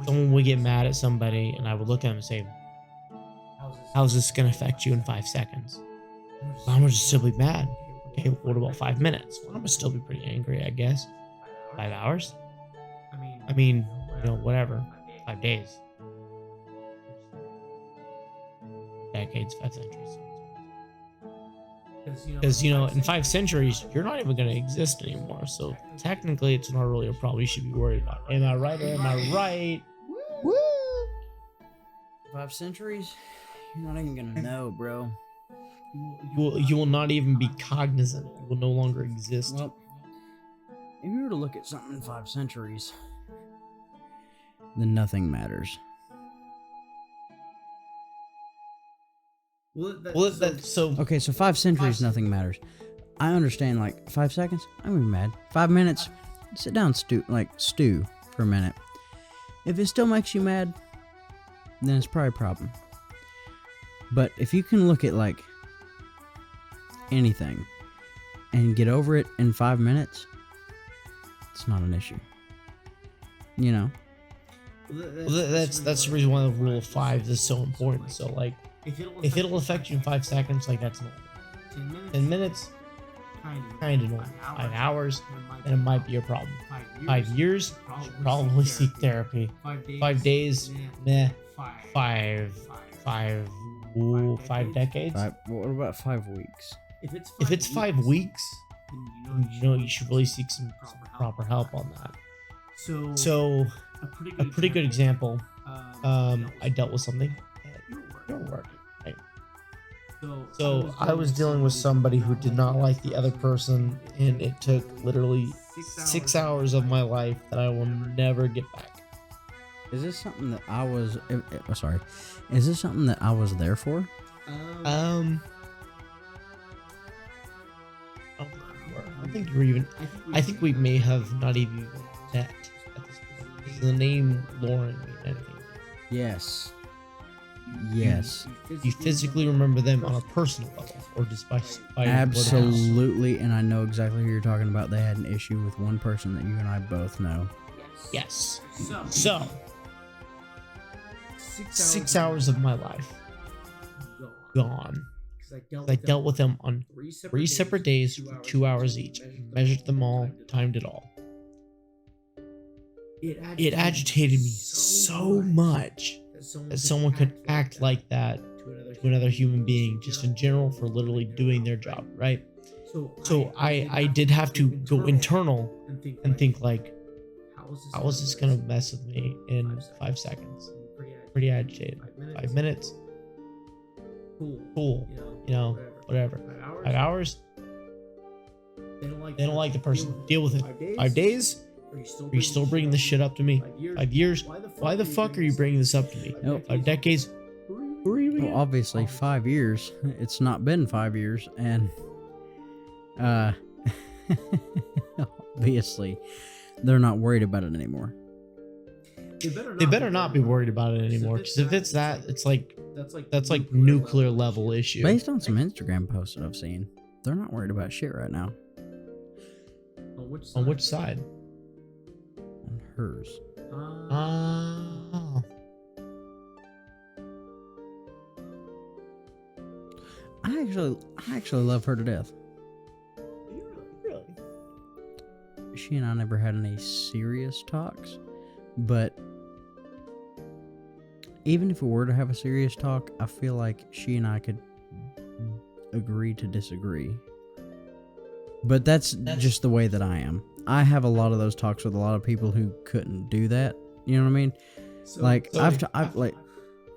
Someone would get mad at somebody, and I would look at them and say, "How's this gonna affect you in 5 seconds?" I'm gonna just still be mad. Okay, what about 5 minutes? Well, I'm gonna still be pretty angry, I guess. 5 hours? I mean, whatever. 5 days. Decades, 5 centuries. Because, in 5 centuries, you're not even going to exist anymore. So technically, it's not really a problem you should be worried about. Am I right or am I right? Woo! 5 centuries? You're not even going to know, bro. You will not even be cognizant. You will no longer exist. Well, if you were to look at something in 5 centuries, then nothing matters. Okay, so 5 centuries, nothing matters. I understand, like, 5 seconds, I'm gonna be mad. 5 minutes, sit down, stew for a minute. If it still makes you mad, then it's probably a problem. But if you can look at, like, anything and get over it in 5 minutes, it's not an issue. Well, that's the reason why the rule of fives is so important. So, like, if it'll affect you in 5 seconds, like, that's normal. 10 minutes, kind of normal. 5 hours, then it might be a problem. 5 years, should probably seek therapy. 5 days, meh. 5 decades. What about 5 weeks? If it's 5 weeks, you should really seek some proper help on that. So a pretty good example. I dealt with something. Working, right? So I was dealing with somebody who did not like the other person, and it took literally 6 hours of my life that I will never get back. Is this something that I was? Is this something that I was there for? I don't think you're even. I think we may have not even met at this point. Does the name Lauren mean anything? Yes. You physically remember them on a personal level, or just by absolutely, and I know exactly who you're talking about. They had an issue with one person that you and I both know. Yes. So 6 hours of my life gone. I dealt with them on 3 separate days for 2 hours each. I measured them all, timed it all. It agitated me so much that someone could act like that to another human being, just in general, for literally doing their job, right? So I did have to go internal and think, like, how is this gonna mess with me in 5 seconds? Pretty agitated. 5 minutes, cool, whatever. 5 hours, they don't like the person. Deal with it. 5 days, are you still bringing this shit up to me? 5 years, why the fuck are you bringing this up to me? Nope. 5 decades, who are you? Well, obviously 5 years. It's not been 5 years, and obviously they're not worried about it anymore. They better not be worried about it anymore, because if it's that, it's like that's like nuclear level issue. Based on some Instagram posts that I've seen, they're not worried about shit right now. On which side? On hers. I actually love her to death. Really? She and I never had any serious talks, but even if we were to have a serious talk, I feel like she and I could agree to disagree. But that's just the way that I am. I have a lot of those talks with a lot of people who couldn't do that. You know what I mean?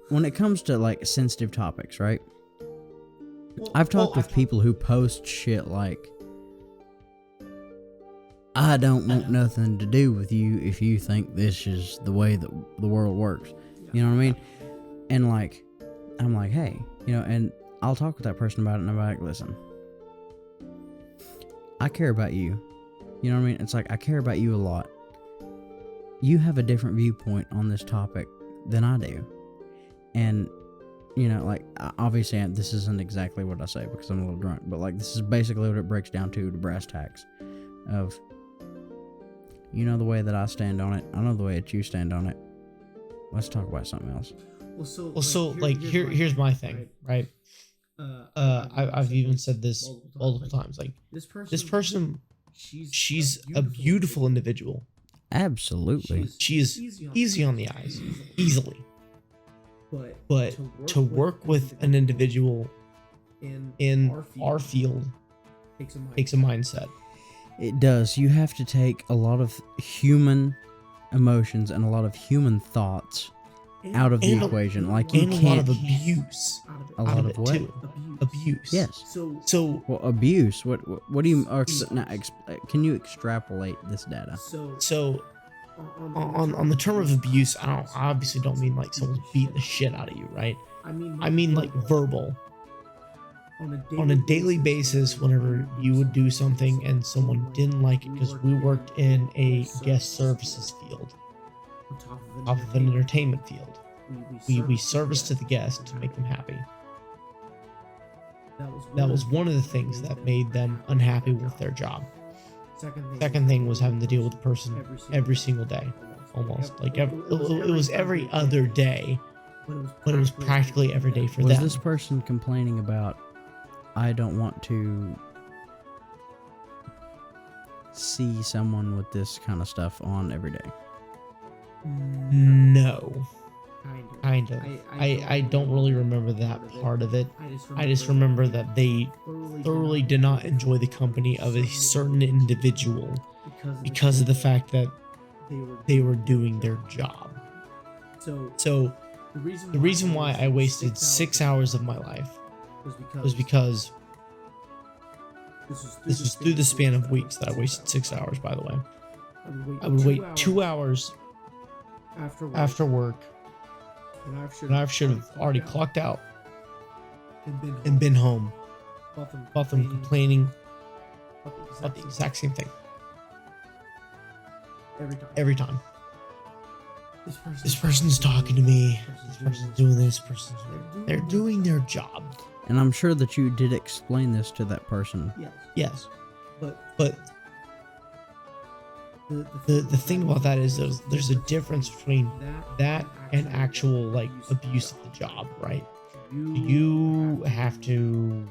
when it comes to like sensitive topics, right? I've talked with people who post shit like, I don't want nothing to do with you if you think this is the way that the world works. You know what I mean? And like, I'm like, hey, you know, and I'll talk with that person about it, and I'm like, listen, I care about you. You know what I mean? It's like, I care about you a lot. You have a different viewpoint on this topic than I do. And, you know, like, obviously, this isn't exactly what I say because I'm a little drunk, but like, this is basically what it breaks down to brass tacks of, you know, the way that I stand on it. I know the way that you stand on it. Let's talk about something else. Here's my thing, right? I've even said this multiple times. Like, this person, she's a beautiful individual. Absolutely. She is easy on the eyes, easily. But to work with an individual in our field takes a mindset. It does. You have to take a lot of human emotions and a lot of human thoughts out of the equation. Like, you can't. A lot of abuse. A lot of what? Too. Abuse. Yes. So well, abuse. What do you? Now, can you extrapolate this data? So on the term of abuse, I obviously don't mean like someone's beating the shit out of you, right? I mean like verbal. On a daily basis, whenever you would do something and someone didn't like it, because we worked in a guest services field, off of an entertainment field. We service to the guest to make them happy. That was one of the things that made them unhappy with their job. Second thing was having to deal with the person every single day, almost. Like, it was every other day, but it was practically every day for them. Was this person complaining about, I don't want to see someone with this kind of stuff on every day? No. Kind of. I don't really remember that part of it. I just remember that they thoroughly did not enjoy the company of a certain individual because of the fact that they were doing their job. So the reason why I wasted 6 hours of my life was because this was through the span of weeks that I wasted 6 hours, by the way. I would wait 2 hours after work, and I should have already clocked out and been home. About them complaining about the exact same thing. Every time. This person's talking to me. This person's doing this. They're doing their job. And I'm sure that you did explain this to that person. Yes. But the thing about that is there's a difference between that and actual, like, abuse of the job, right? You have to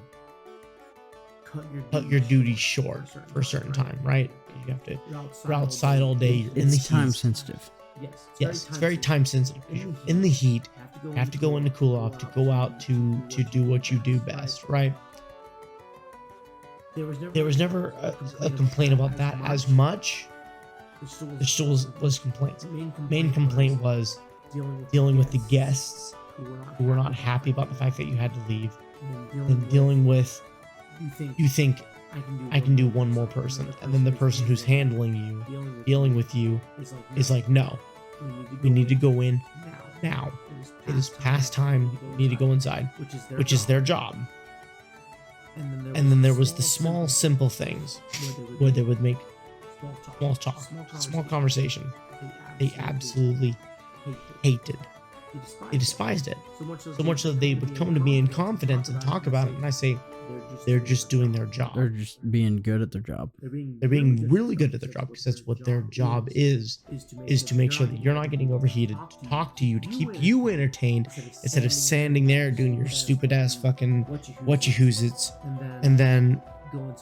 cut your duty short for a certain time, right? You have to, you're outside all day. You're in the heat. It's time sensitive. Yes, it's very time sensitive. You're in the heat. You have to go in to cool off, to go out to do what you do best, right? There was never a complaint about that as much. There still was complaints. Main complaint was dealing with the guests who were not happy about the fact that you had to leave, and dealing with, you think I can do one more person, and then the person who's handling you, dealing with you, is like, no, we need to go in now. It is past time. You need to go inside, which is their job. And then there was the small, simple things where they would make small talk, small conversation. They absolutely hated. They despised it. So much that they would come to me in confidence and talk about it, and I say, they're just doing their job. They're just being good at their job. They're being really good at their job, because that's what their job is to make sure that you're not getting overheated, to talk to you, to keep you entertained, instead of standing there doing your stupid ass fucking what-you-whoos-its, and then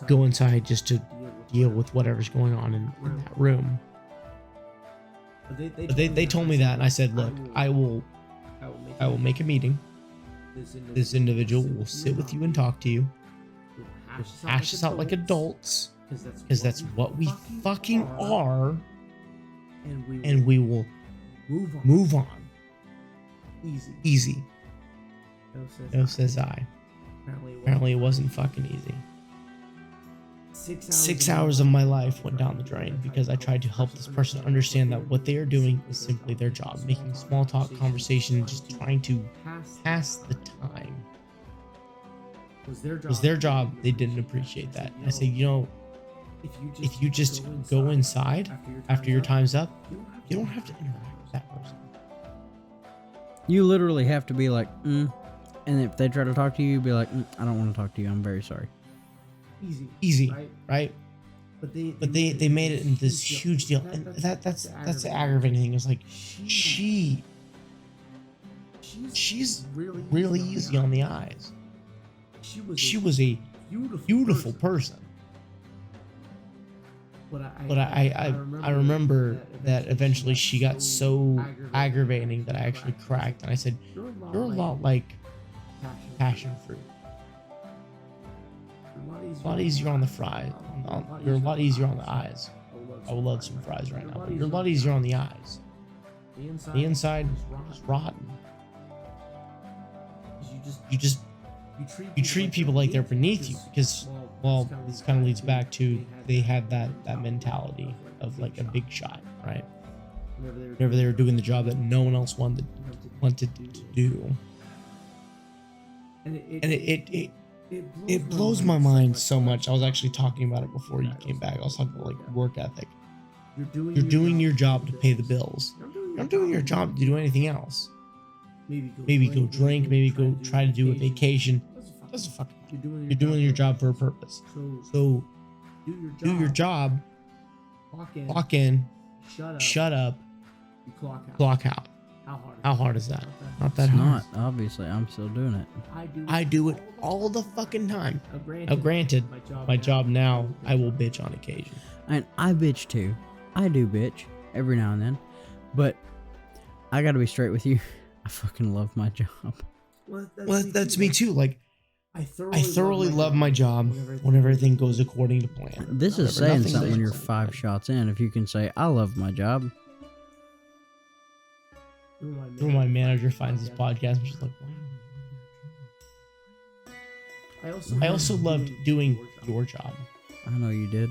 go inside just to deal with whatever's going on in that room. But they told me that, and I said, look, I will make a meeting. This individual will sit with you and talk to you. We'll hash this out like adults, because that's what we fucking are, and we will move on. Easy. No, says I. I. Apparently it wasn't fucking easy. 6 hours of my life went down the drain because I tried to help this person understand that what they are doing is simply their job, making small talk conversation, just trying to pass the time. It was their job. They didn't appreciate that. I said, if you just go inside after your time's up, you don't have to interact with that person. You literally have to be like, and if they try to talk to you, be like, I don't want to talk to you. I'm very sorry. Easy, right? But they made it into this huge deal, and that's the aggravating thing. It's like she's really easy on the eyes. She was a beautiful person. But I remember that eventually she got so aggravating that I actually cracked, and I said, "You're a lot like passion fruit. A lot easier on the fries. You're a lot easier on the eyes. I would love some fries right now. But you're a lot easier on the eyes. The inside is rotten. You treat people like they're beneath you because, well, this kind of leads back to they had that mentality of like a big shot, right? Whenever they were doing the job that no one else wanted to do, and it blows my mind so much. I was actually talking about it before you came back. I was talking about like work ethic. You're doing your job to pay the bills. You're not doing your job to do anything else. Maybe go drink. Maybe go try to do a vacation. Doesn't fucking matter. You're doing your job for a purpose. So do your job. Clock in. Shut up. Clock out. How hard is that? Not that hard. Not, obviously. I'm still doing it. I do it all the fucking time. Now, granted, my job now, I will bitch on occasion. And I bitch too. I do bitch every now and then. But I gotta be straight with you. I fucking love my job. Well, that's me too. Like, I thoroughly love my job when everything goes according to plan. This is saying something when you're 5 shots in. If you can say, I love my job. When my manager finds this podcast, I'm just like, wow. I also loved doing your job. I know you did.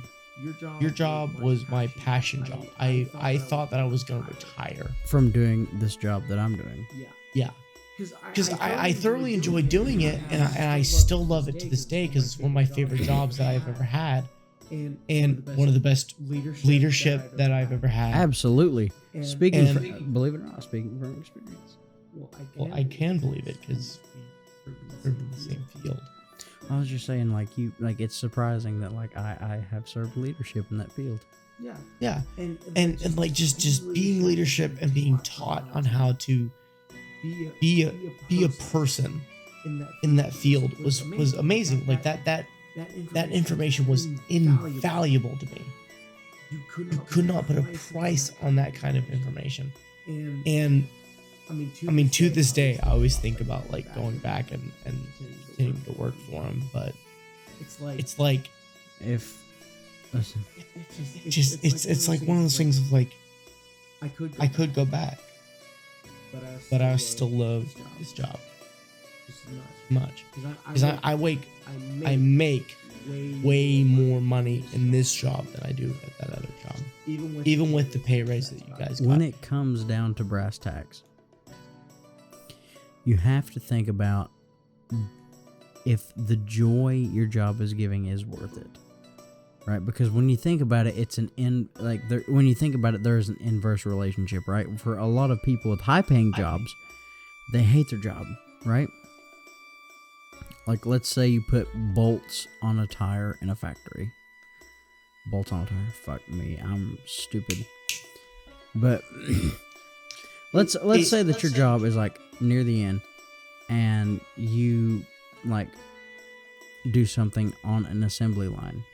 Your job was my passion job. I thought that I was going to retire from doing this job that I'm doing. Yeah. Because I thoroughly enjoy doing it, and I still love it to this day because it's one of my favorite jobs that I've ever had. And one of the best leadership that I've ever had. Absolutely. Believe it or not, speaking from experience. Well, I can believe it because we're in the same field. I was just saying, like, it's surprising that, like, I have served leadership in that field. Yeah. And like, just being leadership and being taught on how to be a person in that field was amazing. Like, that information was invaluable to me. You could not put a price on that kind of information. And I mean, to this day, I always think about like going back and continuing to work for him. But it's like if listen, it's like one of those things of like I could go back, but I still love this job much because I make way more money in this job than I do at that other job, even with the pay raise that you guys got. When it comes down to brass tacks, you have to think about if the joy your job is giving is worth it, right? Because when you think about it, it's when you think about it, there's an inverse relationship, right? For a lot of people with high-paying jobs, they hate their job, right? Like, let's say you put bolts on a tire in a factory. Bolts on a tire? Fuck me, I'm stupid. But let's say that your job is like near the end, and you like do something on an assembly line.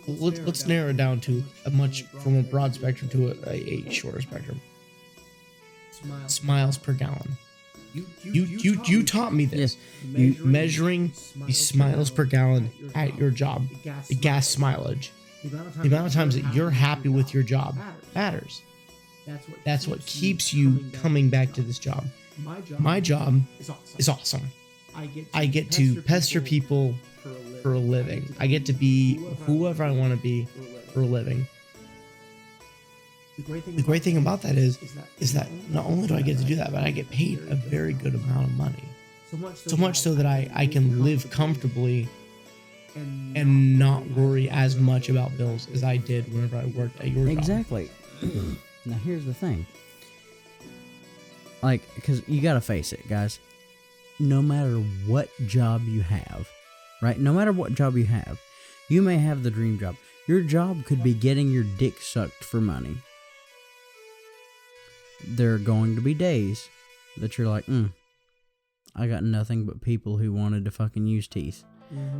Let's narrow it down to from a broad spectrum to a shorter spectrum. Miles per gallon. You taught me this. Yes. Measuring the miles per gallon at your job, the gas mileage, the amount of times that you're happy with your job matters. That's what keeps you coming back to this job. My job is awesome. I get to pester people for a living. I get to be whoever I want to be for a living. The great thing about that is that not only do I get to do that, but I get paid a very good amount of money. So much so that I can live comfortably and not worry as much about bills as I did whenever I worked at your job. Exactly. Now here's the thing. Like, because you gotta face it, guys. No matter what job you have, right? No matter what job you have, you may have the dream job. Your job could be getting your dick sucked for money. There are going to be days that you're like, I got nothing but people who wanted to fucking use teeth.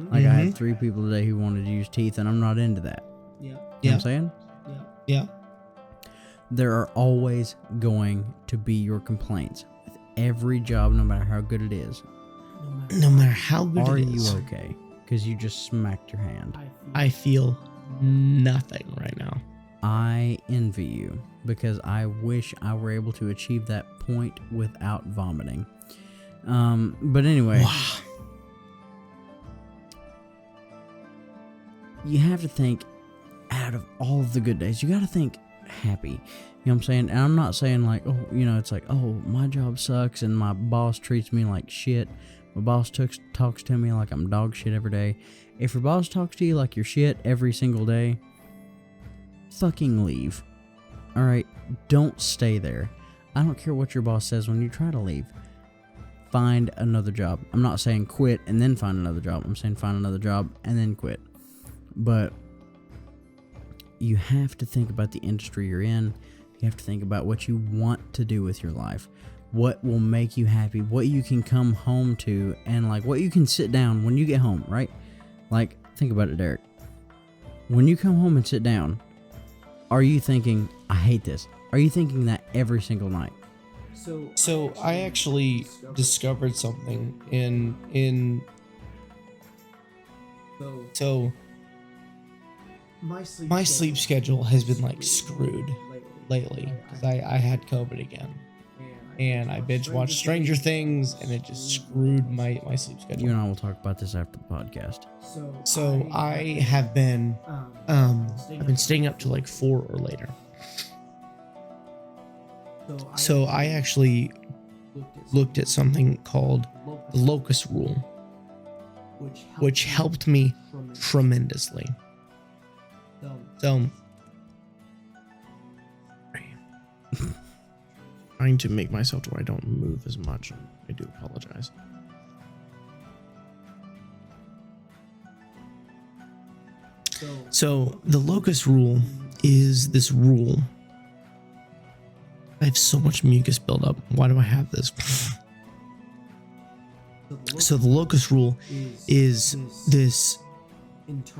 Like, I had 3 people today who wanted to use teeth, and I'm not into that. You know what I'm saying? Yeah. There are always going to be your complaints with every job, no matter how good it is. No matter how good Are it is. you okay? Because you just smacked your hand. I feel nothing right now. I envy you because I wish I were able to achieve that point without vomiting. But anyway, you have to think out of all of the good days, you got to think happy. You know what I'm saying? And I'm not saying like, oh, you know, it's like, oh, my job sucks and my boss treats me like shit. My boss talks to me like I'm dog shit every day. If your boss talks to you like you're shit every single day, fucking leave. Alright? Don't stay there. I don't care what your boss says when you try to leave. Find another job. I'm not saying quit and then find another job. I'm saying find another job and then quit. But you have to think about the industry you're in. You have to think about what you want to do with your life. What will make you happy. What you can come home to. And like what you can sit down when you get home, right? Like, think about it, Derek. When you come home and sit down, are you thinking, I hate this? Are you thinking that every single night? So I actually discovered something in my sleep schedule has been like screwed lately because I had COVID again. And I binge watched Stranger Things, and it just screwed my sleep schedule. You and I will talk about this after the podcast. So I have been, I've been staying up to like 4 or later. So I actually looked at something called the locust rule, which helped me tremendously. So, trying to make myself to where I don't move as much. I do apologize. So the locust rule is this rule. I have so much mucus buildup. Why do I have this? So the locust rule is this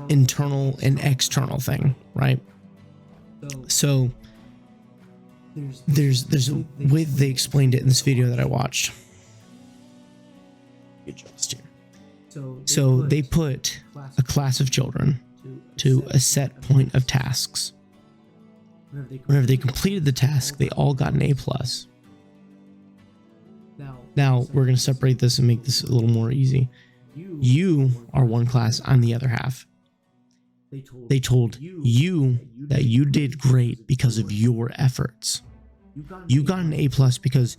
internal and external thing, right? So there's a way that they explained it in this video that I watched. Adjust here. So they put a class of children to a set point of tasks. Whenever they completed the task, they all got an A+. Now we're going to separate this and make this a little more easy. You are one class, I'm the other half. They told you that you did great because of your efforts. You got an A+ because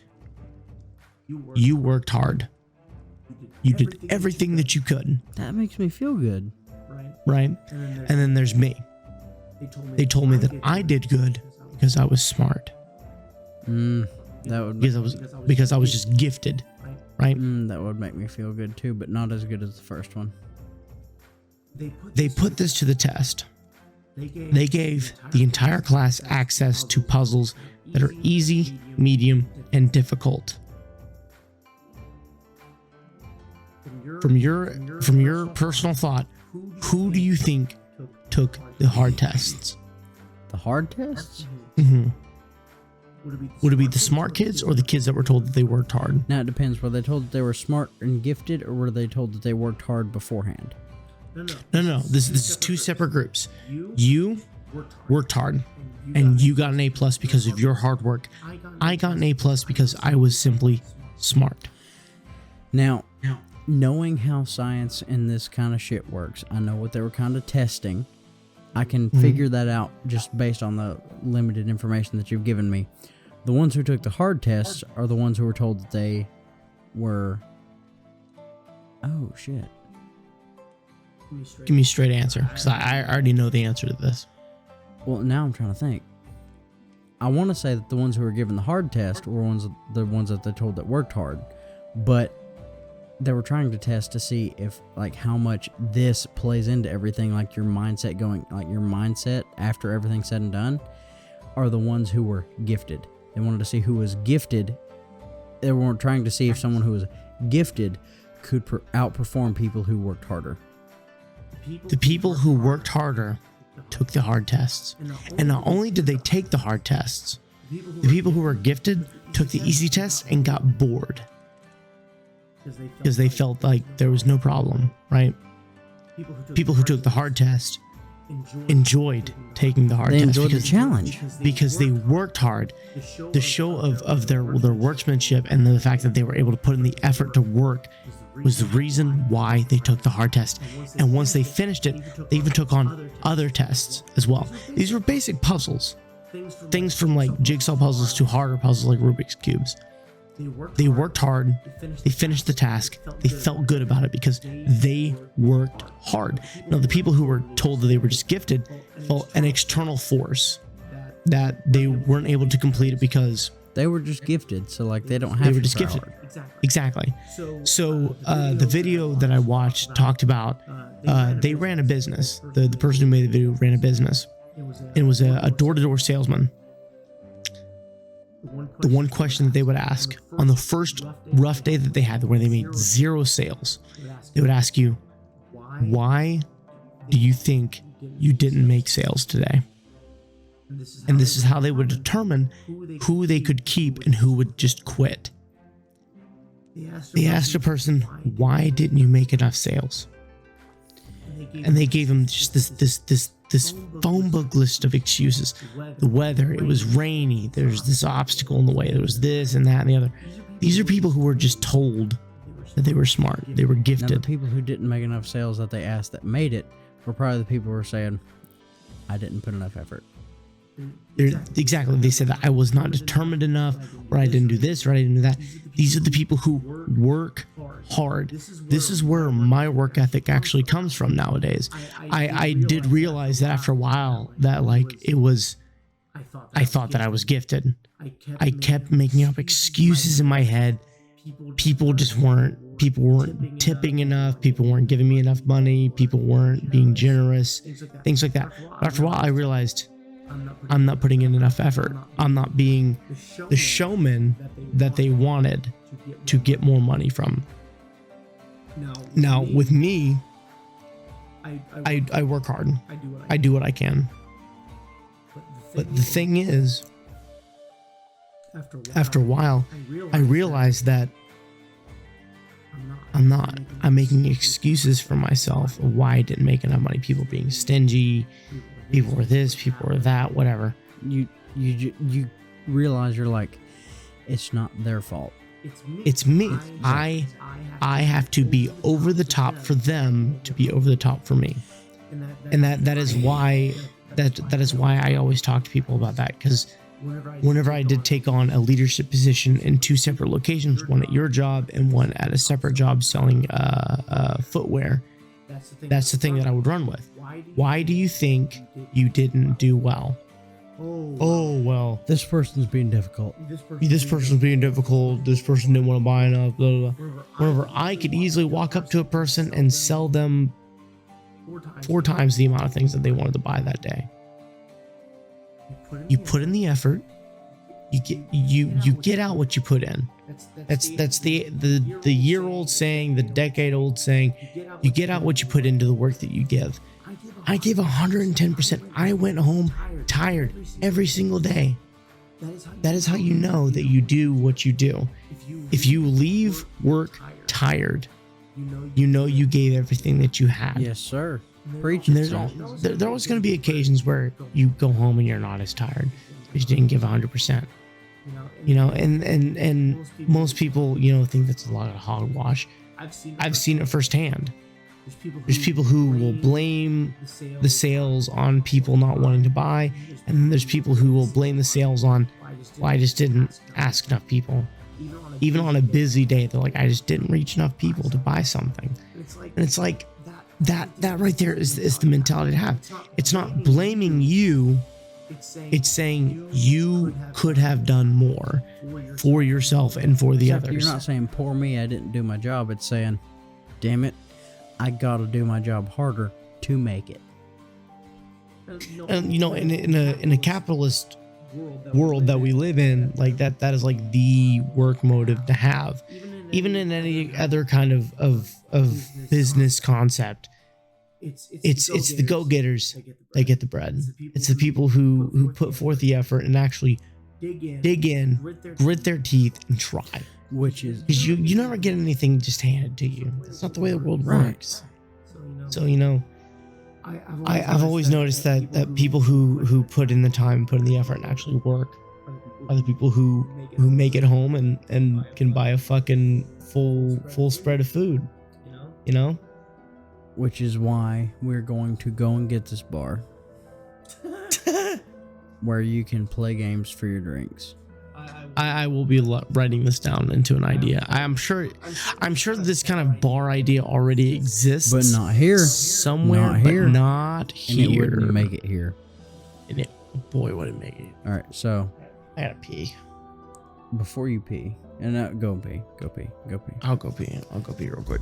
you worked hard. You did everything that you could. That makes me feel good. Right? And then there's me. They told me that I did good because I was smart. That would because I was just gifted, right? That would make me feel good too, but not as good as the first one. They put this to the test. They gave the entire class access to puzzles that are easy, medium, and difficult. From your personal thought, who do you think took the hard tests? The hard tests? Mm-hmm. Would it be the smart kids or the kids that were told that they worked hard? Now it depends. Were they told that they were smart and gifted, or were they told that they worked hard beforehand? No. This is 2 separate groups. You worked hard, and you got an A+ because of your hard work. I got an A+ because I was simply smart. Now, knowing how science and this kind of shit works, I know what they were kind of testing. I can figure that out just based on the limited information that you've given me. The ones who took the hard tests are the ones who were told that they were... Oh, shit. Give me a straight answer, because I already know the answer to this. Well, now I'm trying to think. I want to say that the ones who were given the hard test were the ones that they told that worked hard. But they were trying to test to see if, like, how much this plays into everything, like your mindset your mindset after everything's said and done, are the ones who were gifted. They wanted to see who was gifted. They weren't trying to see if someone who was gifted could outperform people who worked harder. The people who worked harder took the hard tests. And not only did they take the hard tests, the people who were gifted took the easy tests and got bored. Because they felt like there was no problem, right? People who took the hard test enjoyed taking the hard test. They enjoyed the challenge. Because they worked hard. The show of their workmanship and the fact that they were able to put in the effort to work was the reason why they took the hard test. And once they finished it, they even took on other tests as well. These were basic puzzles. Things from like jigsaw puzzles to harder puzzles like Rubik's Cubes. They worked hard, they finished the task, they felt good about it because they worked hard. Now, the people who were told that they were just gifted felt an external force that they weren't able to complete it because they were just gifted, so like they don't have to. They were just gifted. Hard. Exactly. So the video that I watched talked about they ran a business. The person who made the video ran a business. It was a door-to-door salesman. The one question that they would ask on the first rough day that they had, where they made 0 sales, they would ask you, why do you think you didn't make sales today? And this is how they would determine who they could keep and who would just quit. They asked a person, why didn't you make enough sales? And they gave him just this phone book list of excuses. The weather, it was rainy, there's this obstacle in the way, there was this and that and the other. These are people who were just told that they were smart, they were gifted. Now, the people who didn't make enough sales that they asked that made it were probably the people who were saying, I didn't put enough effort. Exactly. They said that I was not determined enough, or I didn't do this, or I didn't do that. These are the people who work hard. This is where my work ethic actually comes from nowadays. I did realize that after a while that like it was, I thought that I was gifted. I kept making up excuses in my head. People weren't tipping enough. People weren't giving me enough money. People weren't being generous, things like that. But after a while, I realized I'm not putting in enough effort. I'm not being the showman that they wanted to get more money from. Now, with me, I work hard. I do what I can. But the thing is, after a while, I realized that I'm making excuses for myself of why I didn't make enough money. People being stingy. People were this, people were that, whatever. You realize you're like, it's not their fault. It's me. I have to be over the top for them to be over the top for me. And that is why I always talk to people about that, because whenever I did take on a leadership position in 2 separate locations, one at your job and one at a separate job selling footwear, that's the thing that I would run with. Why do you think you didn't do well? Oh, well. This person's being difficult. This person's being difficult. This person didn't want to buy enough. Blah, blah, blah. Whenever I could easily walk up to a person and sell them 4 times the amount of things that they wanted to buy that day. You put in the effort. You get out what you put in. That's the year-old saying, the decade-old saying. You get out what you put into the work that you give. I gave 110%. I went home tired every single day. That is how you know that you do what you do. If you leave work tired, you know you gave everything that you had. Yes, sir. Preach. There are always going to be occasions where you go home and you're not as tired because you didn't give 100%. And most people, think that's a lot of hogwash. I've seen it firsthand. There's people who will blame the sales on people not wanting to buy, and then there's people who will blame the sales on, well, I just didn't ask enough people. Even on a busy day, they're like, I just didn't reach enough people to buy something. And it's like that right there is the mentality to have. It's not blaming you. It's saying you could have done more for yourself and for the others. You're not saying poor me, I didn't do my job. It's saying, damn it, I gotta do my job harder to make it. And in a capitalist world that we live in, like that is like the work motive to have. Even in any other kind of business concept, it's the go-getters that get the bread. It's the people who put forth the effort and actually dig in, grit their teeth, and try. Which is because you never get anything just handed to you. That's not the way the world works. So I've always noticed that people who put in the time, put in the effort, and actually work are the people who make it home and can buy a fucking full spread of food. Which is why we're going to go and get this bar where you can play games for your drinks. I will be writing this down into an idea. I'm sure this kind of bar idea already exists, but not here. Somewhere, but not here. And it wouldn't make it here. And boy, would it make it. All right, so I gotta pee. Before you pee, and go pee. I'll go pee real quick.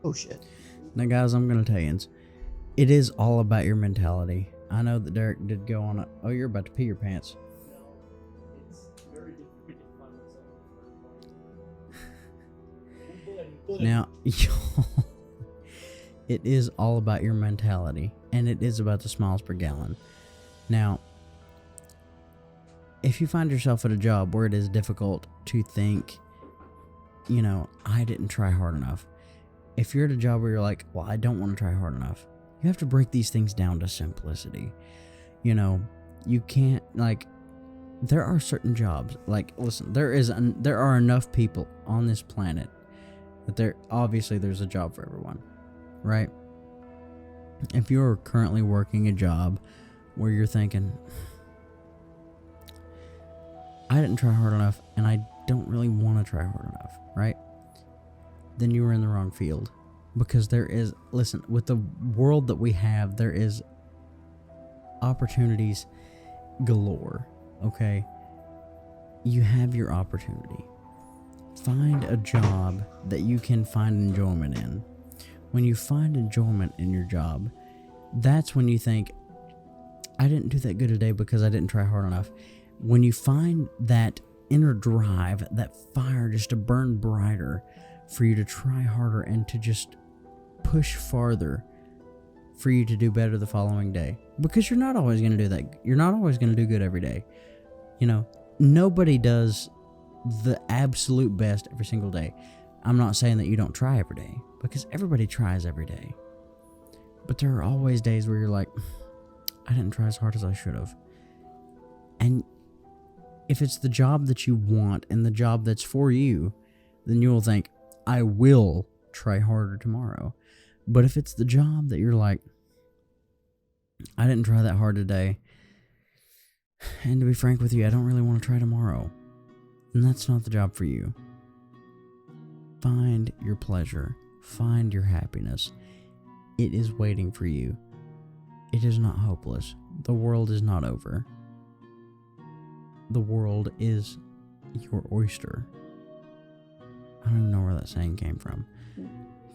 Oh shit. Now, guys, I'm gonna tell you, it is all about your mentality. I know that Derek did go on oh, you're about to pee your pants. Now, it is all about your mentality, and it is about the smiles per gallon. Now, if you find yourself at a job where it is difficult to think, I didn't try hard enough. If you're at a job where you're like, well, I don't want to try hard enough, you have to break these things down to simplicity. You can't, there are certain jobs, listen, there are enough people on this planet that there's a job for everyone, right? If you're currently working a job where you're thinking, I didn't try hard enough and I don't really want to try hard enough, right? Then you were in the wrong field. Because with the world that we have, there is opportunities galore, okay? You have your opportunity. Find a job that you can find enjoyment in. When you find enjoyment in your job, that's when you think, I didn't do that good today because I didn't try hard enough. When you find that inner drive, that fire just to burn brighter, for you to try harder and to just push farther for you to do better the following day. Because you're not always going to do that. You're not always going to do good every day. Nobody does the absolute best every single day. I'm not saying that you don't try every day, because everybody tries every day. But there are always days where you're like, I didn't try as hard as I should have. And if it's the job that you want and the job that's for you, then you will think, I will try harder tomorrow. But if it's the job that you're like, I didn't try that hard today, and to be frank with you, I don't really want to try tomorrow, then that's not the job for you. Find your pleasure. Find your happiness. It is waiting for you. It is not hopeless. The world is not over. The world is your oyster. I don't even know where that saying came from.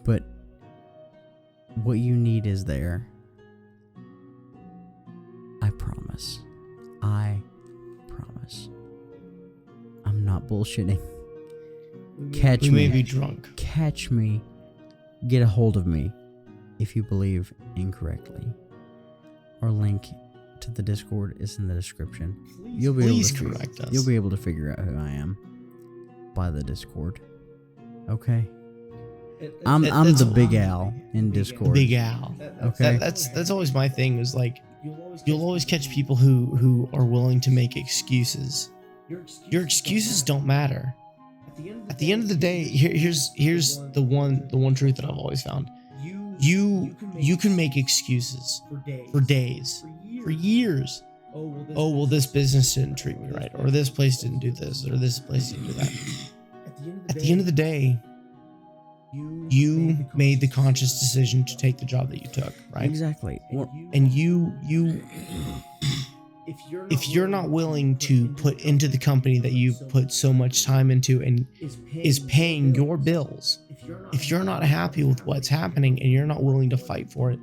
But what you need is there. I promise. I promise. I'm not bullshitting. Catch me. You may be drunk. Catch me. Get a hold of me if you believe incorrectly. Our link to the Discord is in the description. You'll be able to correct us. You'll be able to figure out who I am by the Discord. Okay. I'm the Big Al in Discord. Big Al. Okay. That's always my thing. Is like, you'll always catch people who are willing to make excuses. Your excuses don't matter. At the end of the day, here's the one truth that I've always found. You can make excuses for days, for years. Oh, well, this business didn't treat me right, or this place didn't do this, or this place didn't do that. At the end of the day, you made the conscious decision to take the job that you took, right? Exactly. And if you're not willing to put into the company that you put so much time into and is paying your bills, if you're not happy with what's happening and you're not willing to fight for it,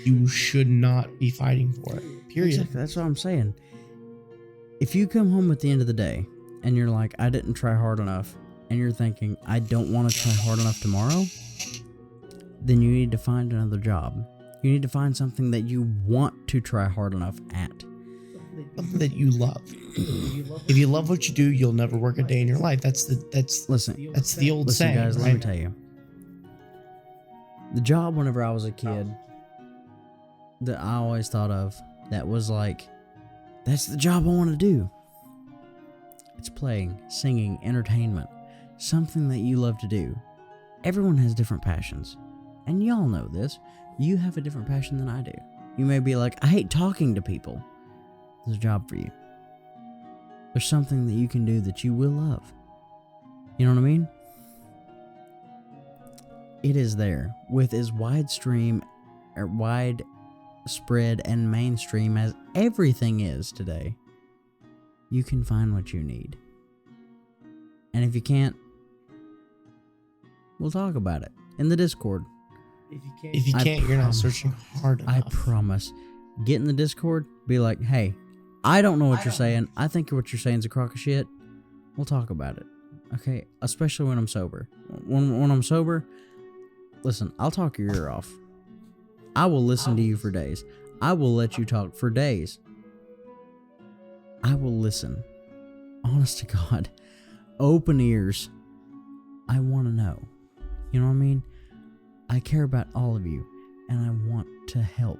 you should not be fighting for it. Period. Exactly. That's what I'm saying. If you come home at the end of the day and you're like, I didn't try hard enough, and you're thinking, I don't want to try hard enough tomorrow, then you need to find another job. You need to find something that you want to try hard enough at. Something that you love. If you love what you do, you'll never work a day in your life. That's the old saying. Guys, right? let me tell you. The job whenever I was a kid that I always thought of, that was like, that's the job I want to do. It's playing, singing, entertainment. Something that you love to do. Everyone has different passions. And y'all know this. You have a different passion than I do. You may be like, I hate talking to people. There's a job for you. There's something that you can do that you will love. You know what I mean? It is there with as widespread and mainstream as everything is today. You can find what you need. And if you can't, we'll talk about it in the Discord. If you can't, you're not searching hard enough. I promise. Get in the Discord, be like, hey, I don't know what you're saying. I think what you're saying is a crock of shit. We'll talk about it. Okay? Especially when I'm sober. When I'm sober, listen, I'll talk your ear off. I will listen to you for days. I will let you talk for days. I will listen. Honest to God. Open ears. I want to know. You know what I mean? I care about all of you, and I want to help.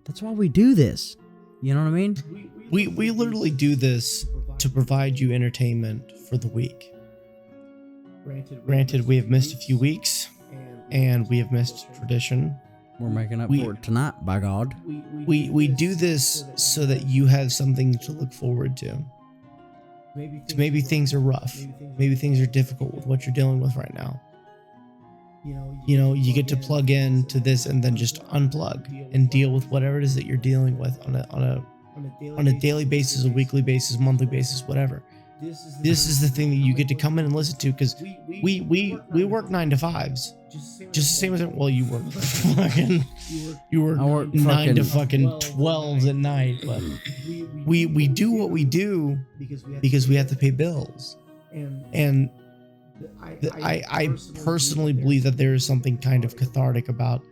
That's why we do this. You know what I mean? We literally do this to provide you entertainment for the week. Granted, we have missed a few weeks, and we have missed tradition. We're making up for it tonight, by God. We do this so that you have something to look forward to. Maybe things are rough. Maybe things are difficult with what you're dealing with right now. You know, you get to plug in to this and then just unplug and deal with whatever it is that you're dealing with on a daily basis, a weekly basis, monthly basis, whatever. This is the thing that you get to come in and listen to, because we work 9 to 5s. Just the same as, well, you work fucking, you work 9 to fucking 12s at night, but we do what we do because we have to pay bills. And I personally believe that there is something kind of cathartic about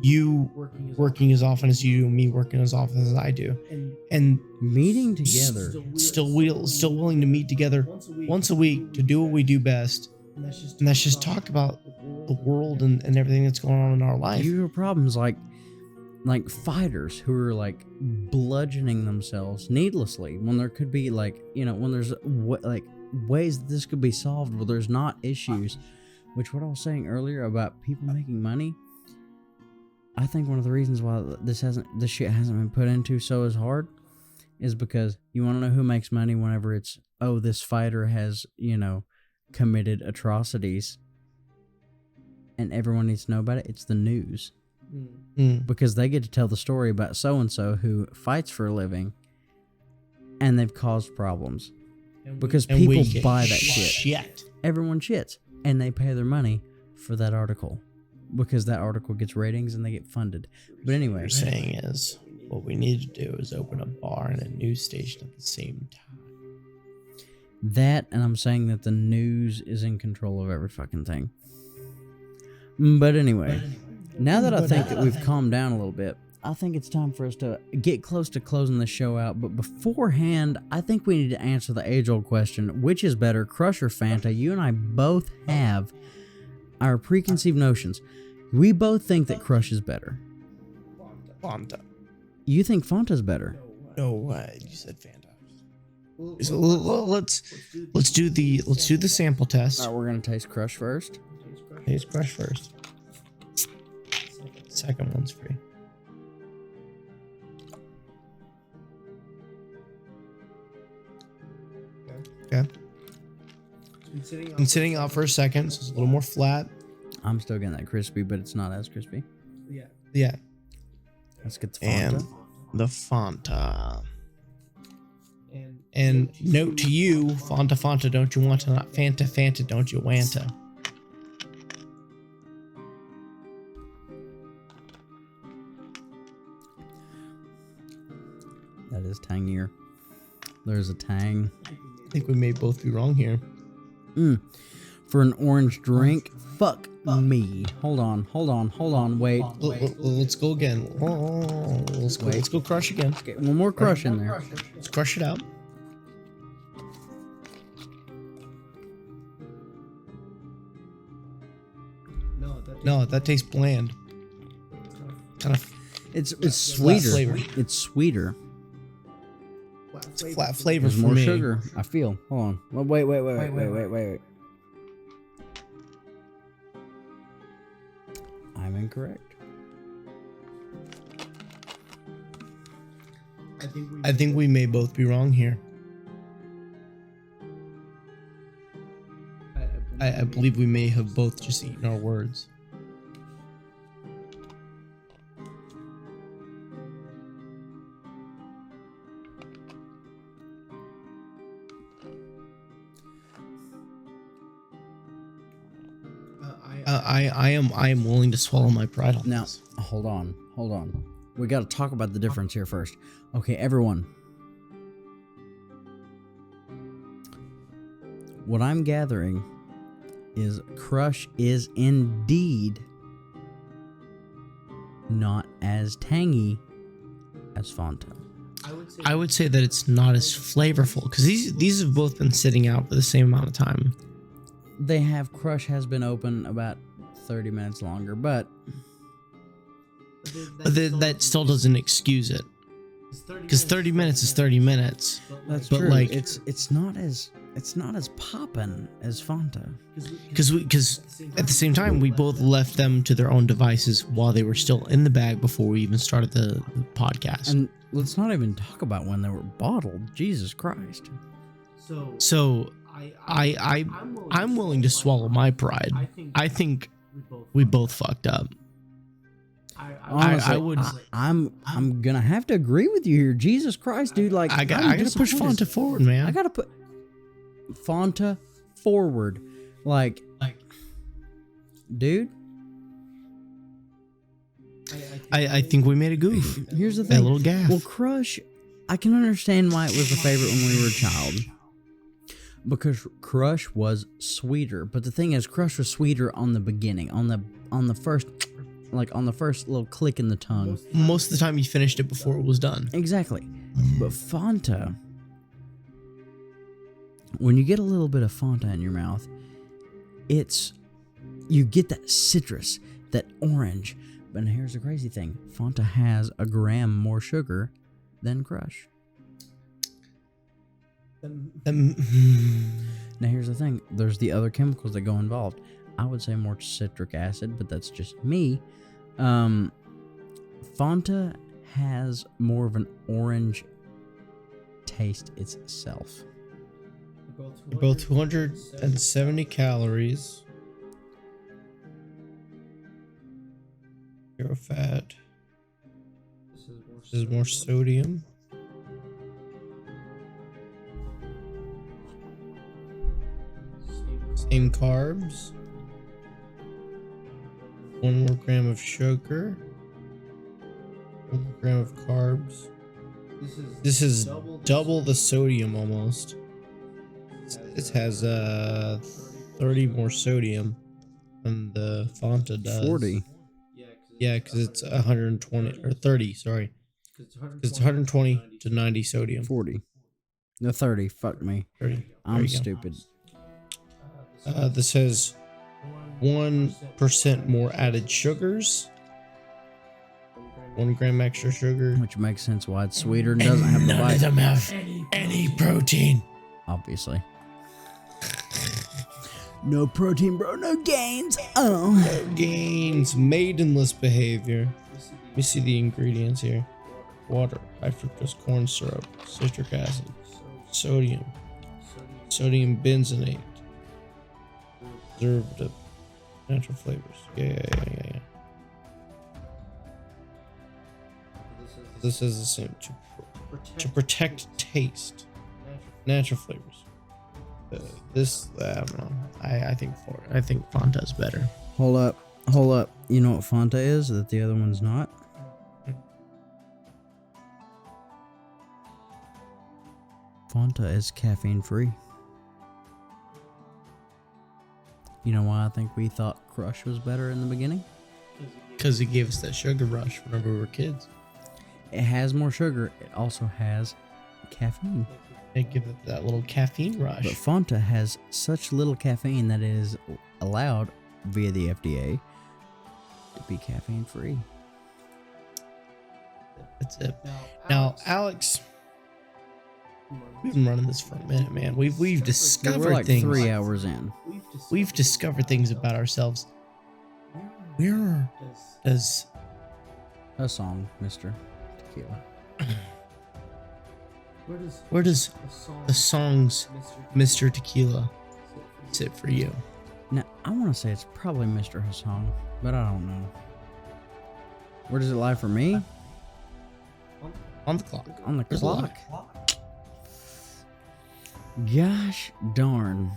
you working as often as you do, me working as often as I do, and meeting together, still willing to meet together once a week to do what we do best, and that's just talk about the world and everything that's going on in our life. You have problems like fighters who are like bludgeoning themselves needlessly when there could be when there's ways that this could be solved where there's not issues. Which, what I was saying earlier about people making money, I think one of the reasons why this shit hasn't been put into so as hard is because you want to know who makes money whenever it's, oh, this fighter has, committed atrocities and everyone needs to know about it. It's the news. Because they get to tell the story about so-and-so who fights for a living and they've caused problems. Because people buy that shit. Everyone shits. And they pay their money for that article. Because that article gets ratings and they get funded. But anyway. What you're saying is, what we need to do is open a bar and a news station at the same time. That, and I'm saying that the news is in control of every fucking thing. But anyway, now that I think that we've calmed down a little bit, I think it's time for us to get close to closing the show out. But beforehand, I think we need to answer the age-old question, which is better, Crush or Fanta? You and I both have our preconceived notions. We both think that Crush is better. Fanta. You think Fanta's better? No, you said Fanta. So let's do the sample test. All right, we're gonna taste Crush first. Taste Crush first. Second one's free. Okay. I'm sitting out for a second, so it's a little more flat. I'm still getting that crispy, but it's not as crispy. Yeah. Let's get the Fanta. And the Fanta. And note to you, Fanta, don't you want to? Not Fanta, don't you want to? That is tangier. There's a tang. I think we may both be wrong here. For an orange drink, fuck me. Hold on. Wait. Let's go again. Let's go crush again. Okay, one more crush in there. Let's crush it out. No, that tastes bland. Kind of. It's sweeter. Flavor. It's sweeter. It's flat flavor. There's for more me. sugar. I feel. Hold on. Wait. I'm incorrect. I think we may both be wrong here. I believe we may have both just eaten our words. I am willing to swallow my pride on Now, this. hold on. We got to talk about the difference here first. Okay, everyone. What I'm gathering is Crush is indeed not as tangy as Fanta. I would say that it's not as flavorful because these have both been sitting out for the same amount of time. They have Crush has been open about 30 minutes longer, but that still doesn't excuse it. Because 30 minutes is 30 minutes. that's but true. Like, it's not as poppin' as Fanta. Because at the same time, we both left them to their own devices while they were still in the bag before we even started the podcast. And let's not even talk about when they were bottled. Jesus Christ. So I'm willing to swallow my pride. I think we both fucked up. Honestly, I'm gonna have to agree with you here. Jesus Christ, dude! Like I gotta push Fanta forward, man. I gotta put Fanta forward, like, dude. I think we made a goof. Here's the thing. That little gaff. Well, Crush, I can understand why it was a favorite when we were a child. Because Crush was sweeter. But the thing is, Crush was sweeter on the beginning. On the first little click in the tongue. Most of the time you finished it before it was done. Exactly. But Fanta, when you get a little bit of Fanta in your mouth, you get that citrus, that orange. But here's the crazy thing. Fanta has a gram more sugar than Crush. Now here's the thing. There's the other chemicals that go involved. I would say more citric acid, but that's just me. Fanta has more of an orange taste itself. Both 270 calories. Zero fat. This is more sodium. Same carbs. 1 more gram of sugar. 1 more gram of carbs. This is double the sodium almost. This has 30 more sodium than the Fanta does. 40. Yeah, because it's 120 or 30. Sorry, it's 120 to 90 sodium. 40. No, 30. Fuck me. 30. I'm stupid. This has 1% more added sugars. 1 gram extra sugar. Which makes sense why it's sweeter and doesn't have the None bite. of them have any protein. Obviously. No protein, bro. No gains. Oh. No gains. Maidenless behavior. Let me see the ingredients here. Water, high fructose corn syrup, citric acid, sodium benzoate, preservative, natural flavors. Yeah. This is the same to protect taste, natural flavors. I don't know. I think Fanta's better. Hold up. You know what Fanta is that the other one's not? Fanta is caffeine free. You know why I think we thought Crush was better in the beginning? Because it gave us that sugar rush whenever we were kids. It has more sugar. It also has caffeine. It gives it that little caffeine rush. But Fanta has such little caffeine that it is allowed via the FDA to be caffeine free. That's it. Now, Alex, we've been running this for a minute, man. We've discovered We're like things. 3 hours in. We've discovered things about ourselves. Where does Hussong, Mr. Tequila. Where does the songs Mr. Tequila sit for you? Now, I want to say it's probably Mr. Hussong, but I don't know. Where does it lie for me? On the clock. On the There's a clock. lot. Gosh darn.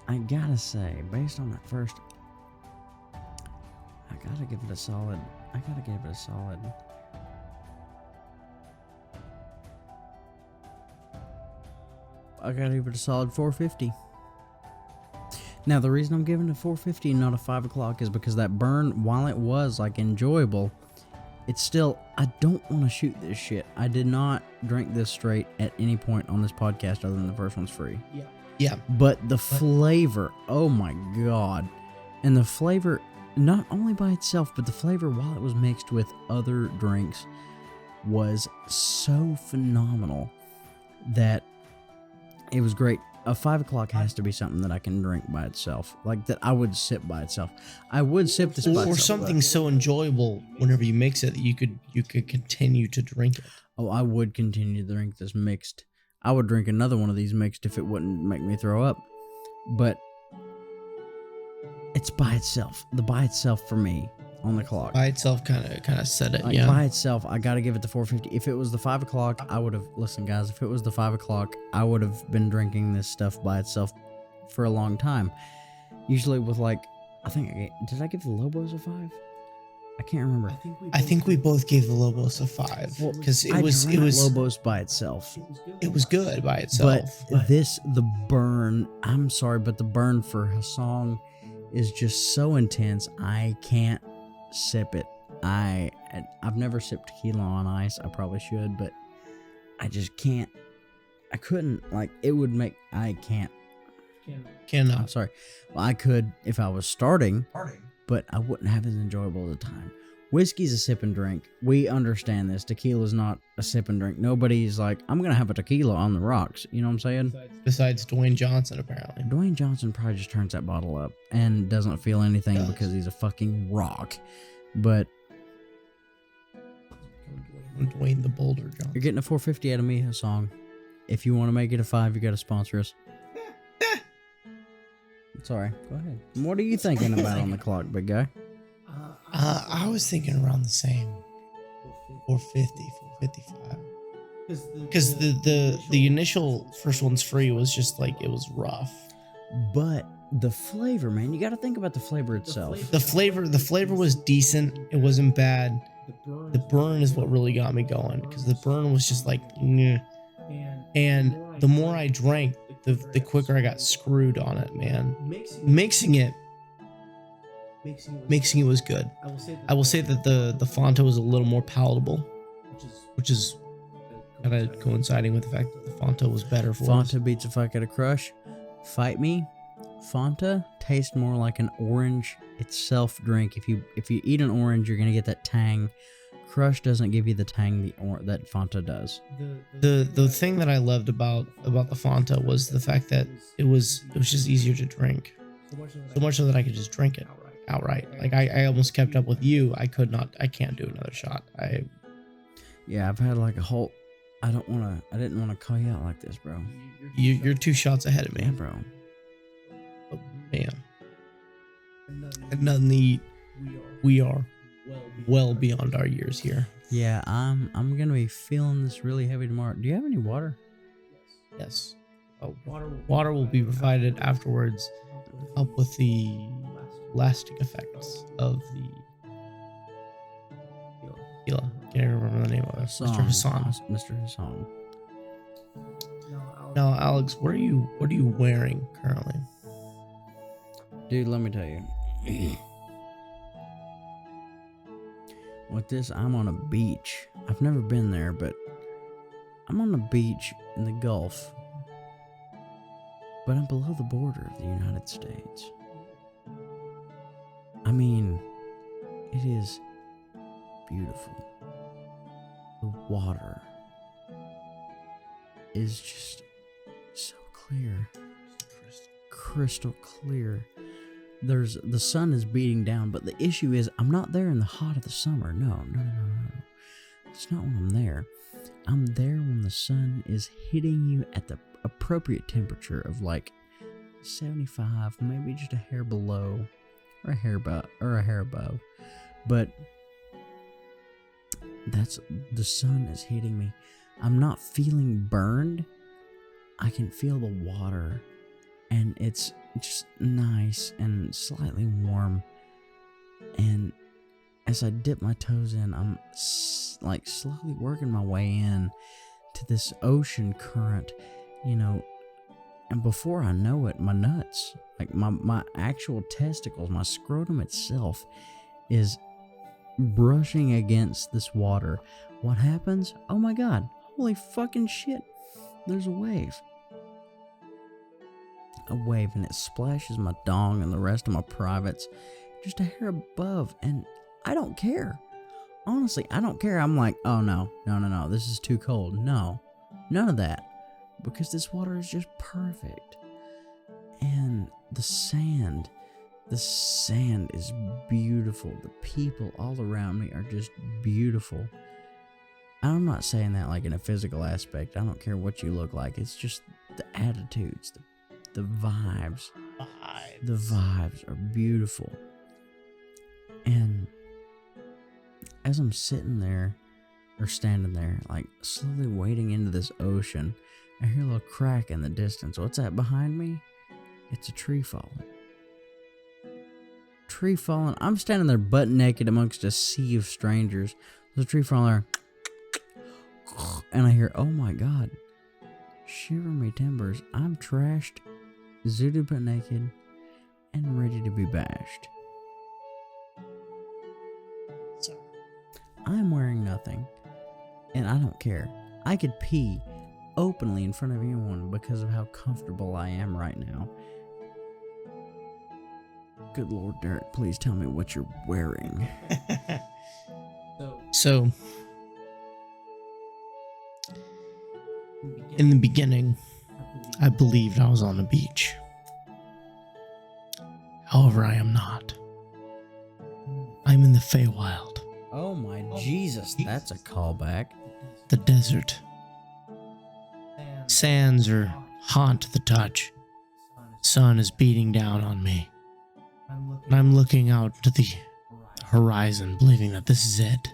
I gotta say, based on that first, I gotta give it a solid. I gotta give it a solid 450. Now, the reason I'm giving it a 450 and not a 5 o'clock is because that burn, while it was like enjoyable, it's still, I don't want to shoot this shit. I did not drink this straight at any point on this podcast other than the first one's free. Yeah. But the flavor, oh my god. And the flavor, not only by itself, but the flavor while it was mixed with other drinks was so phenomenal that it was great. A 5 o'clock has to be something that I can drink by itself. Like that I would sip by itself. I would sip this by itself. Or something so enjoyable whenever you mix it that you could continue to drink it. Oh, I would continue to drink this mixed. I would drink another one of these mixed if it wouldn't make me throw up. But it's by itself. The by itself for me on the clock. By itself kind of said it, Like, yeah. by itself, I gotta give it the 450. If it was the 5 o'clock, I would have. Listen, guys, if it was the 5 o'clock, I would have been drinking this stuff by itself for a long time. Usually with like, did I give the Lobos a 5? I can't remember. I think we both gave the Lobos a 5 because it was Lobos by itself. It was good by itself. But the burn. I'm sorry, but the burn for Hussong is just so intense. I can't sip it. I've never sipped tequila on ice. I probably should, but I just can't. I couldn't. Like, it would make. I can't. Cannot. I'm sorry. Well, I could if I was starting, but I wouldn't have as enjoyable at the time. Whiskey's a sip and drink. We understand this. Tequila's not a sip and drink. Nobody's like, I'm gonna have a tequila on the rocks. You know what I'm saying? Besides Dwayne Johnson, apparently. Dwayne Johnson probably just turns that bottle up and doesn't feel anything because he's a fucking rock. But Dwayne the Boulder Johnson. you're getting a 450 out of me, Hussong. If you want to make it a 5, you got to sponsor us. Sorry, go ahead. What are you thinking about on the clock, big guy? I was thinking around the same. 450, 455. Because the initial first one's free was just like, it was rough. But the flavor, man, you got to think about the flavor itself. The flavor was decent. It wasn't bad. The burn is what really got me going because the burn was just like, "Nyeh." And the more I drank, the quicker I got screwed on it, man. Mixing it was good. I will say that the Fanta was a little more palatable, which is kind of coinciding with the fact that the Fanta was better for us. Fanta beats a fuck out of Crush. Fight me. Fanta tastes more like an orange itself drink. If you eat an orange, you're gonna get that tang. Crush doesn't give you the tang that Fanta does. The thing that I loved about the Fanta was the fact that it was just easier to drink. So much so that I could just drink it outright. Like I almost kept up with you. I can't do another shot. Yeah, I've had like a whole. I didn't want to call you out like this, bro. You're 2 shots ahead of me, yeah, bro. Oh, man. And nothing to eat. We are well beyond our years here. Yeah, I'm gonna be feeling this really heavy tomorrow. Do you have any water? Yes. Oh, water will be provided afterwards to help with the lasting effects of the tequila. Can't even remember the name of it. Mr. Hussong. Mr. Hussong. Now, Alex, what are you wearing currently? Dude, let me tell you. With this, I'm on a beach. I've never been there, but I'm on a beach in the Gulf. But I'm below the border of the United States. I mean, it is beautiful. The water is just so clear. Crystal clear. The sun is beating down, but the issue is I'm not there in the hot of the summer. No. That's not when I'm there. I'm there when the sun is hitting you at the appropriate temperature of like 75, maybe just a hair below or a hair above. But the sun is hitting me. I'm not feeling burned. I can feel the water, and it's just nice and slightly warm. And as I dip my toes in, I'm like slowly working my way in to this ocean current, and before I know it, my nuts, like my actual testicles, my scrotum itself is brushing against this water. What happens? Oh my God, holy fucking shit, there's a wave, and it splashes my dong and the rest of my privates just a hair above, and I don't care. Honestly, I don't care. I'm like, oh no, this is too cold. No, none of that, because this water is just perfect. And the sand is beautiful. The people all around me are just beautiful. I'm not saying that like in a physical aspect. I don't care what you look like. It's just the attitudes, the vibes. The vibes are beautiful. And as I'm sitting there, or standing there, like slowly wading into this ocean, I hear a little crack in the distance. What's that behind me? It's a tree falling. Tree falling. I'm standing there butt naked amongst a sea of strangers. There's a tree falling there. And I hear, oh my God. Shiver me timbers. I'm trashed, zooted butt naked, and ready to be bashed. I'm wearing nothing, and I don't care. I could pee openly in front of anyone because of how comfortable I am right now. Good Lord, Derek, please tell me what you're wearing. So, in the beginning, I believed I was on the beach. However, I am not. I'm in the Feywild. Oh my Jesus, that's a callback. The desert. Sands are hot to the touch. Sun is beating down on me. And I'm looking out to the horizon, believing that this is it.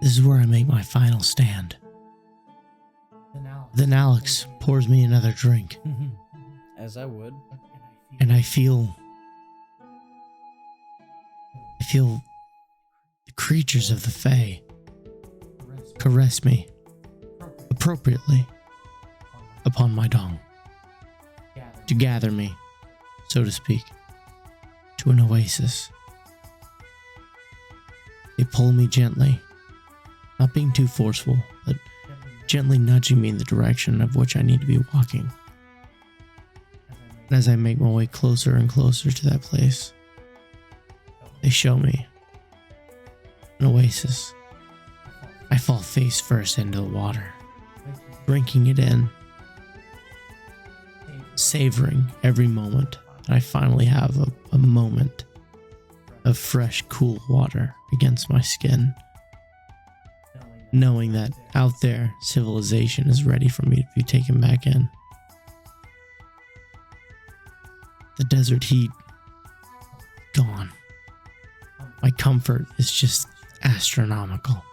This is where I make my final stand. Then Alex pours me another drink. As I would. And I feel the creatures of the Fae caress me appropriately upon my dong, to gather me, so to speak, to an oasis. They pull me gently, not being too forceful, but gently nudging me in the direction of which I need to be walking. And as I make my way closer and closer to that place, they show me an oasis. I fall face first into the water, drinking it in, savoring every moment that I finally have a moment of fresh, cool water against my skin, knowing that out there, civilization is ready for me to be taken back in. The desert heat, gone. My comfort is just astronomical.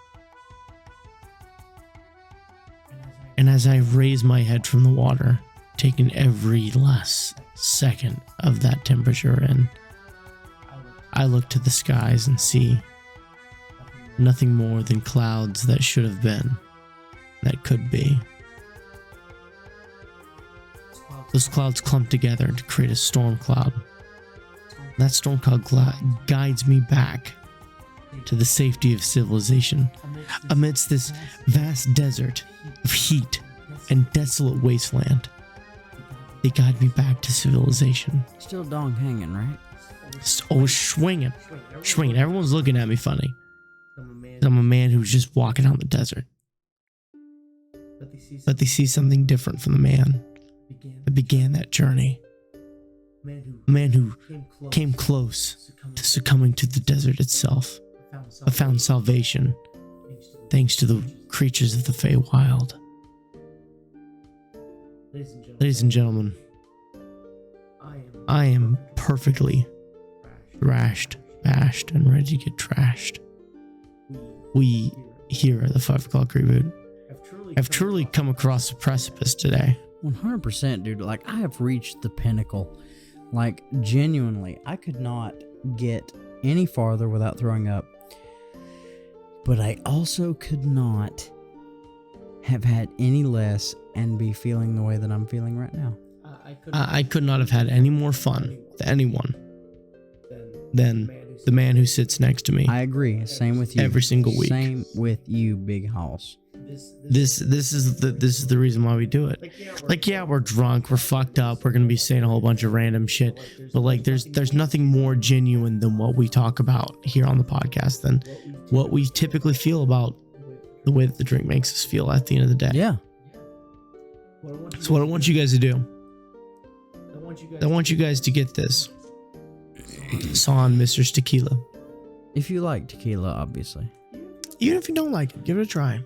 And as I raise my head from the water, taking every last second of that temperature in, I look to the skies and see nothing more than clouds that should have been, that could be. Those clouds clump together to create a storm cloud. That storm cloud guides me back to the safety of civilization amidst this vast desert of heat and desolate wasteland. They guide me back to civilization. Still dong hanging, right? Oh, swinging. Everyone's looking at me funny. I'm a man who's just walking out in the desert. But they see something different from the man that began that journey. A man who came close to succumbing to the desert itself, but found salvation thanks to the creatures of the Feywild. Ladies and gentlemen, I am perfectly thrashed, bashed, and ready to get trashed. We here at the 5 O'clock Reboot have truly come across the precipice today. 100%, dude. Like, I have reached the pinnacle. Like, genuinely, I could not get any farther without throwing up. But I also could not have had any less and be feeling the way that I'm feeling right now. I could not have had any more fun with anyone than the man who sits next to me. I agree. Same with you. Every single week. Same with you, Big House. This is the reason why we do it. Like, yeah, we're drunk, we're fucked up, we're gonna be saying a whole bunch of random shit, but like, there's nothing more genuine than what we talk about here on the podcast than what we typically feel about the way that the drink makes us feel at the end of the day. Yeah. So what I want you guys to do, I want you guys to get this. It's on Mr. Tequila. If you like tequila, obviously. Even if you don't like it, give it a try.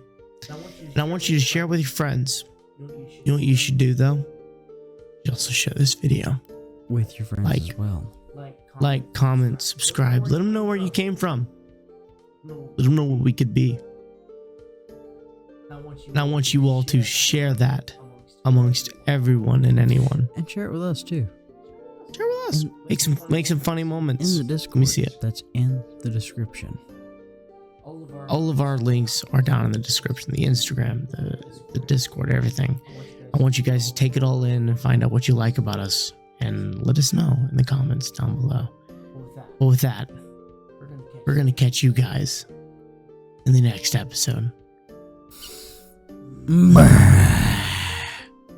And I want you to share it with your friends. You know what you should do, though? You also share this video with your friends as well. Like, comment, subscribe. Let them know where you came from. Let them know what we could be. And I want you all to share that amongst everyone and anyone. And share it with us, too. Share with us. Make some funny moments. In the Discord. Let me see it. That's in the description. All of our links are down in the description. The Instagram, the Discord, everything. I want you guys to take it all in and find out what you like about us. And let us know in the comments down below. Well, with that, we're going to catch you guys in the next episode. Bye.